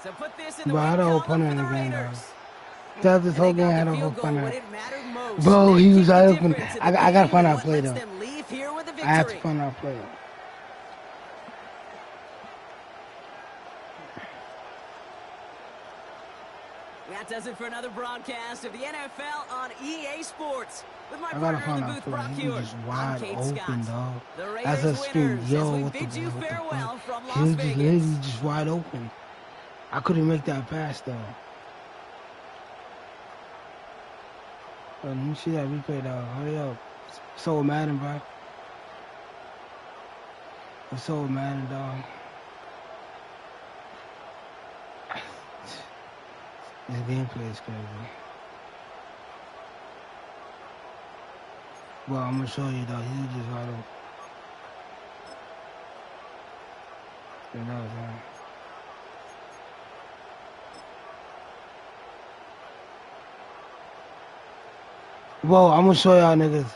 So put this in the win column for the Raiders. That this whole game had a whole fun. Bro, he was wide open. I gotta find out play though. I have to find out play. That does it for another broadcast of the NFL on EA Sports. With my I gotta partner in find the out booth, play. Brock He Hewitt. was just I'm wide Kate open, Scott. dog. The That's a Raiders scream. winners Yo, as we what bid you the farewell fuck? from He Las was just Vegas. literally just wide open. I couldn't make that pass though. Let me see that replay though. Hurry up. So Madden, bro. It's so Madden, dog. This gameplay is crazy. Well, I'm gonna show you though. He was just right up. You know, man. Whoa, I'm gonna show y'all niggas.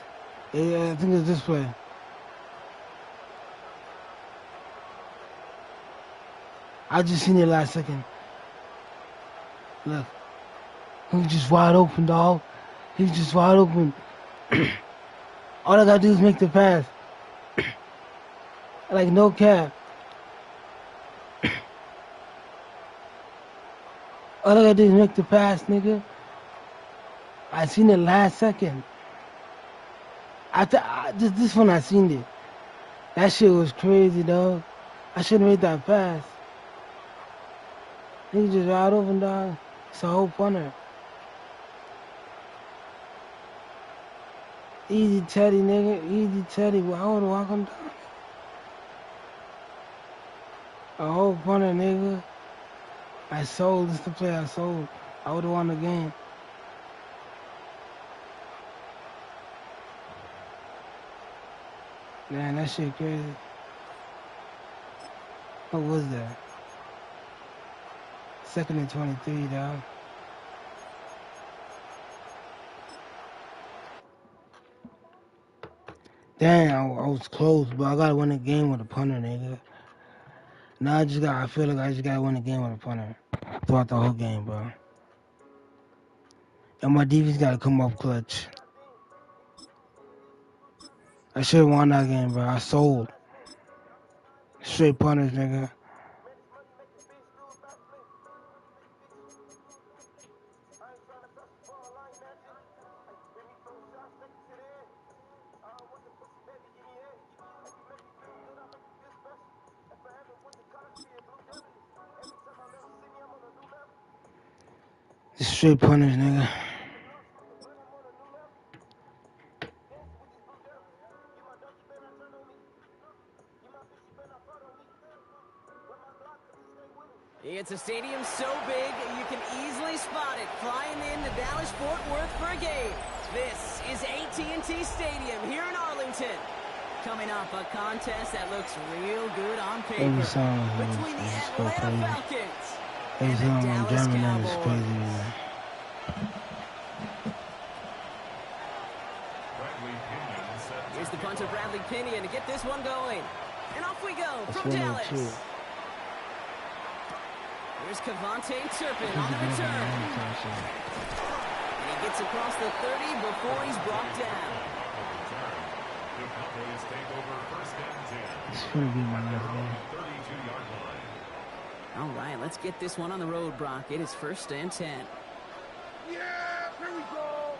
Yeah, I think it's this play. I just seen it last second. Look. He was just wide open, dog. He was just wide open. All I gotta do is make the pass. Like, no cap. All I gotta do is make the pass, nigga. I seen it last second. This one I seen it. That shit was crazy, dog. I should've made that pass. He just wide open, dog. It's a whole punter. Easy Teddy, nigga. Easy Teddy. Well, I would've walked him down. A whole punter, nigga. I sold. This is the play I sold. I would've won the game. Man, that shit crazy. What was that? 2nd and 23, dog. Damn, I was close, but I gotta win the game with a punter, nigga. Now I feel like I just gotta win the game with a punter throughout the whole game, bro. And my defense gotta come up clutch. I should've won that game, bro. I sold. Straight punters, nigga. Straight punters, nigga. It's a stadium so big, you can easily spot it flying into Dallas-Fort Worth for a game. This is AT&T Stadium here in Arlington. Coming up, a contest that looks real good on paper between the Atlanta Falcons and the Dallas Cowboys. Here's the punter, Bradley Pinion, to get this one going. And off we go from Dallas. Here's Cavante Turpin on the return. And he gets across the 30 before he's brought down. This should be my last game. All right, let's get this one on the road, Brock. It is 1st and 10. Yeah, here we go.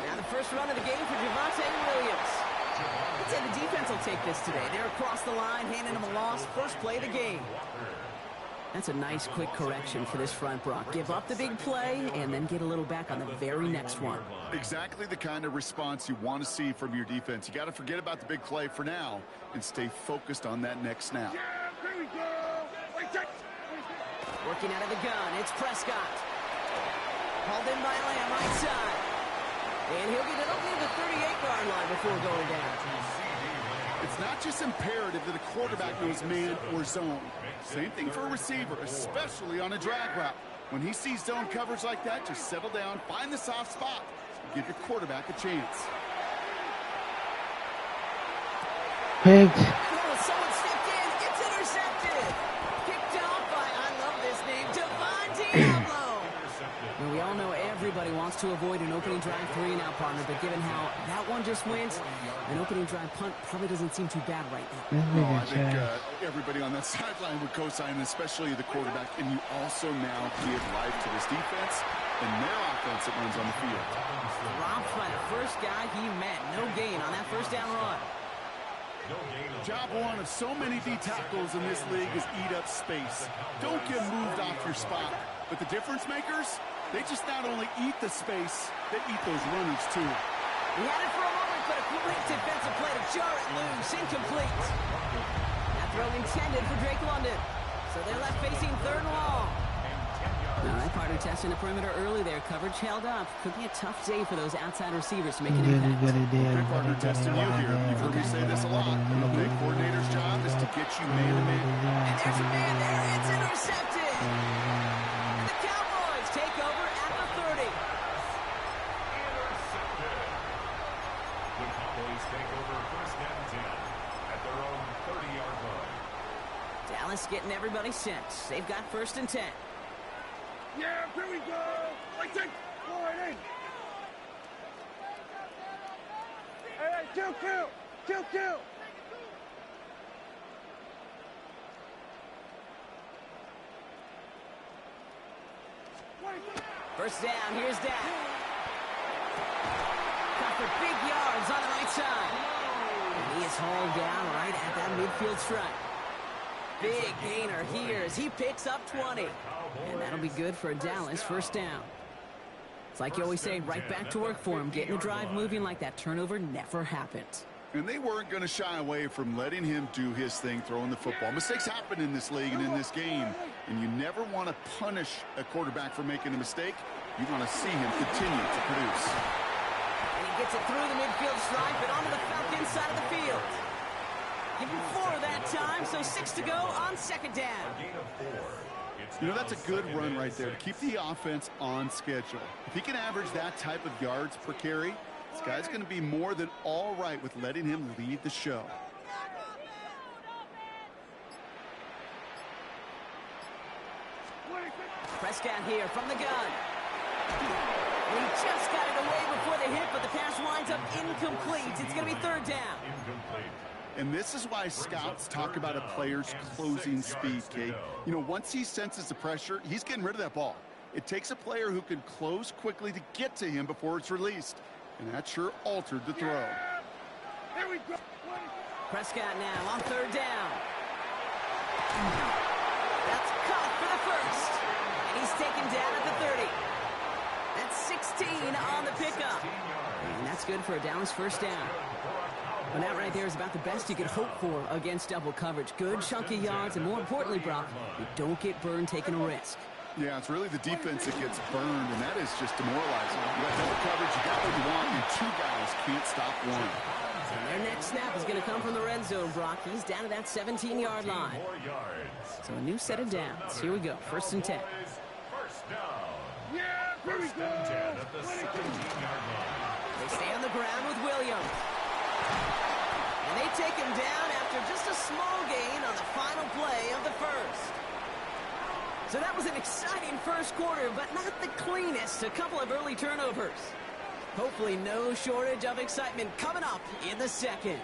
Now the first run of the game for Javonte Williams. I'd say the defense will take this today. They're across the line, handing him a loss. First play of the game. That's a nice quick correction for this front, Brock. Give up the big play and then get a little back on the very next one. Exactly the kind of response you want to see from your defense. You got to forget about the big play for now and stay focused on that next snap. Working out of the gun, it's Prescott. Hauled in by Lamb, right side. And he'll get it up near the 38-yard line before going down. It's not just imperative that a quarterback knows man or zone. Same thing for a receiver, especially on a drag route. When he sees zone coverage like that, just settle down, find the soft spot, and give your quarterback a chance. Picked. Oh, someone stepped in. It's intercepted. Picked off by, I love this name, Devon Diablo. Now, we all know everybody wants to avoid an opening drive 3-and-out, partner, but given how that one just went, an opening drive punt probably doesn't seem too bad right now. I think everybody on that sideline would co-sign, especially the quarterback, and you also now give life to this defense and their offense that runs on the field. Dropped by the first guy he met. No gain on that first down run. Job one of so many D tackles in this league is eat up space. Don't get moved off your spot. But the difference makers, they just not only eat the space, they eat those runners too. He had it for a moment, but a quick defensive play to jar it loose. Incomplete. That throw intended for Drake London. So they're left facing 3rd and long. All right, partner testing the perimeter early there. Coverage held up. Could be a tough day for those outside receivers to make an impact. Partner testing you here. You've heard me say this a lot. A big coordinator's job is to get you man-to-man. And there's a man there. It's intercepted. And the Cowboys take over at the 30. Intercepted. The Cowboys take over 1st and 10 at their own 30-yard line. Dallas getting everybody set. They've got 1st and 10. Yeah, here we go. Like that. All right, in. Hey, kill. First down, here's Dak. Got for big yards on the right side. And he is hauled down right at that midfield stripe. Big gainer here as he picks up 20. And that'll be good for Dallas. 1st down. It's like you always say, right back to work for him. Getting the drive moving like that turnover never happened. And they weren't going to shy away from letting him do his thing, throwing the football. Mistakes happen in this league and in this game, and you never want to punish a quarterback for making a mistake. You want to see him continue to produce. And he gets it through the midfield stripe and onto the Falcon side of the field. Give him 4 that time, so 6 to go on 2nd down. You know, that's a good run right there to keep the offense on schedule. If he can average that type of yards per carry, this guy's going to be more than all right with letting him lead the show. Prescott here from the gun. He just got it away before the hit, but the pass winds up incomplete. It's going to be 3rd down. And this is why scouts talk about a player's closing speed, Kate. You know, once he senses the pressure, he's getting rid of that ball. It takes a player who can close quickly to get to him before it's released. And that sure altered the throw. Here we go. Prescott now on 3rd down. That's caught for the 1st. And he's taken down at the 30. That's 16 on the pickup. And that's good for a Dallas 1st down. Well, that right there is about the best you could hope for against double coverage. Good chunky yards, and more importantly, Brock, you don't get burned taking a risk. Yeah, it's really the defense that gets burned, and that is just demoralizing. You got double coverage, you got what you want, and 2 guys can't stop one. And their next snap is going to come from the red zone, Brock. He's down to that 17-yard line. So a new set of downs. Here we go, 1st and 10. First down. Yeah, here we go. At the 17-yard line. They stay on the ground with Williams. And they take him down after just a small gain on the final play of the 1st. So that was an exciting 1st quarter, but not the cleanest. A couple of early turnovers. Hopefully no shortage of excitement coming up in the 2nd.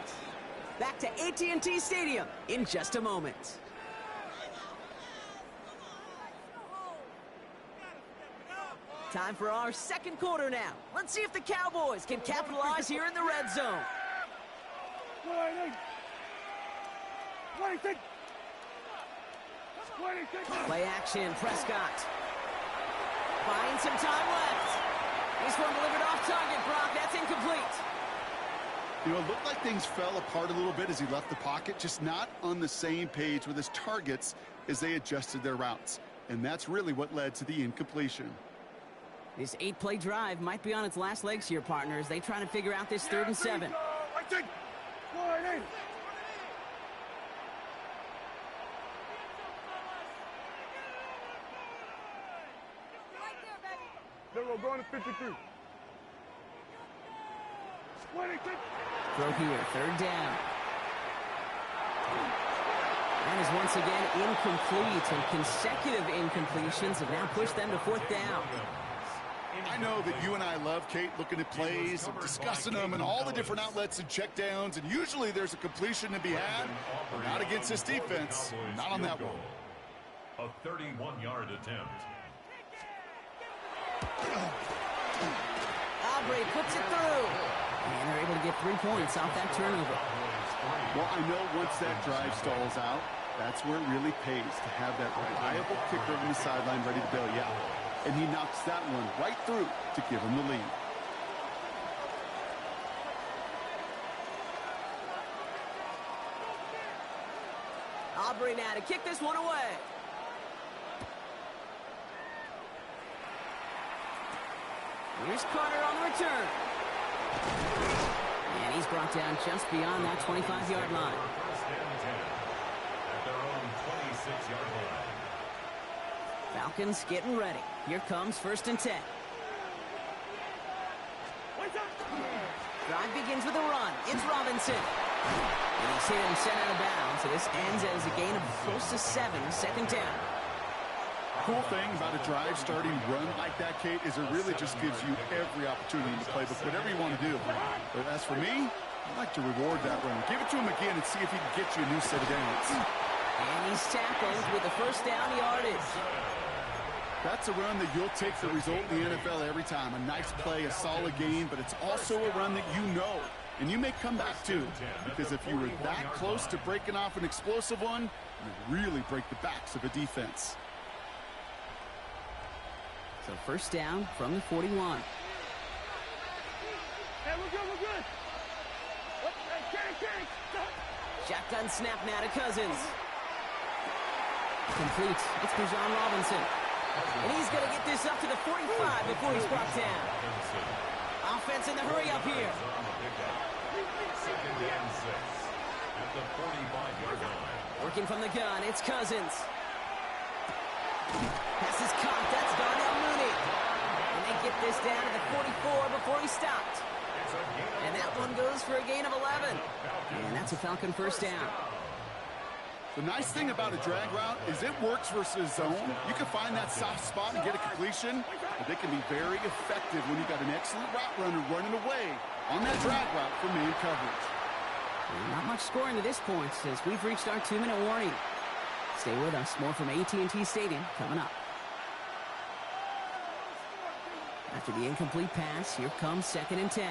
Back to AT&T Stadium in just a moment. Time for our 2nd quarter now. Let's see if the Cowboys can capitalize here in the red zone. Play action, Prescott. Buying some time left. This one delivered off target, Brock. That's incomplete. You know, it looked like things fell apart a little bit as he left the pocket, just not on the same page with his targets as they adjusted their routes. And that's really what led to the incompletion. This 8-play drive might be on its last legs here, partners. They try to figure out this 3rd and 7. We're going to 53. Throw here, 3rd down. That is once again incomplete, and consecutive incompletions have now pushed them to 4th down. I know that you and I love, Kate, looking at plays, and discussing them and all the different outlets and checkdowns, and usually there's a completion to be had, but not against this defense, not on that one. A 31-yard attempt. Aubrey puts it through. And they're able to get 3 points off that turnover. Well, I know once that drive stalls out, that's where it really pays to have that reliable kicker on the sideline ready to bail you out. And he knocks that one right through to give him the lead. Aubrey now to kick this one away. Here's Carter on the return. And he's brought down just beyond that 25-yard line. First and 10 at their own 26-yard line. Falcons getting ready. Here comes 1st and 10. Drive begins with a run. It's Robinson. And he's hit and sent out of bounds. So this ends as a gain of close to 7, 2nd down. Cool thing about a drive starting run like that, Kate, is it really just gives you every opportunity to play with whatever you want to do. But as for me, I'd like to reward that run. Give it to him again and see if he can get you a new set of downs. And he's tackled with a 1st down yardage. That's a run that you'll take the result in the NFL every time. A nice play, a solid game, but it's also a run that you know. And you may come back to, because if you were that close to breaking off an explosive one, you really break the backs of a defense. So 1st down from the 41. Hey, we're good. Shotgun snap now to Cousins. Complete. It's Bijan Robinson. And he's going to get this up to the 45 before he's brought down. Offense in the hurry up here. 2nd and 6 at the 45-yard line. Working from the gun, it's Cousins. Pass is caught. That's Darnell Mooney. And they get this down to the 44 before he stopped. And that one goes for a gain of 11. And that's a Falcon 1st down. The nice thing about a drag route is it works versus zone. You can find that soft spot and get a completion, but they can be very effective when you've got an excellent route runner running away on that drag route for man coverage. Not much scoring to this point as we've reached our 2-minute warning. Stay with us. More from AT&T Stadium coming up. After the incomplete pass, here comes 2nd and 10.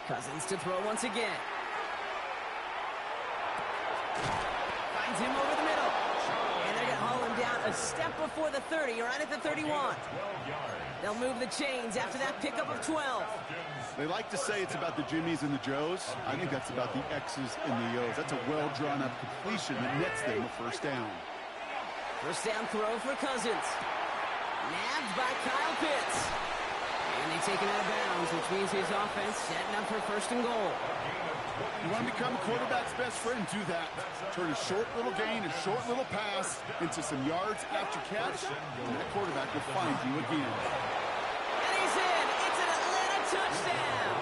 Cousins to throw once again. Finds him over the middle. And they're going to haul him down a step before the 30, right at the 31. They'll move the chains after that pickup of 12. They like to say it's about the Jimmies and the Joes. I think that's about the X's and the O's. That's a well-drawn-up completion that nets them a 1st down. 1st down throw for Cousins. Nabbed by Kyle Pitts. And they take him out of bounds, which means his offense setting up for 1st and goal. You want to become a quarterback's best friend, do that. Turn a short little gain, a short little pass into some yards after catch, and that quarterback will find you again. And he's in. It's an Atlanta touchdown.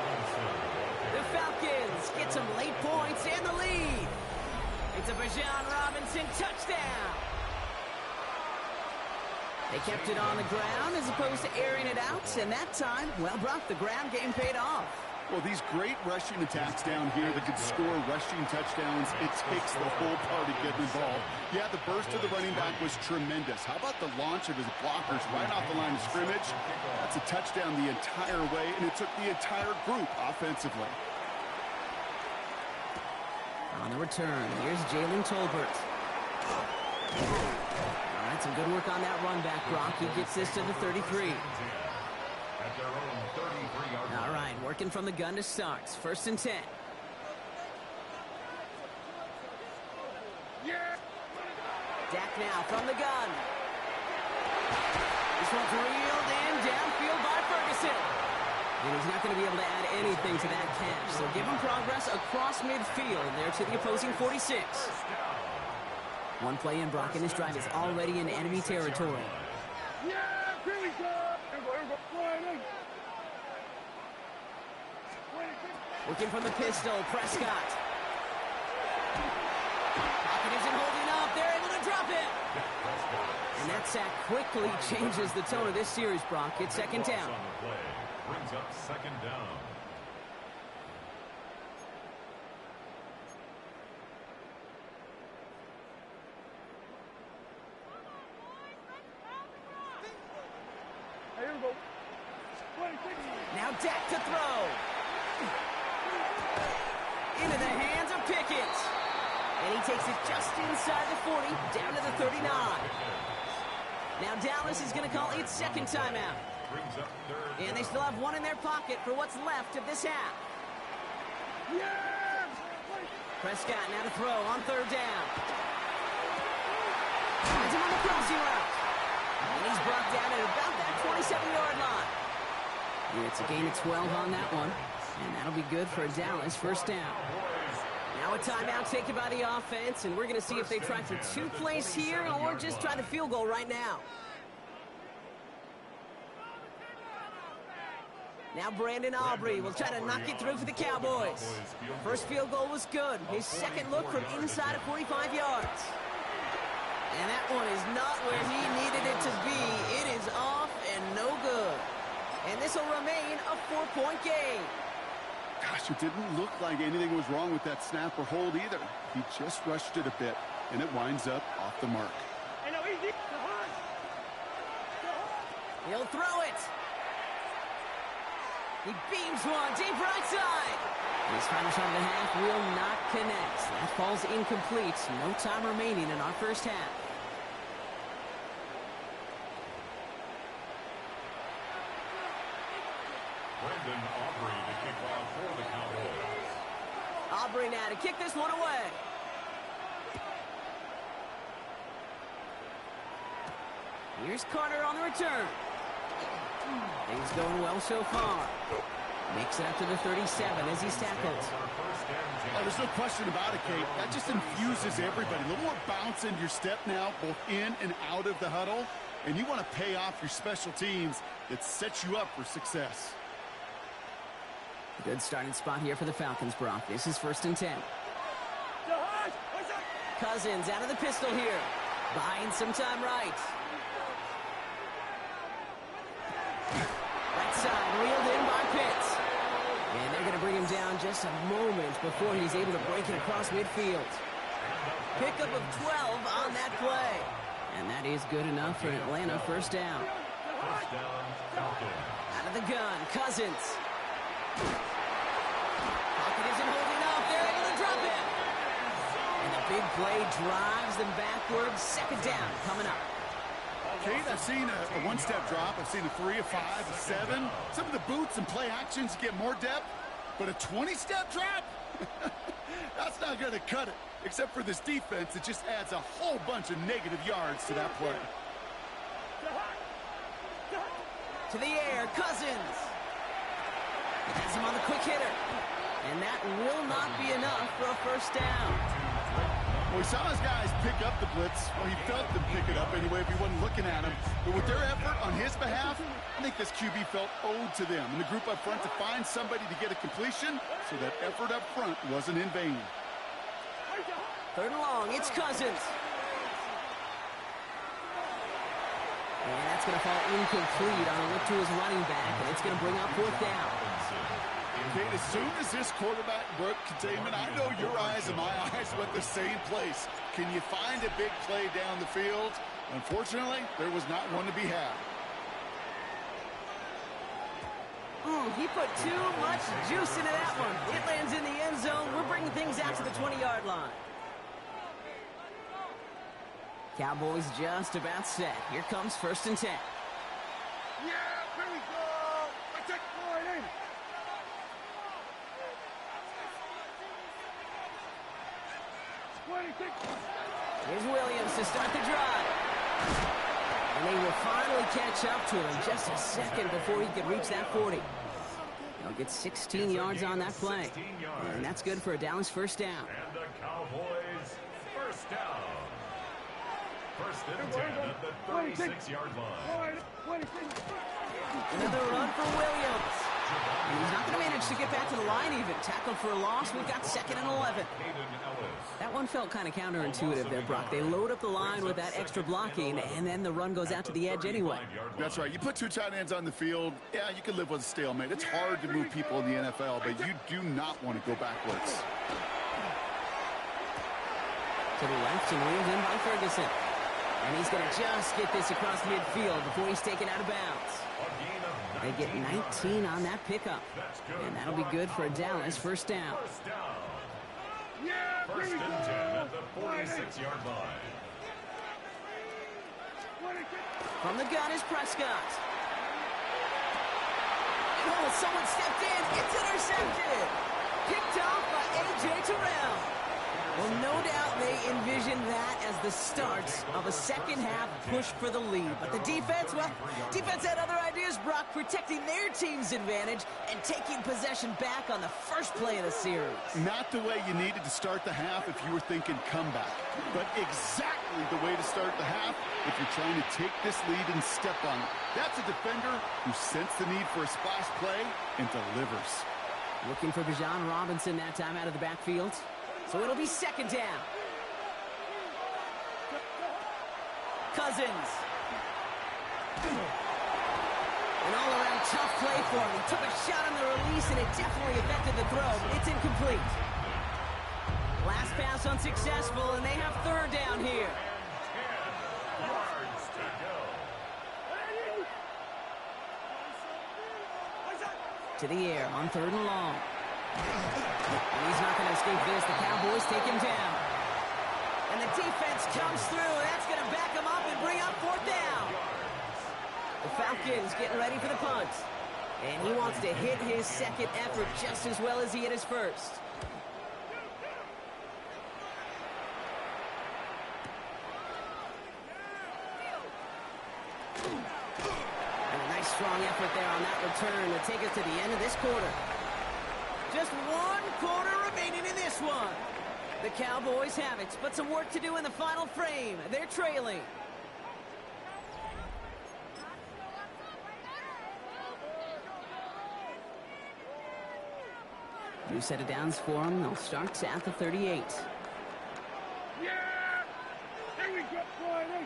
The Falcons get some late points and the lead. It's a Bijan Robinson touchdown. They kept it on the ground as opposed to airing it out, and that time, well, Brock, the ground game paid off. Well, these great rushing attacks down here that can score rushing touchdowns, it takes the whole party getting involved. Yeah, the burst of the running back was tremendous. How about the launch of his blockers right off the line of scrimmage? That's a touchdown the entire way, and it took the entire group offensively. On the return, here's Jalen Tolbert. All right, some good work on that run back, Brock. He gets this to the 33. All right, working from the gun to start. 1st and 10. Dak now from the gun. This one's reeled in downfield by Ferguson. And he's not going to be able to add anything to that catch. So give him progress across midfield there to the opposing 46. One play in, Brock, and this drive is already in enemy territory. Working from the pistol, Prescott. Pocket isn't holding up. They're able to drop it. And that sack quickly changes the tone of this series, Brock. It's 2nd down. Brings up 2nd down. Now Dak to throw. Into the hands of Pickett. And he takes it just inside the 40, down to the 39. Now Dallas is going to call its 2nd timeout. And they still have one in their pocket for what's left of this half. Prescott now to throw on 3rd down. Finds him on the crossing route. And he's brought down at about that 27-yard line. It's a gain of 12 on that one. And that'll be good for Dallas. 1st down. Now a timeout taken by the offense, and we're going to see if they try for 2 plays here or just try the field goal right now. Now Brandon Aubrey will try to knock it through for the Cowboys. First field goal was good. His 2nd look from inside of 45 yards. And that one is not where he needed it to be. It is off and no good. And this will remain a 4-point game. Gosh, it didn't look like anything was wrong with that snap or hold either. He just rushed it a bit, and it winds up off the mark. He'll throw it. He beams one deep right side. His final shot of the half will not connect. That falls incomplete. No time remaining in our 1st half. Brandon Aubrey to kick off for the Cowboys. Aubrey now to kick this one away. Here's Carter on the return. Things going well so far. Makes it up to the 37 as he's tackled. Oh, there's no question about it, Kate. That just infuses everybody. A little more bounce in your step now, both in and out of the huddle. And you want to pay off your special teams. It sets you up for success. Good starting spot here for the Falcons, Brock. This is 1st and 10. Cousins out of the pistol here. Buying some time right. Right side, reeled in by Pitts. And they're going to bring him down just a moment before he's able to break it across midfield. Pickup of 12 on that play. And that is good enough for Atlanta. 1st down. Out of the gun, Cousins. Pocket isn't holding up. They're able to drop it. And the big play drives them backwards. 2nd down coming up. Kate, I've seen a one-step drop. I've seen a 3, a 5, a 7. Some of the boots and play actions get more depth, but a 20-step drop? That's not going to cut it. Except for this defense, it just adds a whole bunch of negative yards to that play. To the air, Cousins. Has him on the quick hitter. And that will not be enough for a 1st down. Well, he saw his guys pick up the blitz. Well, he felt them pick it up anyway if he wasn't looking at him. But with their effort on his behalf, I think this QB felt owed to them and the group up front to find somebody to get a completion, so that effort up front wasn't in vain. 3rd and long, it's Cousins. And that's going to fall incomplete on a look to his running back, and it's going to bring up 4th down. Kate, as soon as this quarterback broke containment, I know your eyes and my eyes went the same place. Can you find a big play down the field? Unfortunately, there was not one to be had. He put too much juice into that one. It lands in the end zone. We're bringing things out to the 20-yard line. Cowboys just about set. Here comes 1st and 10. Yeah, here we go. Let's take it in. Here's Williams to start the drive. And they will finally catch up to him just a second before he can reach that 40. They'll get 16 yards on that play. And that's good for a Dallas first down. And the Cowboys first down. 1st and 10 at the 36-yard line. Another run for Williams. He's not going to manage to get back to the line even. Tackled for a loss. We've got 2nd and 11. That one felt kind of counterintuitive there, Brock. They load up the line with that extra blocking, and then the run goes out to the edge anyway. That's right. You put 2 tight ends on the field, yeah, you can live with a stalemate. It's hard to move people in the NFL, but you do not want to go backwards. To the left and wheeled in by Ferguson. And he's going to just get this across midfield before he's taken out of bounds. They get 19 on that pickup. And that'll be good for a Dallas first down. 1st and 10 at the 46-yard line. From the gun is Prescott. Oh, someone stepped in. It's intercepted. Picked off by A.J. Terrell. Well, no doubt they envisioned that as the start of a second-half push for the lead. But the defense, well, defense had other ideas, Brock, protecting their team's advantage and taking possession back on the first play of the series. Not the way you needed to start the half if you were thinking comeback, but exactly the way to start the half if you're trying to take this lead and step on it. That's a defender who sensed the need for a splash play and delivers. Looking for Bijan Robinson that time out of the backfield. So it'll be 2nd down. Cousins. An all-around tough play for him. He took a shot on the release, and it definitely affected the throw, but it's incomplete. Last pass unsuccessful, and they have 3rd down here. 10 yards to go. To the air on 3rd and long. And he's not going to escape this. The Cowboys take him down. And the defense comes through. That's going to back him up and bring up 4th down. The Falcons getting ready for the punt. And he wants to hit his 2nd effort just as well as he hit his 1st. And a nice strong effort there on that return to take us to the end of this quarter. Just 1 quarter remaining in this one. The Cowboys have it, but some work to do in the final frame. They're trailing. New set of downs for them. They'll start at the 38. Yeah! Here we go, Friday!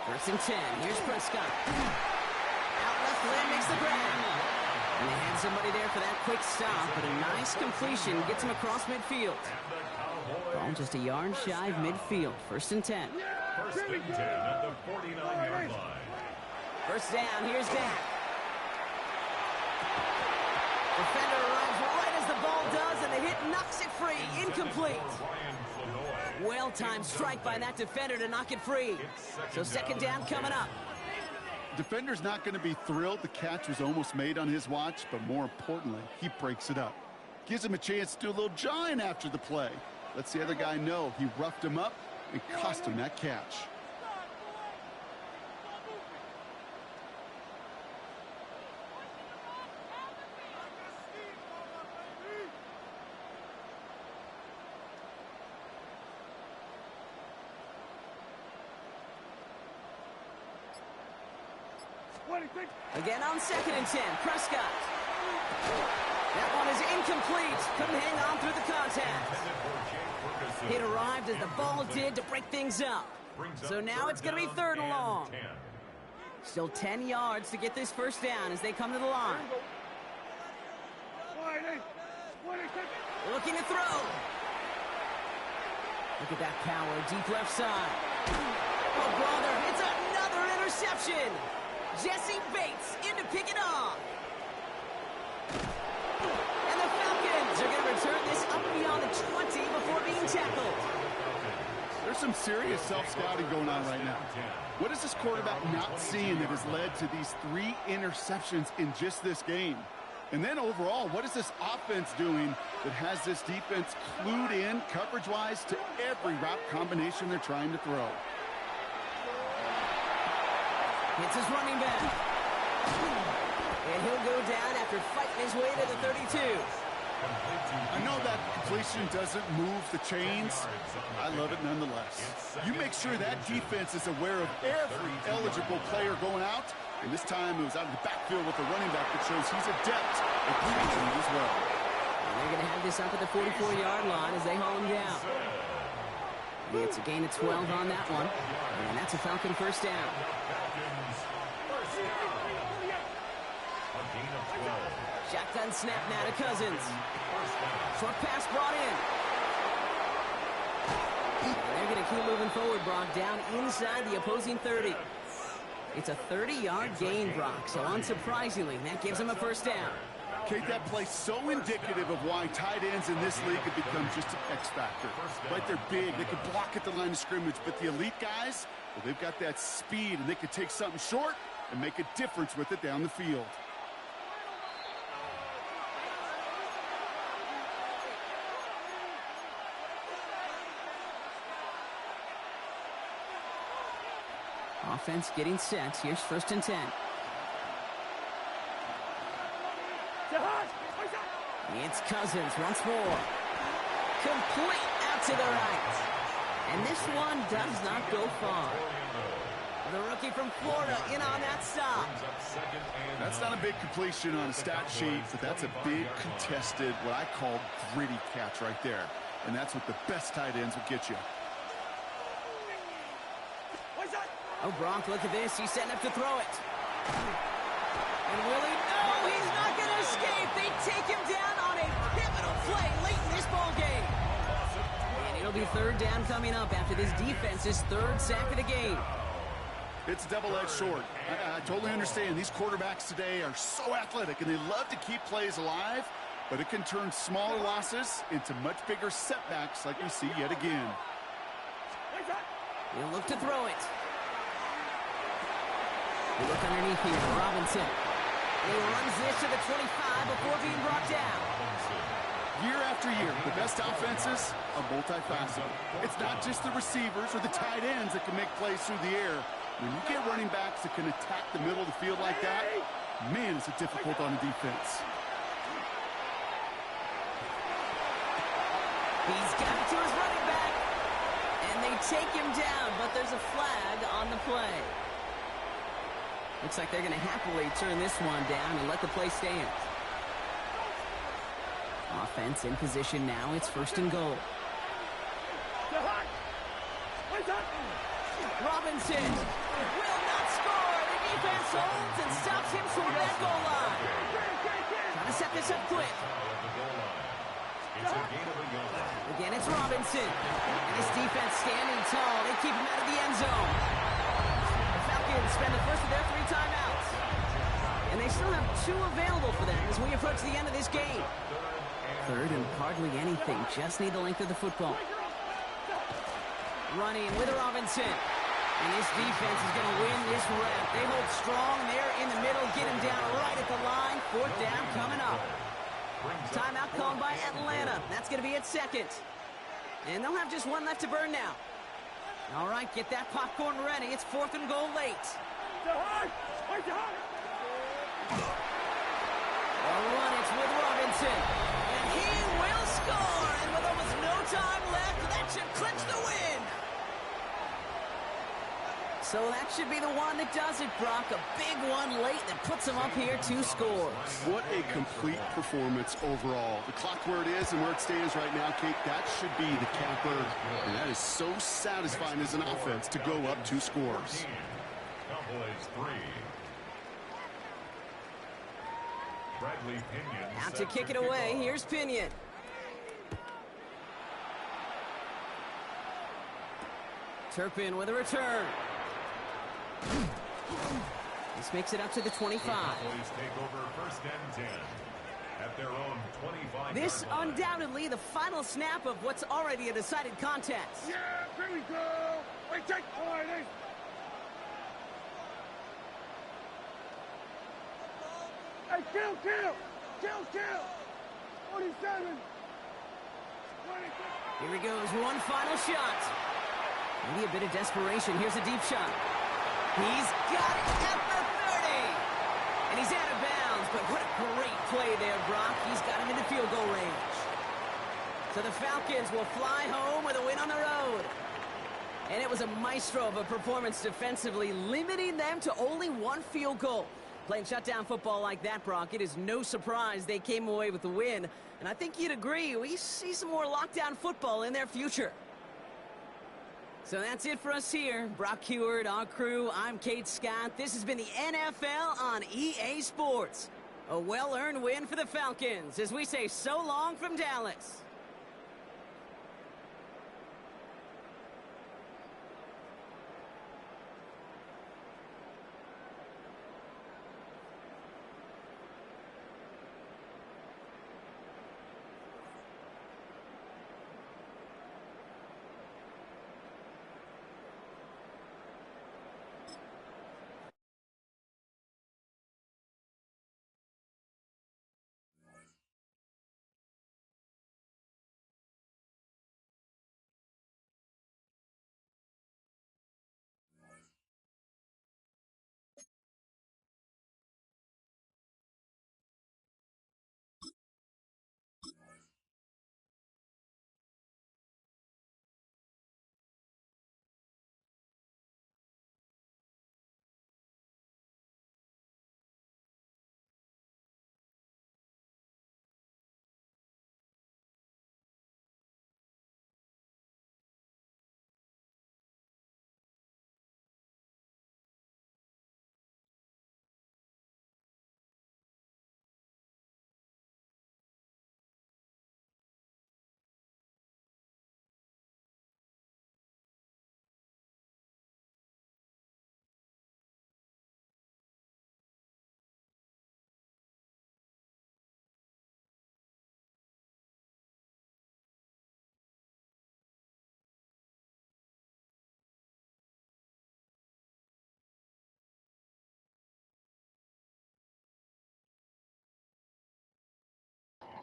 1st and 10. Here's Prescott. Out left lane makes the grab. And they had somebody there for that quick stop, but a nice completion gets him across midfield. Ball just a yard shy of midfield. 1st and 10. 1st and 10 at the 49-yard line. 1st down. Here's Dak. Defender arrives right as the ball does, and the hit knocks it free. Incomplete. Well-timed strike by that defender to knock it free. So 2nd down coming up. Defender's not going to be thrilled the catch was almost made on his watch, but more importantly, he breaks it up. Gives him a chance to do a little jawing after the play. Lets the other guy know he roughed him up and cost him that catch. Again on 2nd and 10. Prescott. That one is incomplete. Couldn't hang on through the contact. It arrived as the ball did to break things up. So now it's going to be 3rd and long. Still 10 yards to get this 1st down as they come to the line. Looking to throw. Look at that power. Deep left side. Oh, brother. It's another interception. Jesse Bates in to pick it off. And the Falcons are going to return this up beyond the 20 before being tackled. There's some serious self-scouting going on right now. What is this quarterback not seeing that has led to these 3 interceptions in just this game? And then overall, what is this offense doing that has this defense clued in coverage-wise to every route combination they're trying to throw? It's his running back. And he'll go down after fighting his way to the 32. I know that completion doesn't move the chains. I love it nonetheless. You make sure that defense is aware of every eligible player going out. And this time it was out of the backfield with a running back that shows he's adept at catching it as well. And they're going to have this up at the 44-yard line as they haul him down. It's a gain of 12 on that one. And that's a Falcon first down. Shotgun snap now to Cousins. Short pass brought in. And they're going to keep moving forward, Brock, down inside the opposing 30. It's a 30-yard gain, Brock, so unsurprisingly, that gives them a first down. Kate, that play so indicative of why tight ends in this league have become just an X factor. Right, they're big, they can block at the line of scrimmage, but the elite guys, well, they've got that speed, and they can take something short and make a difference with it down the field. Offense getting set. Here's 1st and 10. It's Cousins once more. Complete out to the right. And this one does not go far. The rookie from Florida in on that stop. That's not a big completion on a stat sheet, but that's a big contested, what I call gritty catch right there. And that's what the best tight ends will get you. Oh, Gronk, look at this. He's setting up to throw it. And will he? No, he's not going to escape. They take him down on a pivotal play late in this ball game. And it'll be 3rd down coming up after this defense's 3rd sack of the game. It's a double-edged sword. I totally understand. These quarterbacks today are so athletic, and they love to keep plays alive, but it can turn smaller losses into much bigger setbacks like we see yet again. He'll look to throw it. We look underneath here. Robinson. He runs this to the 25 before being brought down. Year after year, the best offenses are multifaceted. It's not just the receivers or the tight ends that can make plays through the air. When you get running backs that can attack the middle of the field like that, man, is it difficult on the defense. He's got it to his running back. And they take him down, but there's a flag on the play. Looks like they're going to happily turn this one down and let the play stand. Offense in position now. It's 1st and goal. Robinson will not score. The defense holds and stops him short of that goal line. Trying to set this up quick. Again, it's Robinson. And his defense standing tall. They keep him out of the end zone. Spend the first of their 3 timeouts. And they still have 2 available for them as we approach the end of this game. 3rd and hardly anything. Just need the length of the football. Running with Robinson. And this defense is going to win this rep. They hold strong there in the middle. Get him down right at the line. 4th down coming up. Timeout called by Atlanta. That's going to be at 2nd. And they'll have just 1 left to burn now. All right, get that popcorn ready. It's 4th and goal late. The run, it's with Robinson. And he will score. And with almost no time left, that should clinch the win. So that should be the one that does it, Brock. A big one late that puts them up here 2 scores. What a complete performance overall. The clock where it is and where it stands right now, Kate, that should be the capper. And that is so satisfying as an offense to go up 2 scores. Cowboys 3. Bradley Pinion Out to kick it away. Here's Pinion. Turpin with a return. This makes it up to the 25. Please take over first and 10 at their own 25. This undoubtedly the final snap of what's already a decided contest. Yeah, here we go. Wait, take point. Hey, kill. 47. Here he goes, one final shot. Maybe a bit of desperation. Here's a deep shot. He's got it at the 30. And he's out of bounds, but what a great play there, Brock. He's got him into field goal range. So the Falcons will fly home with a win on the road. And it was a maestro of a performance defensively, limiting them to only one field goal. Playing shutdown football like that, Brock, it is no surprise they came away with the win. And I think you'd agree, we see some more lockdown football in their future. So that's it for us here. Brock Heward, our crew, I'm Kate Scott. This has been the NFL on EA Sports. A well-earned win for the Falcons as we say so long from Dallas.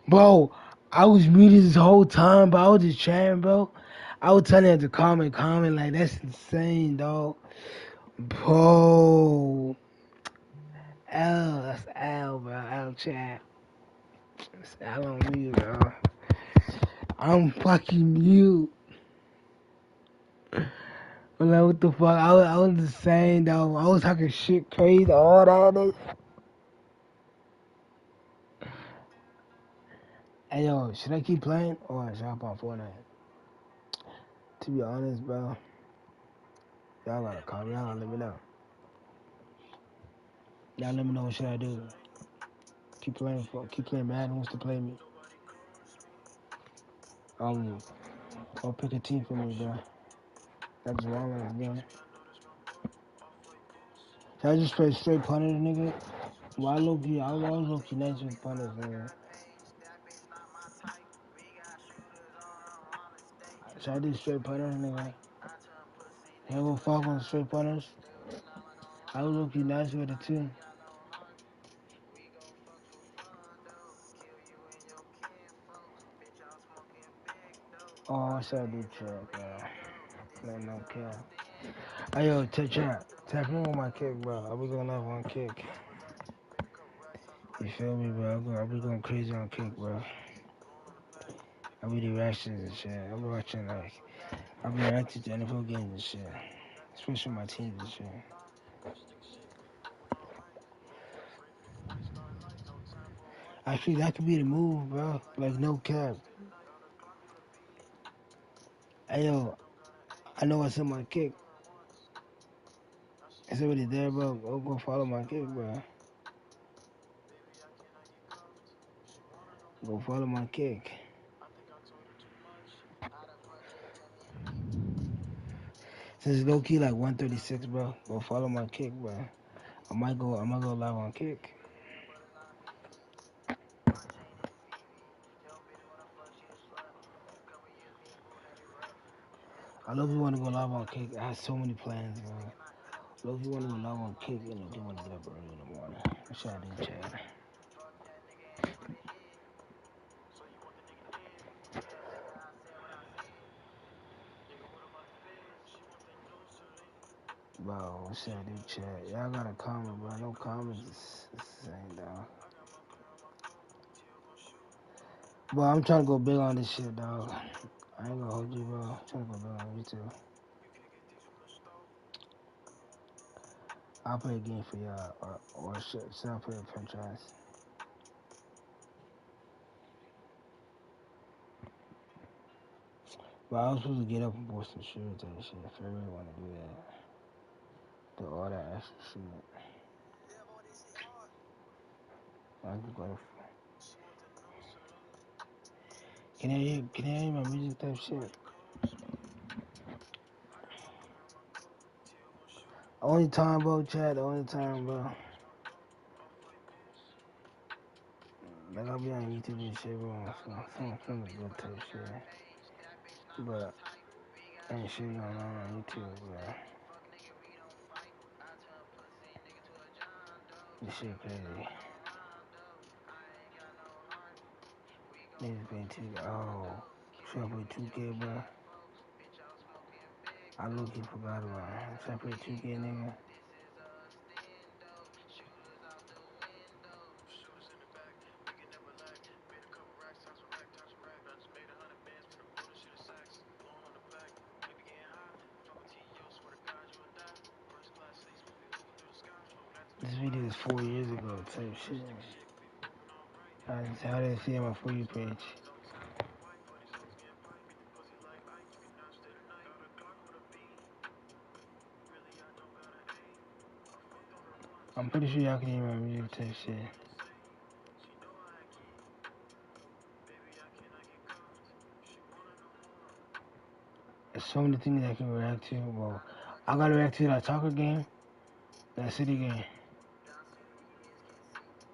Bro, I was muted this whole time, but I was just chatting, bro. I was telling her to comment, like, that's insane, dog. Bro. That's L, bro. L chat. That's L on mute, bro. I'm fucking mute. I'm like, what the fuck? I was just saying, though. I was talking shit crazy, all that. Hey, yo, should I keep playing or should I hop on Fortnite? To be honest, bro, y'all gotta call me. Y'all gotta let me know. Y'all let me know what should I do. Keep playing Madden. Who wants to play me? I'll pick a team for me, bro. That's wrong with game. Should I just play straight punter, nigga? Well, I was low-key nice with punters, nigga. Should I do straight punters, nigga? Here go Falcons straight punters. I was low-key nice with it, too. Oh, I should I do check, bro. No kill. Hey, yo, tap me on my kick, bro. I'll be going off on kick. You feel me, bro? I'll be going crazy on kick, bro. I'll be the reactions and shit. I'll be watching, like, I'll be reacting to NFL games and shit. Especially my teams and shit. Actually, that could be the move, bro. Like, no cap. Hey, yo, I know what's in my kick. It's already there, bro. Go follow my kick, bro. Go follow my kick. Since it's low key like 136, bro. Go follow my kick, bro. I might go live on kick. I love you want to go live on kick. I have so many plans, bro. I love you want to go live on kick, you know, do want to get up early in the morning. What should I do, Chad? Bro, what should I do, Chad? Y'all got a comment, bro. No comments. It's the same, dog. Bro, I'm trying to go big on this shit, dog. I ain't gonna hold you, bro. I'm trying to go big on you, too. I'll play a game for y'all, or should I play a franchise? But I was supposed to get up and post some shoes and shit if I really want to do that. Do all that extra shit. I can go. Can I hear my music type shit? Only time, bro, Chad. The only time, bro. Like, I'll be on YouTube and shit, bro. Some good type shit. But ain't shit going on YouTube, bro. This shit crazy. Niggas playing 2K. Oh, should I play 2K, bro? I low-key forgot about it. Should I play 2K, nigga? This video is 4 years ago, type shit. How did I see on my For You page? I'm pretty sure y'all can hear my music type shit. There's so many things I can react to. Well, I gotta react to that soccer game, that city game.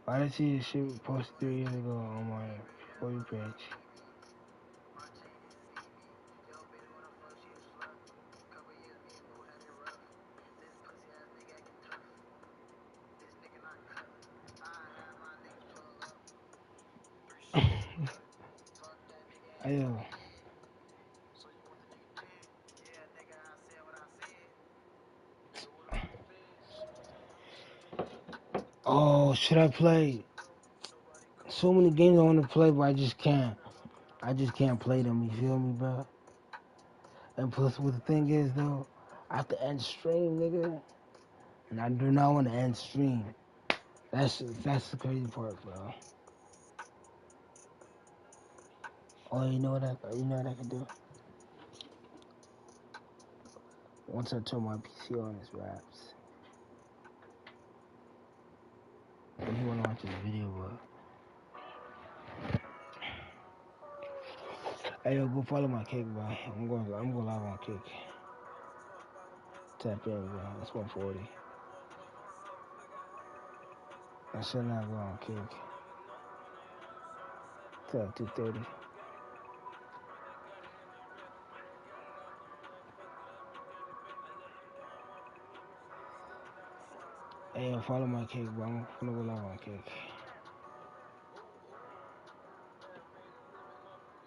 I didn't see this shit posted 3 years ago on my For You page. Ayo. Oh, should I play? So many games I want to play, but I just can't. I just can't play them, you feel me, bro? And plus, what the thing is, though, I have to end stream, nigga. And I do not want to end stream. That's the crazy part, bro. Oh, you know what I can do? Once I turn my PC on, it's raps. If you wanna watch this video, bro. Hey, yo, go follow my kick, bro. I'm going live on kick. Tap in, bro. That's 140. I should not go on kick. Tap 230. Hey, yo, follow my kick, bro. I'm gonna go live on kick.